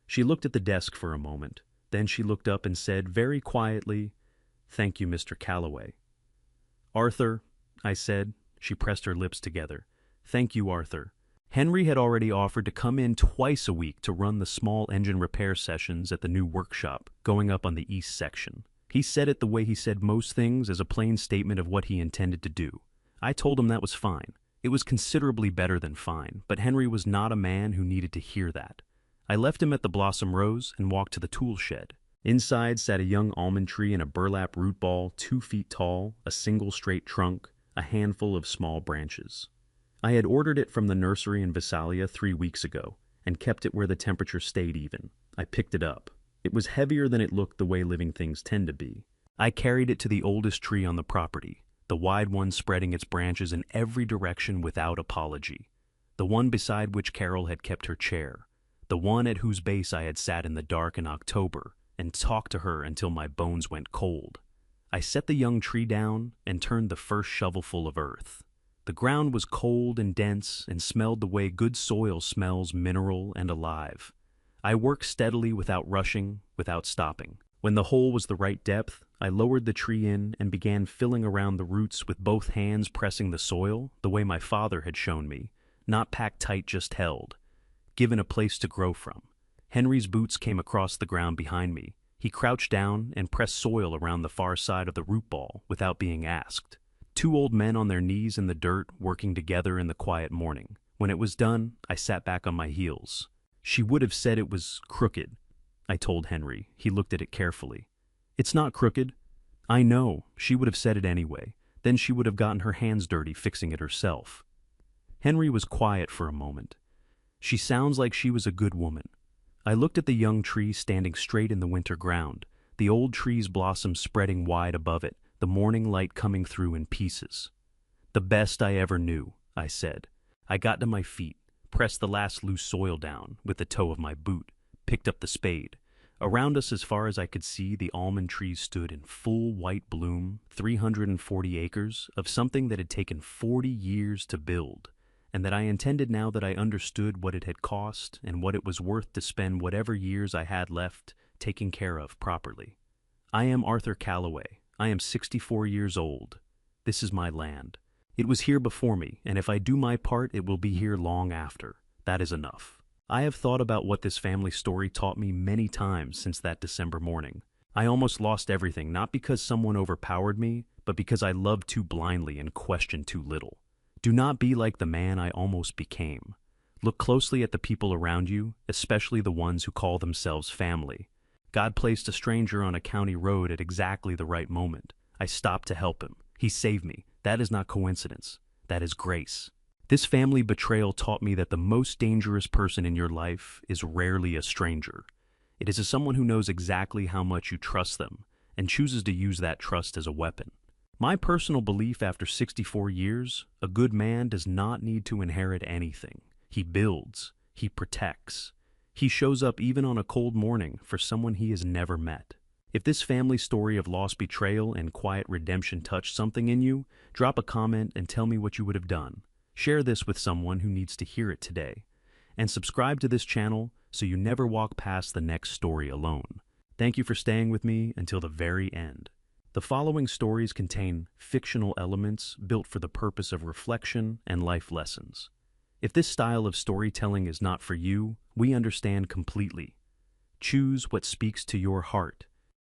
She looked at the desk for a moment. Then she looked up and said very quietly, "Thank you, Mr. Calloway." "Arthur," I said. She pressed her lips together. "Thank you, Arthur." Henry had already offered to come in twice a week to run the small engine repair sessions at the new workshop going up on the east section. He said it the way he said most things, as a plain statement of what he intended to do. I told him that was fine. It was considerably better than fine, but Henry was not a man who needed to hear that. I left him at the Blossom Rose and walked to the tool shed. Inside sat a young almond tree in a burlap root ball 2 feet tall, a single straight trunk, a handful of small branches. I had ordered it from the nursery in Visalia 3 weeks ago and kept it where the temperature stayed even. I picked it up. It was heavier than it looked the way living things tend to be. I carried it to the oldest tree on the property, the wide one spreading its branches in every direction without apology, the one beside which Carol had kept her chair, the one at whose base I had sat in the dark in October and talked to her until my bones went cold. I set the young tree down and turned the first shovelful of earth. The ground was cold and dense and smelled the way good soil smells, mineral and alive. I worked steadily without rushing, without stopping. When the hole was the right depth, I lowered the tree in and began filling around the roots with both hands, pressing the soil the way my father had shown me, not packed tight, just held, given a place to grow from. Henry's boots came across the ground behind me. He crouched down and pressed soil around the far side of the root ball without being asked. 2 old men on their knees in the dirt, working together in the quiet morning. When it was done, I sat back on my heels. "She would have said it was crooked," I told Henry. He looked at it carefully. "It's not crooked." "I know. She would have said it anyway. Then she would have gotten her hands dirty fixing it herself." Henry was quiet for a moment. "She sounds like she was a good woman." I looked at the young tree standing straight in the winter ground, the old tree's blossoms spreading wide above it, the morning light coming through in pieces. "The best I ever knew," I said. I got to my feet, pressed the last loose soil down with the toe of my boot, picked up the spade. Around us, as far as I could see, the almond trees stood in full white bloom, 340 acres of something that had taken 40 years to build, and that I intended, now that I understood what it had cost and what it was worth, to spend whatever years I had left taking care of properly. I am Arthur Calloway. I am 64 years old. This is my land. It was here before me, and if I do my part, it will be here long after. That is enough. I have thought about what this family story taught me many times since that December morning. I almost lost everything, not because someone overpowered me, but because I loved too blindly and questioned too little. Do not be like the man I almost became. Look closely at the people around you, especially the ones who call themselves family. God placed a stranger on a county road at exactly the right moment. I stopped to help him. He saved me. That is not coincidence. That is grace. This family betrayal taught me that the most dangerous person in your life is rarely a stranger. It is someone who knows exactly how much you trust them and chooses to use that trust as a weapon. My personal belief after 64 years, a good man does not need to inherit anything. He builds. He protects. He shows up even on a cold morning for someone he has never met. If this family story of lost betrayal and quiet redemption touched something in you, drop a comment and tell me what you would have done. Share this with someone who needs to hear it today. And subscribe to this channel so you never walk past the next story alone. Thank you for staying with me until the very end. The following stories contain fictional elements built for the purpose of reflection and life lessons. If this style of storytelling is not for you, we understand completely. Choose what speaks to your heart